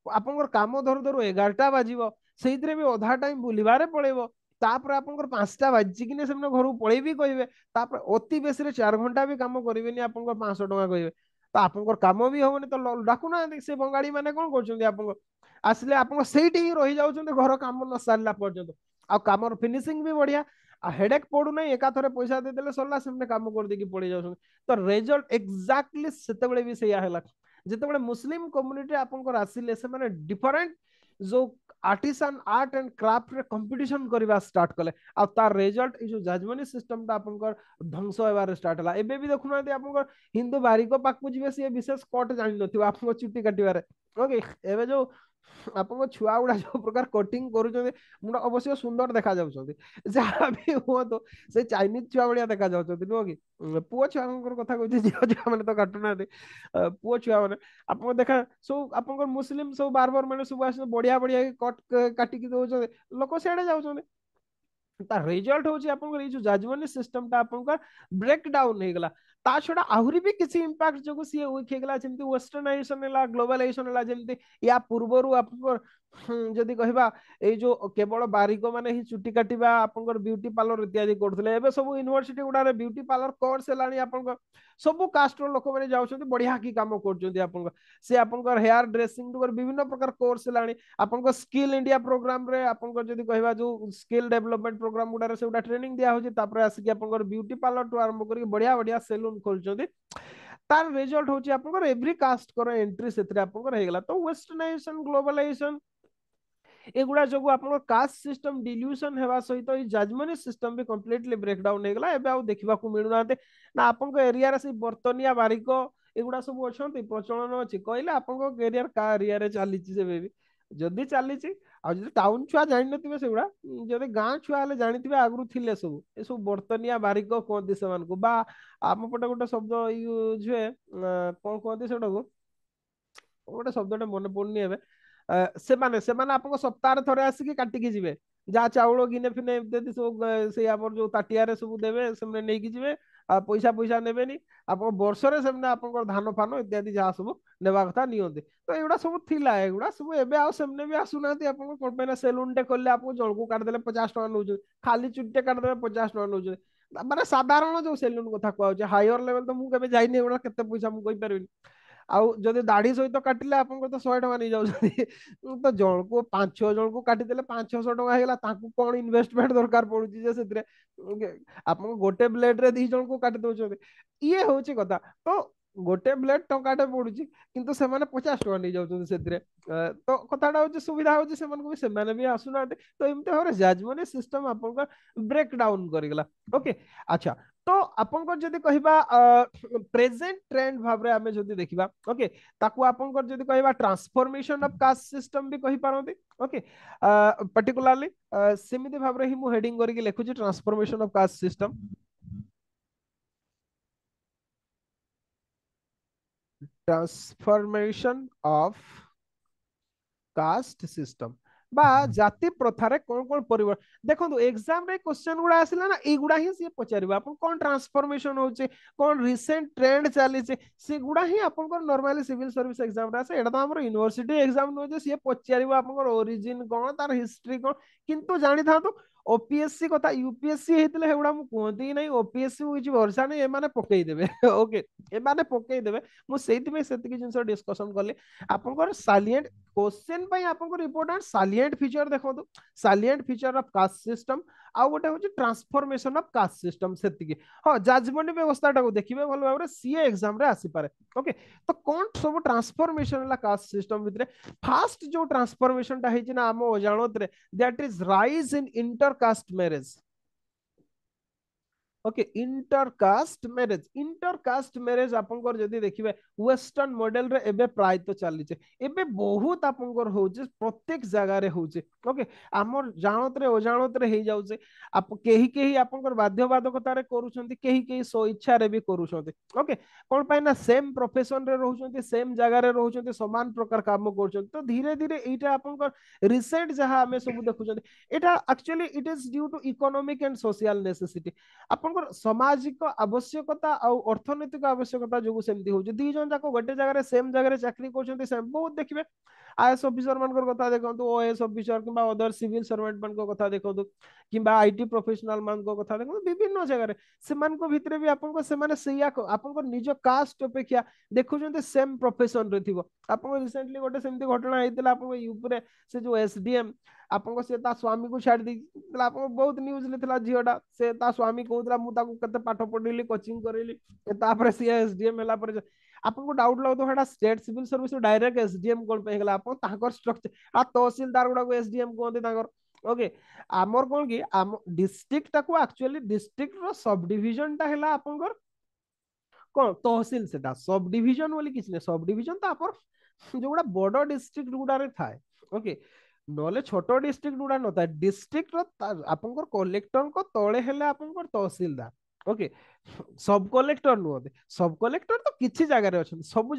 आपन काम धरु धरु 11टा बाजिबो सेथिरे भी आधा टाइम बुलिबारे पळेबो तापर आपन 5टा बाजी किने सेमने घर पळै भी कहिबे तापर अति बेसी रे 4 घंटा भी काम करिवेनी आपन 500 टका कहिबे तो आपन काम भी होबनी तो डाकु ना से बंगाली माने कोन करछन आपन आसले आपन सेठी ही रहि जाउछन घर काम न सारला पर्यंत आ काम फिनिशिंग भी बढ़िया आ हेडेक पड़ू नहीं एका थरे पैसा दे देले सरला सेमने काम कर देकी पड़ी जाउछन तो रिजल्ट एग्जैक्टली सेतेबेले भी सेया हैला जेतेबेले मुस्लिम कम्युनिटी आपन आसिले से माने डिफरेंट जो आर्टिसान आर्ट एंड क्राफ्ट रे कंपटीशन करबा स्टार्ट कले आ तार रिजल्ट ए जो जाजमनी सिस्टम ता आपनकर ध्वंस होबार स्टार्ट हला एबे भी देखुना आपनकर हिंदू बारिको पाकु जिवे से विशेष कट जानि नथिबो आपन चुट्टी काटिबारे ओके एबे जो आपन छुआ गुडा जो प्रकार कटिंग करू मुंडा अवश्य सुंदर देखा जाउछंती जहा भी हो तो से चाइनीज छुआ बढ़िया देखा जाउछंती नो कि पुओ छुआ कथा कहते झियो छुआ माने तो काटुना दे पुओ छुआ माने आपन देखा सब आपन मुस्लिम सब बार्बर माने सब आस बढ़िया बढ़िया कट काटी की दउछंती लोक सेडे जाउछंती ता रिजल्ट होची आपन ये जो जाजमनी सिस्टम ता आपन ब्रेक डाउन हे गला ता छोड़ा आहुरी भी किसी इंपैक्ट जो सी वीक हे गला जेमती वेस्टर्नाइजेशन हला ग्लोबलाइजेशन हला जेमती या पूर्वरु आपन जदि कहबा ए जो केवल बारिक माने ही चुट्टी काटिबा आपन ब्यूटी पार्लर इत्यादि करथले एबे सब यूनिवर्सिटी गुडा रे ब्यूटी पार्लर कोर्स हलानी आपन सब कास्ट रो लोक माने जाउछंती बढ़िया की काम करछंती आपन से आपन हेयर ड्रेसिंग टू विभिन्न प्रकार कोर्स हलानी आपन स्किल इंडिया प्रोग्राम रे आपन जदि कहबा जो स्किल डेवलपमेंट प्रोग्राम गुडा रे सेउडा ट्रेनिंग दिया होची तापर आसी आपन ब्यूटी पार्लर टू आरंभ करी बढ़िया बढ़िया सैलून खोलछंती तार रिजल्ट होची आपन एवरी कास्ट कर एंट्री सेतरे आपन हेगला तो वेस्टर्नाइजेशन ग्लोबलाइजेशन एगुड़ा जो आपन कास्ट सिस्टम डिल्यूशन हेबा सहित ई जजमनी सिस्टम भी कंप्लीटली ब्रेकडाउन हेगला एबे आ देखिबा को मिलु नाते ना आपन एरिया रे से बर्तनिया बारिक एगुड़ा सब अछंती प्रचलन अछि कहले आपन कैरियर का एरिया रे चली से बेबी जदि चली आ जदि टाउन छुआ जानि नथिबे सेगुड़ा जदि गां छुआ हले जानिथिबे आगरु थिले सब ए सब बर्तनिया बारिक कहते से मान को बा आम पटे गोटे शब्द यूज हुए कोन कहते सेटा को गोटे शब्दटे मन पड़नी एबे ସେମାନେ ଆପଣଙ୍କ ସପ୍ତାହରେ ଥରେ ଆସିକି କାଟିକି ଯିବେ ଯାହା ଚାଉଳ ଗିନେ ଫିନେ ଇତ୍ୟାଦି ସବୁ ସେଇ ଆମର ଯୋଉ ତାଟିଆରେ ସବୁ ଦେବେ ସେମାନେ ନେଇକି ଯିବେ ଆଉ ପଇସା ପଇସା ନେବେନି ଆପଣ ବର୍ଷରେ ସେମାନେ ଆପଣଙ୍କର ଧାନ ଫାନ ଇତ୍ୟାଦି ଯାହା ସବୁ ନେବା କଥା ନିଅନ୍ତି ତ ଏଗୁଡା ସବୁ ଥିଲା ଏଗୁଡା ସବୁ ଏବେ ଆଉ ସେମାନେ ବି ଆସୁନାହାନ୍ତି ଆପଣଙ୍କ କଣ ପାଇଁ ନା ସେଲୁନ ଟେ କଲେ ଆପଣ ଜଣକୁ କାଟିଦେଲେ 50 ଟଙ୍କା ନଉଛନ୍ତି ଖାଲି ଚୁଟିଟେ କାଟିଦେଲେ 50 ଟଙ୍କା ନଉଛନ୍ତି ମାନେ ସାଧାରଣ ଯୋଉ ସେଲୁନ କଥା କୁହାଯାଉଛି ହାୟର ଲେଭେଲ ତ ମୁଁ କେବେ ଯାଇନି ଏଗୁଡା କେତେ ପଇସା ମୁଁ କହିପାରିବିନି ଆଉ ଯଦି ଦାଢି ସହିତ କାଟିଲେ ଆପଣଙ୍କର ତ 100 ଟଙ୍କା ନେଇଯାଉଛନ୍ତି ତ ଜଣକୁ 5-6 ଜଣକୁ କାଟିଦେଲେ 500-600 ଟଙ୍କା ହେଇଗଲା ତାଙ୍କୁ କଣ ଇନଭେଷ୍ଟମେଣ୍ଟ ଦରକାର ପଡୁଛି ଯେ ସେଥିରେ ଆପଣ ଗୋଟେ ବ୍ଲେଡ ରେ 2 ଜଣକୁ କାଟି ଦଉଛନ୍ତି ଇଏ ହଉଛି କଥା ତ गोटे ब्लेड टंकाटे पड़ुची किंतु से माने 50 टका नहीं जाउछन सेतिरे तो कथाटा होची सुविधा होची से मन को भी से माने भी आसुना तो एमते होरे जाजमनी सिस्टम आपन का ब्रेक डाउन करिगला ओके अच्छा तो आपन को जदी कहिबा प्रेजेंट ट्रेंड भाबरे हमें जदी देखिबा ओके ताकू आपन को जदी कहिबा ट्रांसफॉर्मेशन ऑफ कास्ट सिस्टम भी कहि पारंती ओके पर्टिकुलरली सेमिति भाबरे ही मु हेडिंग करिके लिखुची transformation of caste system transformation of caste system बा जाति प्रथारे कोन कोन परिवर्तन देखो एग्जाम रे क्वेश्चन गुडा आसिला ना ए गुडा ही से पचारिबा अपन कोन ट्रांसफॉर्मेशन होचे कोन रिसेंट ट्रेंड चली से से गुडा ही अपन को नॉर्मली सिविल सर्विस एग्जाम रे आसे एटा तो हमर यूनिवर्सिटी एग्जाम नो जे से पचारिबा अपन को ओरिजिन कोन तार हिस्ट्री कोन किंतु जानि था तो ओपीएससी कथा यूपीएससी हेतले हेउडा मु कोंती नै ओपीएससी होची वर्षा नै ए माने पकई देबे ओके ए माने पकई देबे मु सेति में सेति की जिंस डिस्कशन करले अपन को सालिएंट क्वेश्चन पे आपको इंपोर्टेंट सालिएंट फीचर देखो salient feature of caste system आउ गोटे होची ट्रांसफॉर्मेशन ऑफ कास्ट सिस्टम सेतिकी हां जजमेंट व्यवस्थाटा को देखिबे भल भाबरे सीए एग्जाम रे आसी पारे ओके तो कोन सब ट्रांसफॉर्मेशन ला कास्ट सिस्टम भितरे फास्ट जो ट्रांसफॉर्मेशन ता हेची ना हम ओजाणत रे that is rise in intercaste marriage okay intercaste marriage आपनकर जदी देखिबे वेस्टर्न मॉडल रे एबे प्राय तो चली छे एबे बहुत आपनकर होचे प्रत्येक जगह रे होचे ओके हमर जानत रे अजानत रे हे जाउचे आप केही केही आपनकर बाध्यबाधकता रे करूछंती केही केही सो इच्छा रे भी करूछंती ओके कोन पाइ ना सेम प्रोफेशन रे रहउछंती सेम जगह रे रहउछंती समान प्रकार काम करूछंती तो धीरे धीरे एटा आपनकर रिसेंट जहां हमें सब देखुछंती एटा actually it is due to economic and social necessity आपनकर सामाजिक आवश्यकता और अर्थनैतिक आवश्यकता जो सेमती हो दी जन जाको गोटे जगह सेम जगह चाकरी कर सेम बहुत देखिए आईएएस ऑफिसर मान कथा देखो ओएएस ऑफिसर कि अदर सिविल सर्वेंट मान कथा देखो कि आईटी प्रोफेशनल मान कथा देखो विभिन्न जगह से भितर भी आपन आपन निज कास्ट अपेक्षा देखुं सेम प्रोफेशन रे थिबो आपन रिसेंटली गोटे सेमती घटना होइतिला आपन यूपी रे से जो एसडीएम आपन से ता स्वामी को छाड़ दी आपन बहुत न्यूज लेथिला झियोटा से ता स्वामी कहउतला मु ताकू कते पाठ पढिली कोचिंग करेली तापर सी एसडीएम होला पर आपन को डाउट लागो तो हेडा state civil service direct SDM कोन पे गेला आपन ताकर स्ट्रक्चर आ तहसीलदार गुडा को एसडीएम कोंते ताकर ओके आमर कोन की आम डिस्ट्रिक्ट टाको एक्चुअली डिस्ट्रिक्ट रो सब डिवीजन ता हेला आपन कर कोन तहसील सेटा सब डिवीजन बोली किछ ने सब डिवीजन तो आपन जो गुडा बड़ डिस्ट्रिक्ट गुडा रे थाए ओके नले छोट डिस्ट्रिक्ट गुडा न था डिस्ट्रिक्ट आपन कलेक्टर को तले हेले आपन तहसीलदार ओके सब कलेक्टर नुहते सब कलेक्टर तो किसी जगह रे अछन सब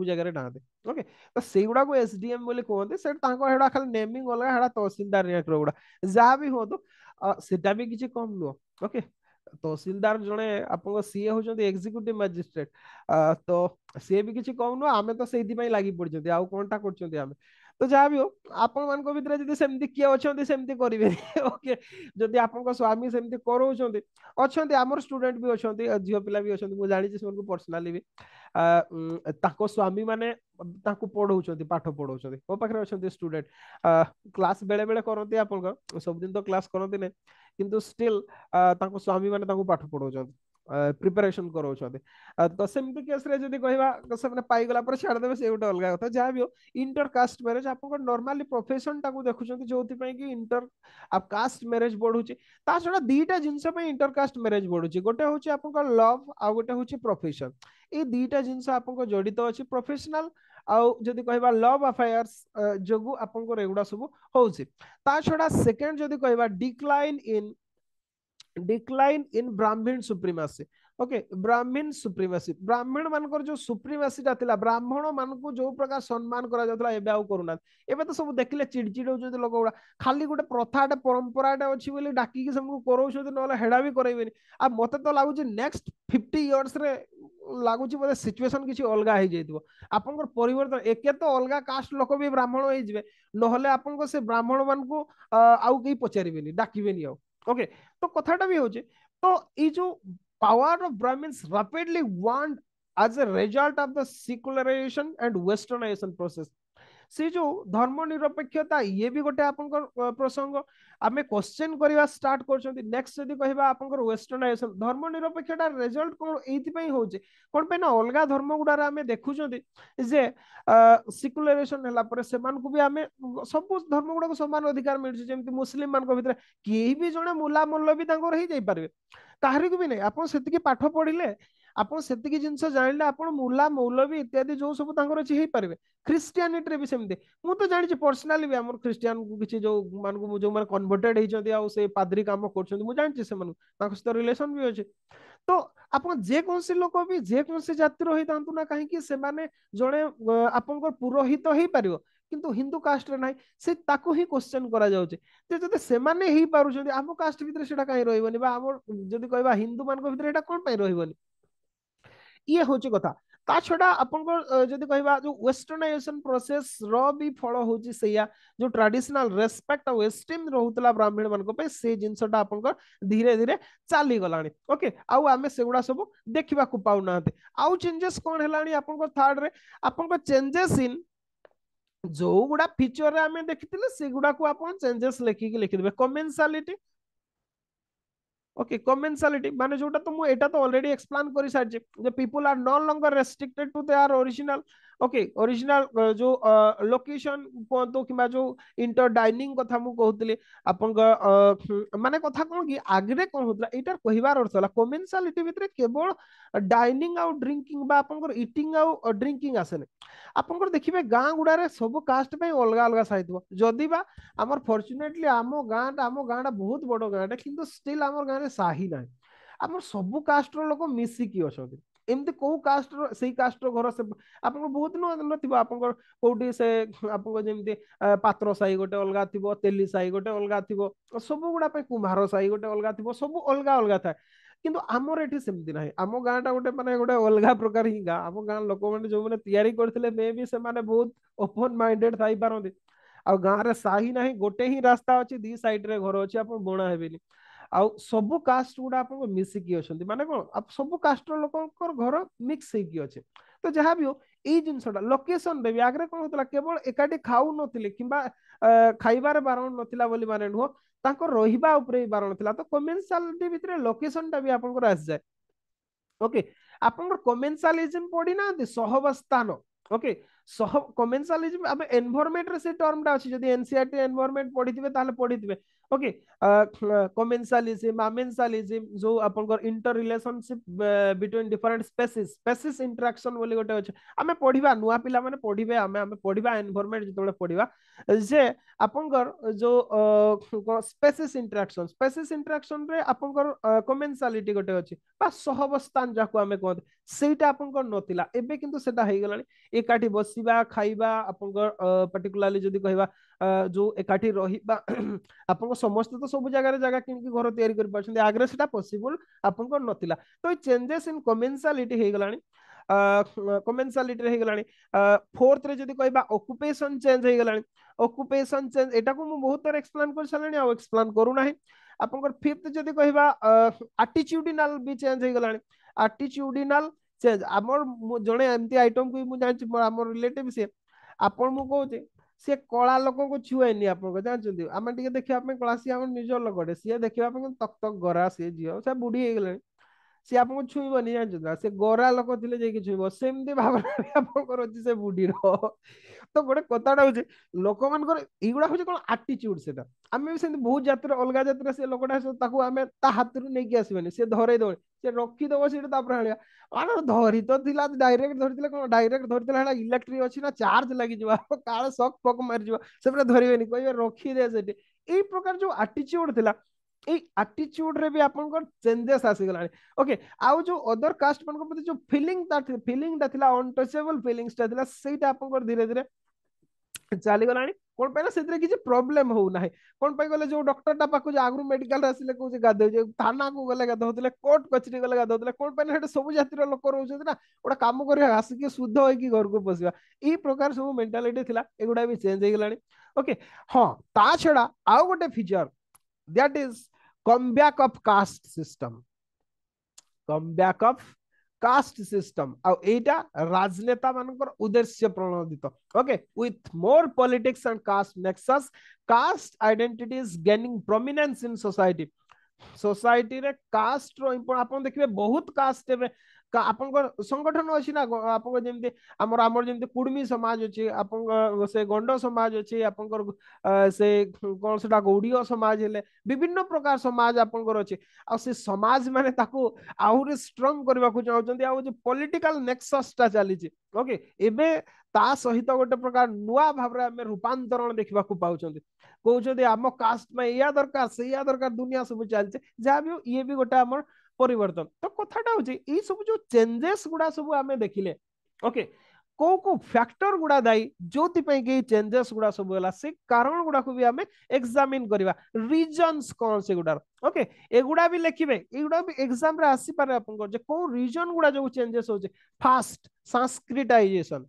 जगह रे नाते ओके तो सेगुडा को एसडीएम बोली कहते से तांको हेडा खाली नेमिंग अलग हेडा तहसीलदार रैंक गुडा जहाँ भी हो तो सेटा भी किसी कम नुह ओके तहसीलदार जने आपन सीए होचंती एग्जीक्यूटिव मैजिस्ट्रेट तो सी भी किसी कम नुह आमे तो सेति पई लागि पड़चंती आउ कोनटा करचंती आमे तो जहाँ भी हो आपण मान भितर जदि सेमती किए अच्छा सेमती करेंगे ओके जदि आपन स्वामी सेमती कराउछंती अच्छे आमर स्टूडेंट भी अच्छा झील पिला भी अच्छा मुझे जानी से पर्सनाली भी ताको स्वामी माने ताको पढ़ाउछंती पाठ पढ़ाउछंती मो पाखरे अच्छा स्टूडेंट क्लास बेले बेले करती आपन सब दिन तो क्लास करती नहीं किंतु स्टिल ताको स्वामी माने ताको पाठ पढ़ाउछंती प्रिपरेशन कराउछंती तो सेमती केस रे जदि कहबा से पाई गला पर छाड़ देबे से गोटे अलग कथा जहाँ भी हो इंटरकास्ट मैरिज आपन नॉर्मली प्रोफेशन टाको देखुछंती जोथि पई कि इंटर आप कास्ट मैरिज बढ़ुची ता छडा दीटा जिंस पे इंटरकास्ट मैरिज बढ़ुची गोटे होची आपन लव आ गोटे होची प्रोफेशन ए दीटा जिंस आपन जड़ित अछि प्रोफेशनल आउ जदि कहबा लव अफेयर्स जोगु आपन एगुडा सब होउची ता छडा सेकंड जदि कहबा डिक्लाइन इन ब्राह्मण सुप्रीमेसी ओके ब्राह्मण सुप्रीमेसी ब्राह्मण मानकर जो सुप्रीमेसी थिला ब्राह्मण मान को जो प्रकार सम्मान करा जातला एबे आउ करूना एबे तो सब देखिले चिड़चिड़ होजो लोक गुडा खाली गोटे प्रथाटे परंपराटे अछि बोली डाकी के सबको करौछो नले हेडा भी करैबेनी आ मते तो लागु जे नेक्स्ट 50 इयर्स रे लागुची बोले सिचुएशन किसी अलगा हो जाइतिबो आपनकर परिवर्तन एके तो अलगा कास्ट लोक भी ब्राह्मण हो जिवे नहले आपनको से ब्राह्मण मान को आउ केही पचारिबेनी डाकिबेनी आउ ओके तो कथाटा भी होचे तो ई जो power of Brahmins rapidly want as a result of the secularization and westernization process से जो धर्मनिरपेक्षता ये भी गोटे आपंकर प्रसंग आमे क्वेश्चन करवा स्टार्ट कर नेक्स्ट जदि कहबा आपंकर वेस्टर्नाइजेशन धर्मनिरपेक्षता रिजल्ट कोन एथि पई होचे कोन पे ना अलगा धर्म गुडार आमे देखु जे सिकुलरेशन हला पर सेमान को भी आमे सब धर्म गुडा को समान अधिकार मिलছে जेमति मुस्लिम मान को भितर केही भी जणे मुला मौलवी तांकर ही जाई पारबे काहरी को भी नहीं आपण सेतिकी पाठ पढ़िले ଆପଣ ସେତିକି ଜିନିଷ ଜାଣିଲେ ଆପଣ ମୁଲା ମୌଲବୀ ଇତ୍ୟାଦି ଯୋଉ ସବୁ ତାଙ୍କର ଅଛି ହେଇପାରିବେ ଖ୍ରୀଷ୍ଟିଆନିଟିରେ ବି ସେମିତି ମୁଁ ତ ଜାଣିଛି ପର୍ସନାଲି ବି ଆମର ଖ୍ରୀଷ୍ଟିଆନକୁ କିଛି ଯୋଉ ମାନଙ୍କୁ ଯୋଉମାନେ କନଭର୍ଟେଡ ହେଇଛନ୍ତି ଆଉ ସେ ପାଦ୍ରୀ କାମ କରୁଛନ୍ତି ମୁଁ ଜାଣିଛି ସେମାନଙ୍କୁ ତାଙ୍କ ସହିତ ରିଲେସନ ବି ଅଛି ତ ଆପଣ ଯେକୌଣସି ଲୋକ ବି ଯେକୌଣସି ଜାତିର ହେଇଥାନ୍ତୁ ନା କାହିଁକି ସେମାନେ ଜଣେ ଆପଣଙ୍କର ପୁରୋହିତ ହେଇପାରିବ କିନ୍ତୁ ହିନ୍ଦୁ କାଷ୍ଟରେ ନାହିଁ ସେ ତାକୁ ହିଁ କ୍ୱେଶ୍ଚନ କରାଯାଉଛି ଯେ ଯଦି ସେମାନେ ହେଇପାରୁଛନ୍ତି ଆମ କାଷ୍ଟ ଭିତରେ ସେଟା କାହିଁ ରହିବନି ବା ଆମର ଯଦି କହିବା ହିନ୍ଦୁ ମାନଙ୍କ ଭିତରେ ଏଟା କଣ ପାଇଁ ରହିବନି ये हूँ कथा ता छड़ा आपंकर जदि कहबा जो वेस्टर्नाइजेशन प्रोसेस रो भी फल होची सैया जो ट्रेडिशनल रेस्पेक्ट और एस्टीम रहउतला ब्राह्मण मानको पे से जिंसटा आपंकर धीरे धीरे चली गलानी ओके आउ आमे सेगुडा सब देखिबा को पाउ नाते आउ चेंजेस कोन हेलानी आपंकर थर्ड रे आपंकर चेंजेस इन जो गुडा फीचर रे आमे देखितिले सेगुडा को आपन चेंजेस लिखि देबे कमेंसालिटी ओके कमेंसालिटी माने जोटा तो मु एटा तो ऑलरेडी एक्सप्लेन कर सारजे जे people are no longer restricted to their original okay original जो लोकेशन कोंतो किबा जो इंटर डाइनिंग कथा मु कहतली आपन माने कथा कोन कि आगरे कोन होतला एटार कहिबार अर्थ होला कमेंसालिटी भितरे केवल डाइनिंग आउ ड्रिंकिंग बा आपन ईटिंग आउ ड्रिंकिंग आसेने आपन देखिबे गां गुडारे सब कास्ट पे अलगा अलगा साइतबो जदी बा हमर फॉर्चूनेटली आम गाँटा बहुत बड़ गाँटा किंतु स्टिल आम गाँव साही ना आम सब कास्ट लोक मिसिकी अच्छा एमती कौ कास्ट से कास्ट घर से आप बहुत नथिबो आप कोठी से आप जमी पात्र साही गोटे अलगा थी तेली साही गोटे अलगा थी सब गुड़ा कुम्हार साही गोटे अलगा थी सब अलगा अलगा थाए किंतु आमर एठी सेमती नाही आम गाँटा गोटे माने गोटे अलगा प्रकार ही गाँ आम गाँ लोक मैंने जो मैंने तैयारी करथिले मे भी से माने बहुत ओपन माइंडेड थाई पारंती आ गाँव रे साही नाही गोटे ही रास्ता अच्छी दी साइड रे घर अच्छी आप बणा हेबेनी आउ सब कास्ट गुडा आप मिसिकी अछंती माने कोन आप सब कास्ट लोकंकर घर मिक्स हेकी अच्छे तो जहाँ भी हो एई जिनसटा लोकेशन रे भी आगरे कोन होतला केवल एकाठी खाऊ नथिले किबा खाइबार बारण नथिला बोली माने नुह तांको रहिबा उपरे बारण थिला तो कमेंसालिटी भितरे लोकेशन टा भी आपनकर आस जाय ओके आपनकर कमेंसालिज्म पड़ी ना सहवस्थान ओके सह कमेंसालिज्म अब एनवायरनमेंट रे से टर्म टा अछि जदी एनसीईआरटी एनवायरनमेंट पढ़िथिबे ताले पढ़िथिबे ओके कमेंसालिज्म आमेंसालिज्म जो आपनकर inter relationship between different species species interaction बोली गोटे अछि आमे पढ़िबा नुवा पिला माने पढ़िबे आमे पढ़िबा एनवायरनमेंट जतबे पढ़िबा जे आपनकर जो स्पेसीज इंटरेक्शन रे आपनकर कमेंसालिटी गोटे अछि बा सहवस्थान जाको आमे कहते सेटा आपनकर नथिला एबे किंतु सेटा हेइ गलानी एकाठी बसिबा खाइबा आपनकर पर्टिकुलरली जदी कहबा जो एकाठी रहिबा आपन समस्त तो सब जगह जगह किनकी घर तैयारी कर पाछन आग्रे सेटा पॉसिबल आपनकर नथिला तो चेंजेस इन कमेंसालिटी हेइ गलानी कमेंसालिटी हेइ गलानी फोर्थ रे जदी कहबा ऑक्युपेशन चेंज हेइ गलानी ऑक्युपेशन चेंज एटा को मु बहुत बार एक्सप्लेन कर सालानी आ एक्सप्लेन करू नाही आपनकर फिफ्थ जदी कहबा एटीट्यूडिनल भी चेंज हेइ गलानी एटीट्यूडिनल चेंज आमर जणे एमती आइटम को मु जानछि हमर रिलेटिव से आपन मु कहूचे से कला लोक को छुएनी आपन जानछन्ती आमे टिके देखिया पे कला सी हमर निज लोकटे से देखिया पे तक तक गरा से जियो से बुढ़ी हे गेले से आपन छुईबनी जानछन्ती से गोरा लोक थिले जे कि छुईबो सेमती भावना आपन करछि से बुढ़ी रो तो गोटे कथाटा हूँ लोक मान युवा हूँ कौन आटीट्यूड से आम भी सेमती बहुत जातिर अलग जातिर से लोकटा आम ता हाथ नहीं आसबेनि सी धरई दे सी रखीदब सीट हाणिया धरी तो थिला डायरेक्ट धरते कौन डायरेक्ट धरते इलेक्ट्रिक अच्छी ना चार्ज लगी काले सक फक मारी से धरबेनि कहे रखीदे से यही प्रकार जो आटीट्यूड थिला एटीट्यूड रे भी आपन चेंजेस आसीगला ओके आउ जो अदर कास्ट मान प्रति जो फीलिंग थिला अनटचेबल फीलिंग्स ता थिला सेटा आपन धीरे धीरे चली गला कौन पे से किसी प्रोब्लेम हो ना कौन पे गले जो डॉक्टर टा पाखु आगु मेडिकल आसिले कहूँ गाधे थाना को गले गाधौले कोर्ट कचरी गले गाधौले कौन पे सब जातिर लोक रोचे ना गोटे कम कर आसिक शुद्ध होगी घर को पशिया ई प्रकार सब मेंटालिटी थिला एगुडा भी चेंज हो गलानी ओके हाँ ता छड़ा आउ गोटे feature that is come back of caste system come back of caste system आईटा राजनेता मानकर उद्देश्य प्रणोदित okay with more politics and caste nexus caste identity is gaining prominence in society society रे कास्ट रो आपण देखिबे बहुत कास्ट एबे आपनकर संगठन अछि ना आपन जेमते हमर जेमते कुडमी समाज अछि आपन से गंड समाज अछि आपनकर से कोन सेटा गौड़ियो समाज हेले विभिन्न प्रकार समाज आपनकर अछि आ से समाज माने ताको आहुरी स्ट्रांग करबा को चाहउचंदी आ जे पॉलिटिकल नेक्सस ता चली छी ओके एबे ता सहित गोटे प्रकार नुआ भाबरे हम रूपांतरण देखबा को पाउचंदी कहउचंदी आम कास्ट में या दरकार से या दरकार दुनिया सब चलছে जा भी ये भी गोटे हमर परिवर्तन तो कथाटा होची ई सब जो चेंजेस गुडा सब आमे देखिले ओके को को फैक्टर गुडा दाई जोति पे के चेंजेस गुडा सब होला से कारण गुडा को भी हमें एग्जामिन करबा रीजंस कौन से गुडा ओके एगुडा भी लिखिबे एगुडा भी एग्जाम रे आसी पारे आपन को जे को रीजन गुडा जो चेंजेस होचे फास्ट संस्कृताइजेशन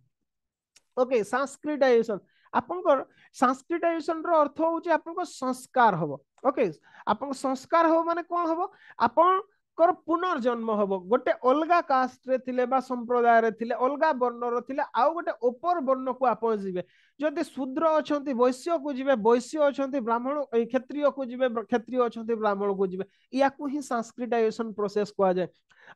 ओके संस्कृताइजेशन आपनकर संस्कृताइजेशन रो अर्थ होचे आपनको संस्कार हबो ओके आपनको संस्कार हबो माने कोन हबो आपन कर पुनर्जन्म हबो गोटे अलगा कास्ट रे थिले बा संप्रदाय रे थिले अलगा वर्ण रो थिले आ गोटे ऊपर वर्ण को आपन जिवे जदि शूद्र अछंती वैश्य को जिवे वैश्य अछंती ब्राह्मण क्षत्रिय को जिवे क्षत्रिय अछंती ब्राह्मण को जिवे या को ही संस्कृताइजेशन प्रोसेस को आ जाए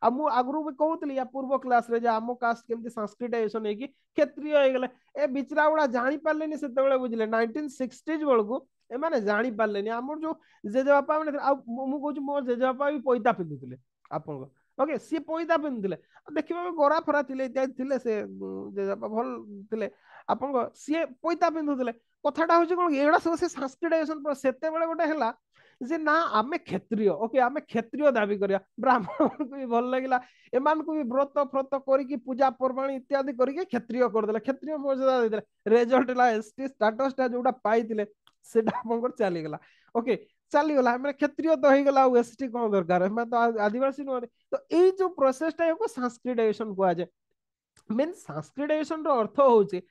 आ मु आगरु भी कहउतली या पूर्व क्लास रे जे आमो कास्ट केमती संस्कृताइजेशन हे कि क्षत्रिय हे गेले ए बिचरा गुडा जानि पारलेनी सेते बेले बुझले 1960s बेलको एमाने जानि पारलेनी हमर जो जेजेबापा माने मु कहूँ मोर जेजेबापा भी पैता पिंधुले आपन ओके सी पैता पिंधुले देखिबा गोरा फरा थिले इत्यादि थिले से जेजेबापा भल थिले आपन सी पैता पिंधुले कथाटा होची कोन एडा सब से संस्कृताइजेशन पर सेते बेले गोटे हला जे ना आमे क्षत्रिय ओके आमे क्षत्रिय दाबी करिया ब्राह्मण को भी भल लागिला एमान को भी व्रत फ्रत करिकी पूजा पर्वाणी इत्यादि करिके क्षत्रिय कर देला क्षत्रिय मर्यादा दे देला रिजल्ट ला एसटी स्टेटस ता जोडा पाइतिले सेटा हमर चली गेला ओके चली गला हमरे क्षत्रिय तो हो गला एसटी कोन दरकार हम तो आदिवासी न तो ए जो प्रोसेस ता को संस्कृताइजेशन को आजे मीन संस्कृताइजेशन रो अर्थ होची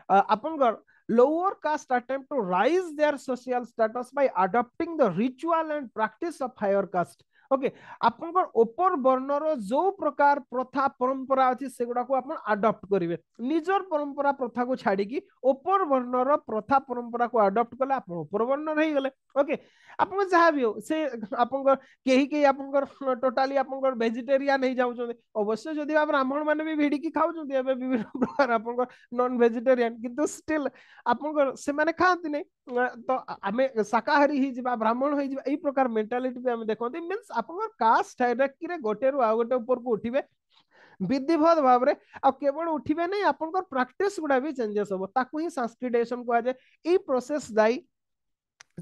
आपनकर lower caste attempt to rise their social status by adopting the ritual and practice of higher caste okay आपनकर ऊपर वर्णर जो प्रकार प्रथा परंपरा अछि सेगुडा को आपन अडॉप्ट करिवे निजर परंपरा प्रथा को छाडी की ऊपर वर्णर प्रथा परंपरा को अडॉप्ट कले आपन ऊपर वर्ण रही गले ओके आपन जहा भी हो से आपनकर केही केही आपनकर टोटली आपनकर वेजिटेरियन हे जाउ छथि अवश्य जदि ब्राह्मण माने भी भिडी की खाउ छथि एबे विभिन्न प्रकार आपनकर नॉन वेजिटेरियन किंतु स्टिल आपनकर से माने खांति नै तो आमे शाकाहारी ही जिबा ब्राह्मण ही जिबा एई प्रकार मेंटालिटी पे हम देखोंती मींस आपनकर कास्ट हायरार्की रे गोटे रु आ गोटे ऊपर को उठिबे विधिवत भाव रे आ केवल उठिबे नै आपनकर प्रैक्टिस गुडा भी चेंजेस होबो ताकू ही संस्कृताइजेशन को आ जाय ई प्रोसेस दाई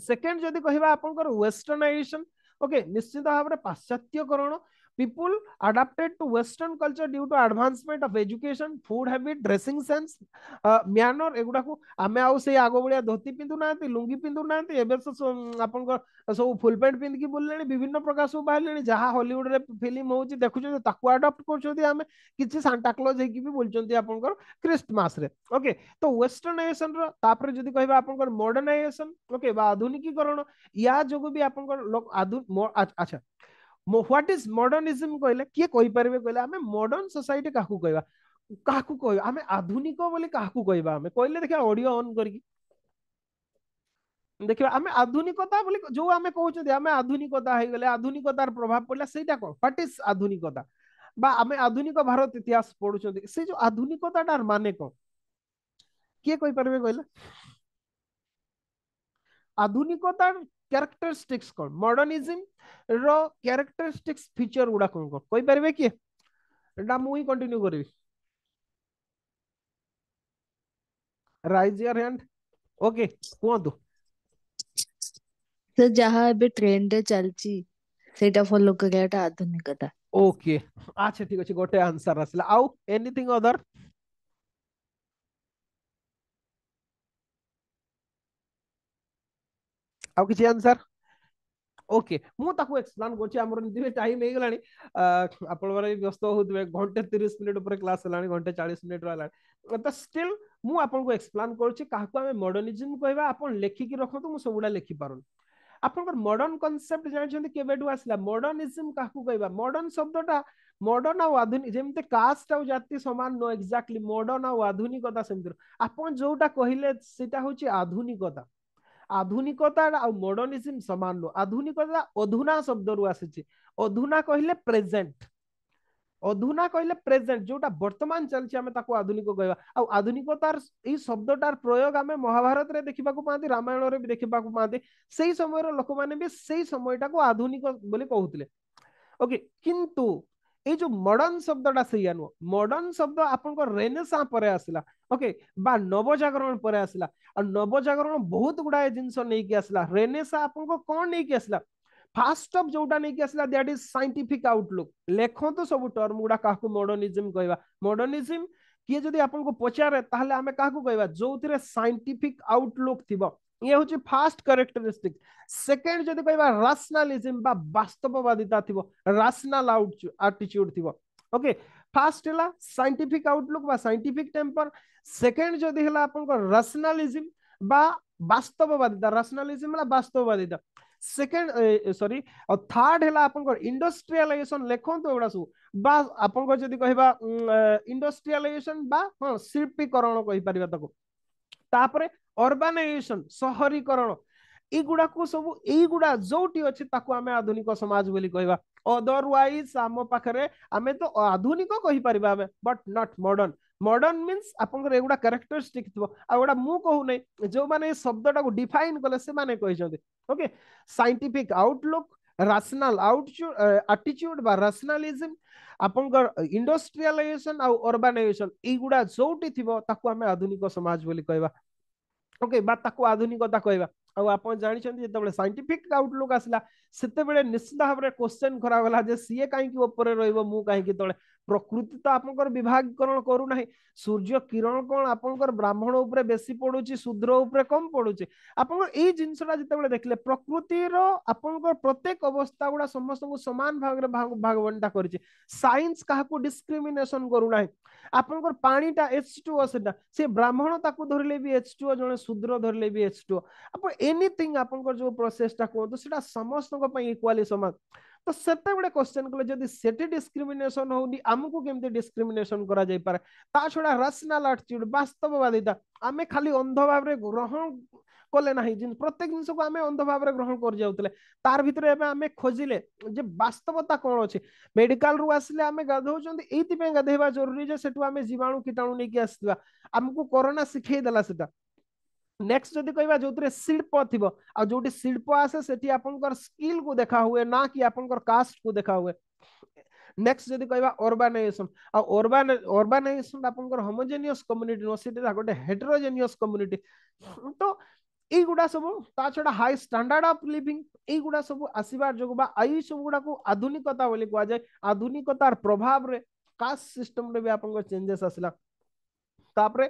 सेकेंड जदि कहबा आपनकर वेस्टर्नाइजेशन ओके निश्चित भाव रे पाश्चात्यकरण people adapted to western culture due to advancement of education food habit dressing sense manner एगुडा को आमे आउ से आगो बलिया धोती पिंदु नांती लुंगी पिंदु नांती एबे आपन को सब फुल पैंट पिंद की बुललेनी विभिन्न प्रकार सब बाहरलेनी जहा हॉलीवुड रे फिल्म होची देखुछो ताको अडॉप्ट करछोती आमे किछि सांता क्लॉज हे की भी बोलचोंती आपन को क्रिसमस रे ओके तो वेस्टर्नाइजेशन रो तापर जदी कहबा आपन को मॉडर्नाइजेशन ओके बा आधुनिकीकरण या जोगो भी आपन को लोक अच्छा व्हाट इज मॉडर्निज्म कहले किए कहि परबे कहले हमें मॉडर्न सोसाइटी काहू कहबा काहू कहबा हमें आधुनिक बोली काहू कहबा हमें कहले देखा ऑडियो ऑन करके देखिबा हमें आधुनिकता बोली जो हमें कहउछ हमें आधुनिकता हे गेले आधुनिकतार प्रभाव पड़ला सेटा कोन व्हाट इज आधुनिकता बा हमें आधुनिक भारत इतिहास पढुछथि से जो आधुनिकताटार माने कोन किए कहि परबे कहले आधुनिकतार कैरेक्टरिस्टिक्स कोन मॉडर्निज्म रो कैरेक्टरिस्टिक्स फीचर गुडा कोन कोन कहि परबे कि एटा मुई कंटिन्यू करबी राइज योर हैंड ओके कोंदो तो जहाँ एबे ट्रेंड रे चलची सेटा फॉलो करियाटा आधुनिकता ओके अच्छा ठीक अछि गोटे आंसर आसला आउ एनीथिंग अदर आउ किछि आंसर ओके मु ताको एक्सप्लेन करछि हमर निदिबे टाइम हे गलानी आपण माने व्यस्त होतबे घंटे 30 मिनिट ऊपर क्लास हलानी घंटे 40 मिनिट हलानी तो स्टिल मु आपण को एक्सप्लेन करछि काहको हमें मॉडर्निज्म कहबा आपण लेखि की रखतो मु सबुडा लेखि पारुन आपनकर मॉडर्न कांसेप्ट जानि छथि केबेडु आसला मॉडर्निज्म काहको कहबा मॉडर्न शब्दटा मॉडर्न आ आधुनिक जेमते कास्ट आ जाति समान नो एक्जाक्टली मॉडर्न आ आधुनिकता सेमतिर आपण जोटा कहिले सेटा होची आधुनिकता आधुनिकता आ मॉडर्निज्म समान नो आधुनिकता अधुना शब्द रु आसी अधुना कहले प्रेजेंट अधुना कहले प्रेजेंट जोटा वर्तमान चलछि आमे ताको आधुनिक कहबा आ आधुनिकतार ई शब्दटार प्रयोग आमे महाभारत रे देखिबा को पाते रामायण रे भी देखिबा को पाते सेही समय रो लोक माने भी सेही समयटा को आधुनिक बोली कहउतले ओके किंतु এই যে মডার্ন শব্দটা সেইয়া নুহ মডার্ন শব্দ আপনার রেনেসাঁ পরে আসলা ওকে বা নবজাগরণ পরে আসলা আর নবজাগরণ বহুত গুড়াଏ জিনিস নেইকি আসলা রেনেসাঁ আপনার কোন নেইকি আসলা फास्ट ऑफ जोटा नहीं कि असला दैट इज साइंटिफिक आउटलुक लेखो तो सब टर्म गुडा काहको मॉडर्निज्म कहबा मॉडर्निज्म किए जदि आपन को पचारे ताहले हमें काहको कहबा जोथिरे साइंटिफिक आउटलुक थिबो ये होची फास्ट कैरेक्टरिस्टिक सेकंड जदि कहबा रैशनलिज्म बा वास्तववादिता थिबो रैशनल एटीट्यूड थिबो ओके फास्ट हला साइंटिफिक आउटलुक बा साइंटिफिक टेम्पर सेकंड जदि हला आपन को रैशनलिज्म बा वास्तववादिता रैशनलिज्म ला वास्तववादिता सेकेंड सॉरी और थर्ड है आपन इंडस्ट्रियलाइजेशन लेखन तो एगुड़ा सब बा आपन जदि कहबा इंडस्ट्रियलाइजेशन बा हां शिल्पीकरण कहि परिबा ताको तापरे अर्बानाइजेशन शहरीकरण एगुड़ा को सब एगुड़ा जोटी अछि ताको आमे आधुनिक समाज बोली कहबा अदरवाइज आम पाखरे आमे तो आधुनिक कहि परिबा आमे but not modern modern means आपन एगुड़ा कैरेक्टरिस्टिक थबो आ एगुड़ा मु कहू नै जो माने शब्दटा को डिफाइन कले से माने कहि छथि okay scientific outlook rational attitude बा रैशनलिज्म आपन इंडस्ट्रियलाइजेशन आ अर्बानाइजेशन एगुड़ा जोटी थिबो ताको आमे आधुनिक समाज बोली कहबा ओके बा ताको आधुनिकता कहबा आ आपण जानि छथि जेतबेले साइंटिफिक आउटलुक आसला सेतेबेले निश्चित भाबरे क्वेश्चन करा गला जे सीए काहे की ऊपर रहइबो मु काहे की तळे प्रकृति तो आपनकर विभागीकरण करू नाही सूर्य किरण कोन आपनकर ब्राह्मण ऊपर बेसी पडुची शूद्र ऊपर कम पडुची आपन एई जिंसटा जेतेबेले देखले प्रकृति रो आपनकर प्रत्येक अवस्था गुडा समस्त को समान भागरे भागवंटा करछि साइंस काहा को डिस्क्रिमिनेशन करू नाही आपनकर पानीटा H2O सेटा से ब्राह्मण ताकू धरले भी H2O जने शूद्र धरले भी H2O आप एनीथिंग आपनकर जो प्रोसेसटा कोन सेटा समस्त को पई इक्वाली समान तो सेते बडे क्वेश्चन कले जदि सेटे डिस्क्रिमिनेशन होनी हमकु केमते डिस्क्रिमिनेशन करा जाय पारे ता छोडा रैशनल एटीट्यूड वास्तववादिता आमे खाली अंध भाबरे ग्रहण कले नाही जिन प्रत्येक जिंस को आमे अंध भाबरे ग्रहण कर जाउतले तार भितरे एबे आमे खोजिले जे वास्तवता कोन अछि मेडिकल रु आसले आमे गाधौ चंदी एति पे गाधेबा जरूरी जे सेटु आमे जीवाणु कीटाणु नै कि आसबा हमकु कोरोना सिखै देला सेटा नेक्स्ट जदि कहबा जोतरे शिल्प थिबो आ जोटी शिल्प आसे सेठी आपनकर स्किल को देखा हुए ना कि आपनकर कास्ट को देखा हुए नेक्स्ट जदि कहबा अर्बानाइजेशन आ अर्बानाइजेशन आपनकर होमोजेनियस कम्युनिटी नो सेटा गोटे हेटेरोजेनियस कम्युनिटी तो এইগুড়া সব তা ছড়া হাই স্ট্যান্ডার্ড অফ লিভিং এইগুড়া সব আসিবার যোগ বা এই সব গুড়াকু আধুনিকতা বলি কুয়া যায় আধুনিকতার প্রভাব রে কাস্ট সিস্টেম রে বি আপনক চেঞ্জেস আসলা তারপরে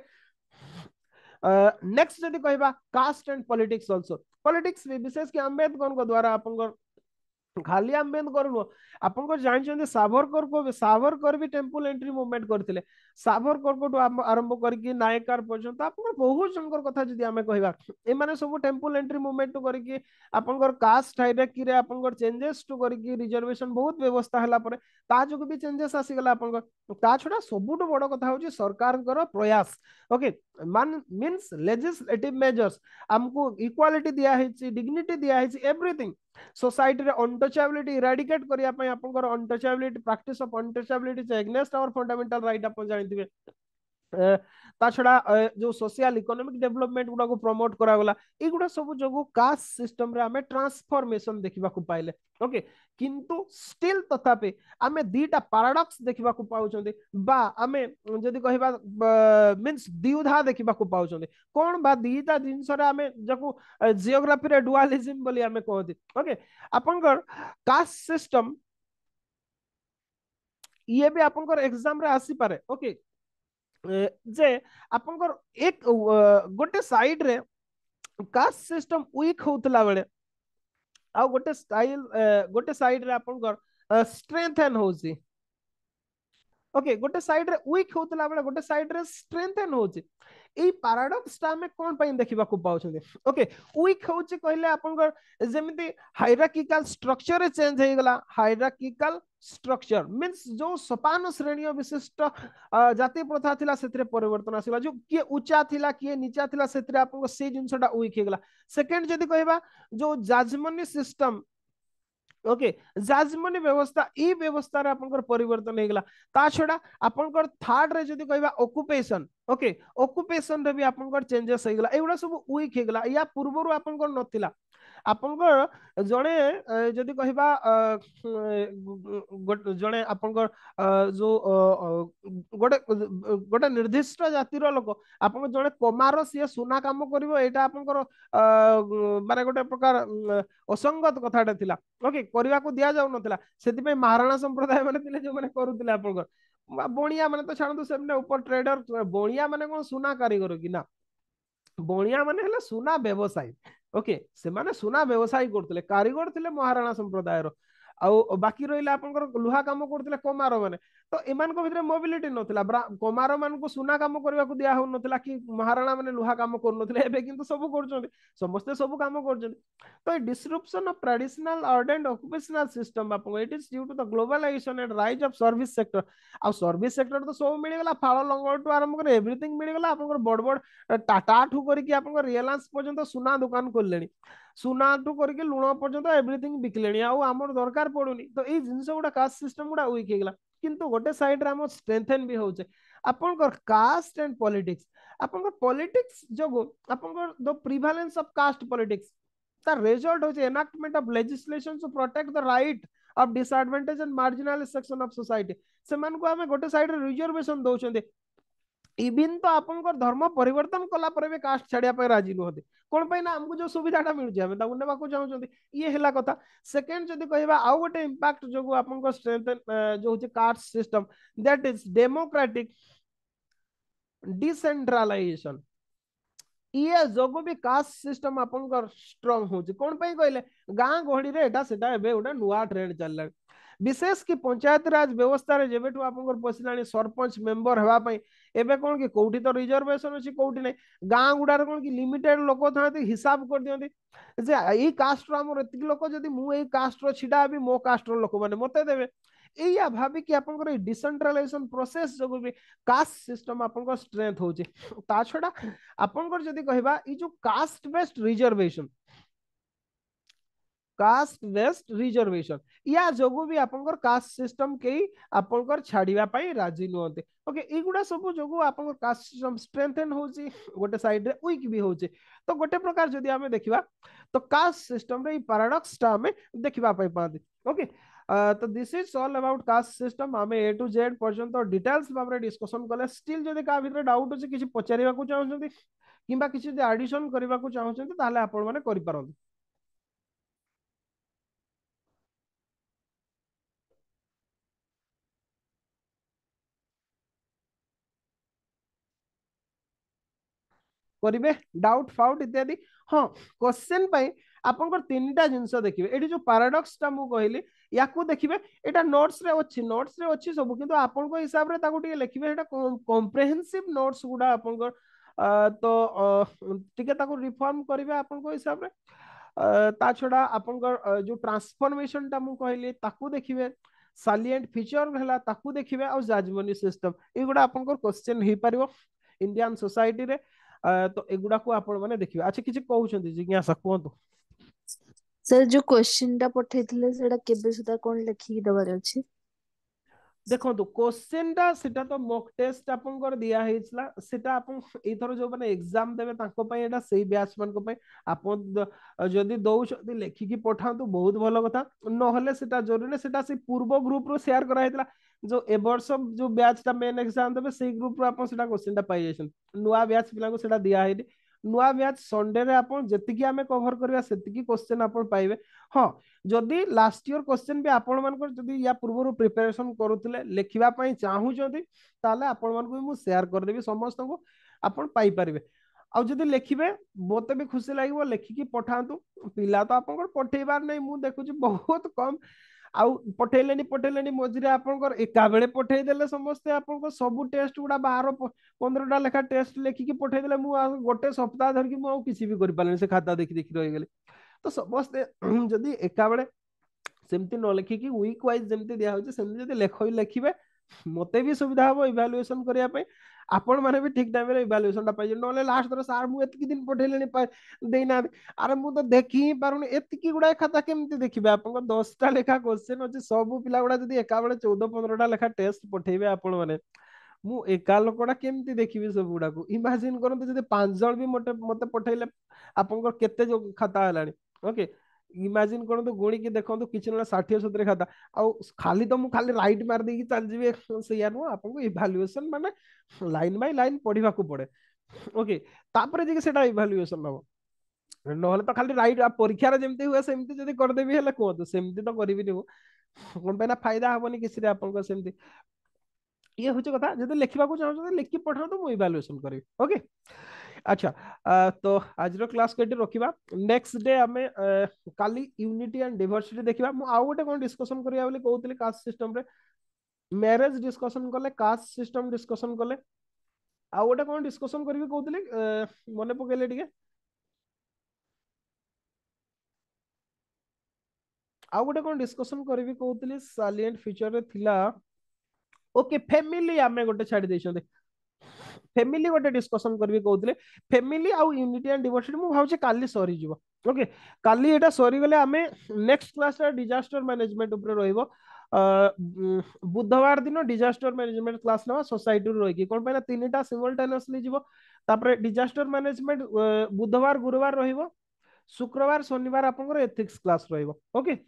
नेक्स्ट जदि कहबा caste and politics also politics विशेष कि अंबेडकर को द्वारा आपनकर खाली अंबेडकर नु आपन को जानि सावरकर भी टेंपल एंट्री मूवमेंट करथिले सावरकर को आरंभ करके नायकर पर्यंत आपन बहुत जनकर कथा जदि हमें कहबा ए माने सब टेंपल एंट्री मूवमेंट करके आपनकर कास्ट हायरार्की रे आपनकर चेंजेस टू करके रिजर्वेशन बहुत व्यवस्था हला परे ता जोग भी चेंजेस आसी गला आपनकर ता छोडा सबुट बड़ कथा होची सरकार प्रयास ओके मान मींस लेजिस्लेटिव मेजर्स हमको इक्वालिटी दिया है डिग्निटी दिया है एवरीथिंग सोसाइटी रे अनटचेबिलिटी इराडिकेट करिया पय आपनकर अनटचेबिलिटी प्रैक्टिस ऑफ अनटचेबिलिटी से एग्नेस्ट आवर फंडामेंटल राइट अपन जानिथिबे ता छड़ा जो सोशल इकोनॉमिक डेवलपमेंट गुडा को प्रमोट करा गला ए गुडा सब जगो कास्ट सिस्टम रे हमें ट्रांसफॉर्मेशन देखिबा को पाइले ओके किंतु स्टिल तथापि आमे दीटा पैराडॉक्स देखिबा को पाउचंदी बा आमे जदी कहबा मींस द्विधा देखिबा को पाउचंदी कोन बा दीटा जिंस रे आमे जको जियोग्राफी रे डुअलिज्म बोली आमे कहती ओके आपनकर कास्ट सिस्टम ये भी आपनकर एग्जाम रे आसी पारे ओके जे आपनकर एक गोटे साइड रे कास्ट सिस्टम वीक होतला बेले आ गोटे स्टाइल गोटे साइड रे आपनकर स्ट्रेंथन होसी ओके गोटे साइड रे वीक होतला बेले गोटे साइड रे स्ट्रेंथन होची এই ପାରାଡକ୍ସଟା ଆମେ କଣ ପାଇଁ ଦେଖିବାକୁ ପାଉଛନ୍ତି ଓକେ ୱିକ୍ ହଉଛି କହିଲେ ଆପଣଙ୍କର ଯେମିତି ହାଇରାର୍କିକାଲ ଷ୍ଟ୍ରକ୍ଚର ଚେଞ୍ଜ ହେଇଗଲା ହାଇରାର୍କିକାଲ स्ट्रक्चर मीन्स जो सोपान श्रेणी विशिष्ट जाति प्रथा थिला सेतिरे परिवर्तन आसिला जो किए उच्चा थिला किए नीचा थिला सेतिरे आपन से जिंसटा वीक हेगला सेकंड जदी कहबा जो जाजमनी सिस्टम ओके जाजमनी व्यवस्था ई व्यवस्था रे आपनकर परिवर्तन हेगला ता छडा आपनकर थर्ड रे जदी कहबा ऑक्युपेशन ओके ऑक्युपेशन रे भी आपनकर चेंजेस हेगला एगुडा सब वीक हेगला या पूर्वरु आपनकर नथिला आपनकर जड़े जदि कहबा जड़े आपनकर जो गोटे गोटे निर्दिष्ट जातिर लोक आपन जड़े कमार सी सुना काम करिवो एटा आपनकर माने गोटे प्रकार असंगत कथाटा थिला ओके करबा को दिया जाउ नथिला सेति पे महाराणा संप्रदाय माने थिले जो माने करूथिले आपनकर बणिया माने तो छाणु सेमने ऊपर ट्रेडर बणिया माने कोन सुना कारीगर कि ना बणिया माने हला सुना व्यवसायी ओके से माने सुना व्यवसायी करथिले कारीगर थिले महाराणा संप्रदायर आउ बाकी रहिला आपनकर लुहा काम करथिले कमार माने तो एमान को भितरे मोबिलिटी नथिला कमार मान को सुना काम करबा को दिया हो नथिला कि महाराणा माने लुहा काम कर नथिले एबे किंतु सब करछन समस्त सब काम करछन तो disruption of traditional order and occupational system आपन it is due to the globalization and rise of service sector आ सर्विस सेक्टर तो सब मिल गेला फाळ लंगड़ टू आरंभ कर एवरीथिंग मिल गेला आपन बड़ बड़ टाटा ठू करके आपन रिलायंस पर्यंत सुना दुकान खोललेनी सुना टू करके लुण पर्यंत एवरीथिंग बिकलेनी आमर दरकार पड़ुनी तो ये जिनस गुड़ा कास्ट सिस्टम गुड़ा वीक हेगला किंतु गोटे साइड रे हम स्ट्रेंथन भी होचे आपनकर कास्ट एंड पॉलिटिक्स आपनकर पॉलिटिक्स जोगो आपनकर the prevalence of caste politics the result होचे enactment of legislation to protect the right of disadvantage and marginal section of society से मान को हमें गोटे साइड रे रिजर्वेशन दउछंदे इवन तो आपनकर धर्म परिवर्तन कला पर भी कास्ट छाड़िया पे राजी नुहते कौन पे ना हमको जो सुविधाटा मिलुछि हमें ताकू नेबाकू चाहउछंती ये हेला कथा सेकंड जदी कहबा आउ गोटे इंपैक्ट जो आपनकर स्ट्रेंथ जो होचे caste system that is democratic decentralisation ये जोगो भी कास्ट सिस्टम आपनकर स्ट्रांग होची कौन पे कहले गां गहड़ी रे एटा सेटा एबे गोटे नुवा ट्रेंड चलला विशेष कि पंचायत राज व्यवस्था रे जेबेठू आपनकर पसिलानी सरपंच मेंबर हेबा पई एबे कोन कि कोठी तो रिजर्वेशन अछि कोठी नै गां गुडार कोन कि लिमिटेड लोक थाते हिसाब कर दियंती जे ई कास्ट रो हमर एतिक लोक जदी मु ए कास्ट रो छिडा भी मो कास्ट रो लोक माने मते देबे एया भाबी कि आपनकर डिसेंट्रलाइजेशन प्रोसेस जो भी कास्ट सिस्टम आपनकर स्ट्रेंथ होची ता छडा आपनकर जदी कहबा ई जो caste based reservation caste based reservation या जोगु भी आपनकर कास्ट सिस्टम के आपनकर छाड़िया पाई राजी नुहते ओके एगुडा सब जोगु आपनकर कास्ट सिस्टम स्ट्रेंथन होची गोटे साइड रे वीक भी होची तो गोटे प्रकार जदी हमें देखिबा तो कास्ट सिस्टम रे पैराडॉक्स टा हमें देखिबा पाई पाती ओके तो this is all about caste system हमें ए टू जेड पर्यंत डिटेल्स भाबरे डिस्कशन कले स्टिल जदी का भीतर डाउट होची किछि पचारिबा को चाहउछंती किबा किछि जदी एडिशन करबा को चाहउछंती ताले आपण माने करि पारंती करिवे डाउट फाउट इत्यादि हाँ क्वेश्चन पाई आपनकर तीनटा जिंस देखिबे एठी जो पैराडॉक्स ता मु कहली याकू देखिबे एटा नोट्स रे अछि सब किंतु आपनको हिसाब रे ताकू टिके लिखिबे एटा कॉम्प्रिहेंसिव नोट्स गुडा आपनकर तो टिके ताकू रिफॉर्म करिवे आपनको हिसाब रे ता छडा आपनकर जो ट्रांसफॉर्मेशन ता मु कहली ताकू देखिबे सालिएंट फीचर हला ताकू देखिबे और जाजमनी सिस्टम एगुडा आपनकर क्वेश्चन हे परिबो इंडियन सोसाइटी रे तो एगुडा को आपण माने देखिबे अच्छा किछि कहउछंती जिज्ञासा कोंतो सर जो क्वेश्चन टा पठेइथिले सेटा केबे सुदा कोन लिखि दबार अछि देखो तो क्वेश्चन टा सेटा तो मॉक टेस्ट आपन कर दिया हेछला सेटा आपन एथरो जो माने एग्जाम देबे तांको पय एटा सेही बैच मान को पय आपन जदी दउ जदी लेखि की पठांतु बहुत भलो कथा न होले सेटा जरूरी ने सेटा से पूर्व ग्रुप रो शेयर करा हेतला जो ए वर्ष जो बैच ता मेन एग्जाम देबे सेही ग्रुप रो आपन सेटा क्वेश्चन टा पाई जेसन नुवा बैच पिला को सेटा दिया हेदी नुवा बैच संडे रे आपन जतिकी हमें कवर करबा सेतिकी क्वेश्चन आपन पाइबे हां जदि लास्ट ईयर क्वेश्चन भी आपण मानकर जदि या पूर्व प्रिपरेशन करूथिले लेखिबा पई चाहूचंती ताले आपण मानको मु शेयर कर देबी समस्त को आपण पाई परिबे आ जदि लेखिबे मते भी खुशी लागिवो लेखिकी पठांतु पिला तो आपन पठेबार नै मु देखुची बहुत कम आउ पठेलेनी मझिरे आपनकर एका बेले पठेई देले समस्ते आपनको सब टेस्ट गुडा 12-15टा लेखा टेस्ट लेखिकी पठेई देले मु गोटे सप्ताह धर कि मु किसी भी करि पालेनी से खाता देखि देखि रहि गेले तो समस्ते जदि एका बेले सेमती न लिखिकी वीक वाइज जमती दिया होचे सेमती जदि लेखिबे मते भी सुविधा हम इवालुएसन करिया पे आपण माने भी ठीक टाइम रे इवालुएसन टा पाइ नले लास्ट थर सार मु एतकी दिन पठेलेनी देना अरे मु तो देखि ही पारुनी एतकी गुडा खाता केमती देखिबे आपन 10टा लेखा क्वेश्चन अछि सब पिला गुडा जदि एका बेले 14-15टा लेखा टेस्ट पठेबे आपण माने मु एका लोकड़ा केमती देखिबे सब गुडा को इमेजिन करंतु जदि 5 जण भी मते मते पठेले आपन केते जो खाता हलानी ओके इमेजिन करंतु गुणी की देखंतु किछ न 60-70 खाता आ खाली तो मु खाली राइट मार देकी चल जीवे सैया नु आपन को इवैल्यूएशन माने लाइन बाय लाइन पढिबा को पड़े ओके तापर जे सेटा इवैल्यूएशन हबो नहले तो खाली राइट परीक्षा जेमती हुए सेमती जदि कर देबी हेले कहतु सेमती तो करबी नी कोन पे ना फायदा हबनी किसी रे आपन को सेमती ये हूँ कथा जब लिखा चाहते लिखि पठाओ तो मुझे इवैल्यूएशन करी ओके अच्छा तो आज क्लास को रखा नेक्स्ट डे आम काली यूनिटी एंड डाइवर्सिटी देखा मु आउ गोटे कौन डिस्कशन करिया बोली कहूली कास्ट सिस्टम रे मैरिज डिस्कशन कले कास्ट सिस्टम डिस्कशन कले आउ गोटे कौन डिस्कशन करी कहूली मन पकेले टिके आउ गोटे कौन डिस्कशन करी कहूली सालिएंट फीचर रे थिला ओके फैमिली आमे गोटे छाड़ी देछते फैमिली गोटे डिस्कशन करबी कहउतले फैमिली आउ यूनिटी एंड डाइवर्सिटी मु भाउचे काली सरी जीवो ओके काली एटा सरी गले आमे नेक्स्ट क्लास रे डिजास्टर मैनेजमेंट ऊपर रहइबो बुधवार दिन डिजास्टर मैनेजमेंट क्लास नवा सोसाइटी रो रही कोन पहिला तीनटा सिमुलटेनियसली जीवो तापर डिजास्टर मैनेजमेंट बुधवार गुरुवार रहिबो शुक्रवार शनिवार आपनकर एथिक्स क्लास रहिबो ओके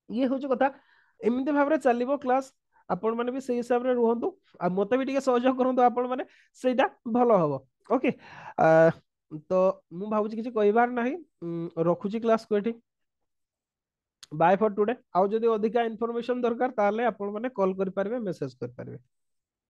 ये होछ कथा एमिति भाबरे चलिबो क्लास आपण माने भी सेही हिसाब रे रुहंतु आ मते भी टिके सहयोग करंतु आपण माने सेटा भलो हबो ओके तो मु भाबुची किछि कहबार नाही रखुची क्लास को एठी बाय फॉर टुडे आउ जदि अधिका इन्फॉर्मेशन दरकार ताले आपण माने कॉल करि पारबे मेसेज करि पारबे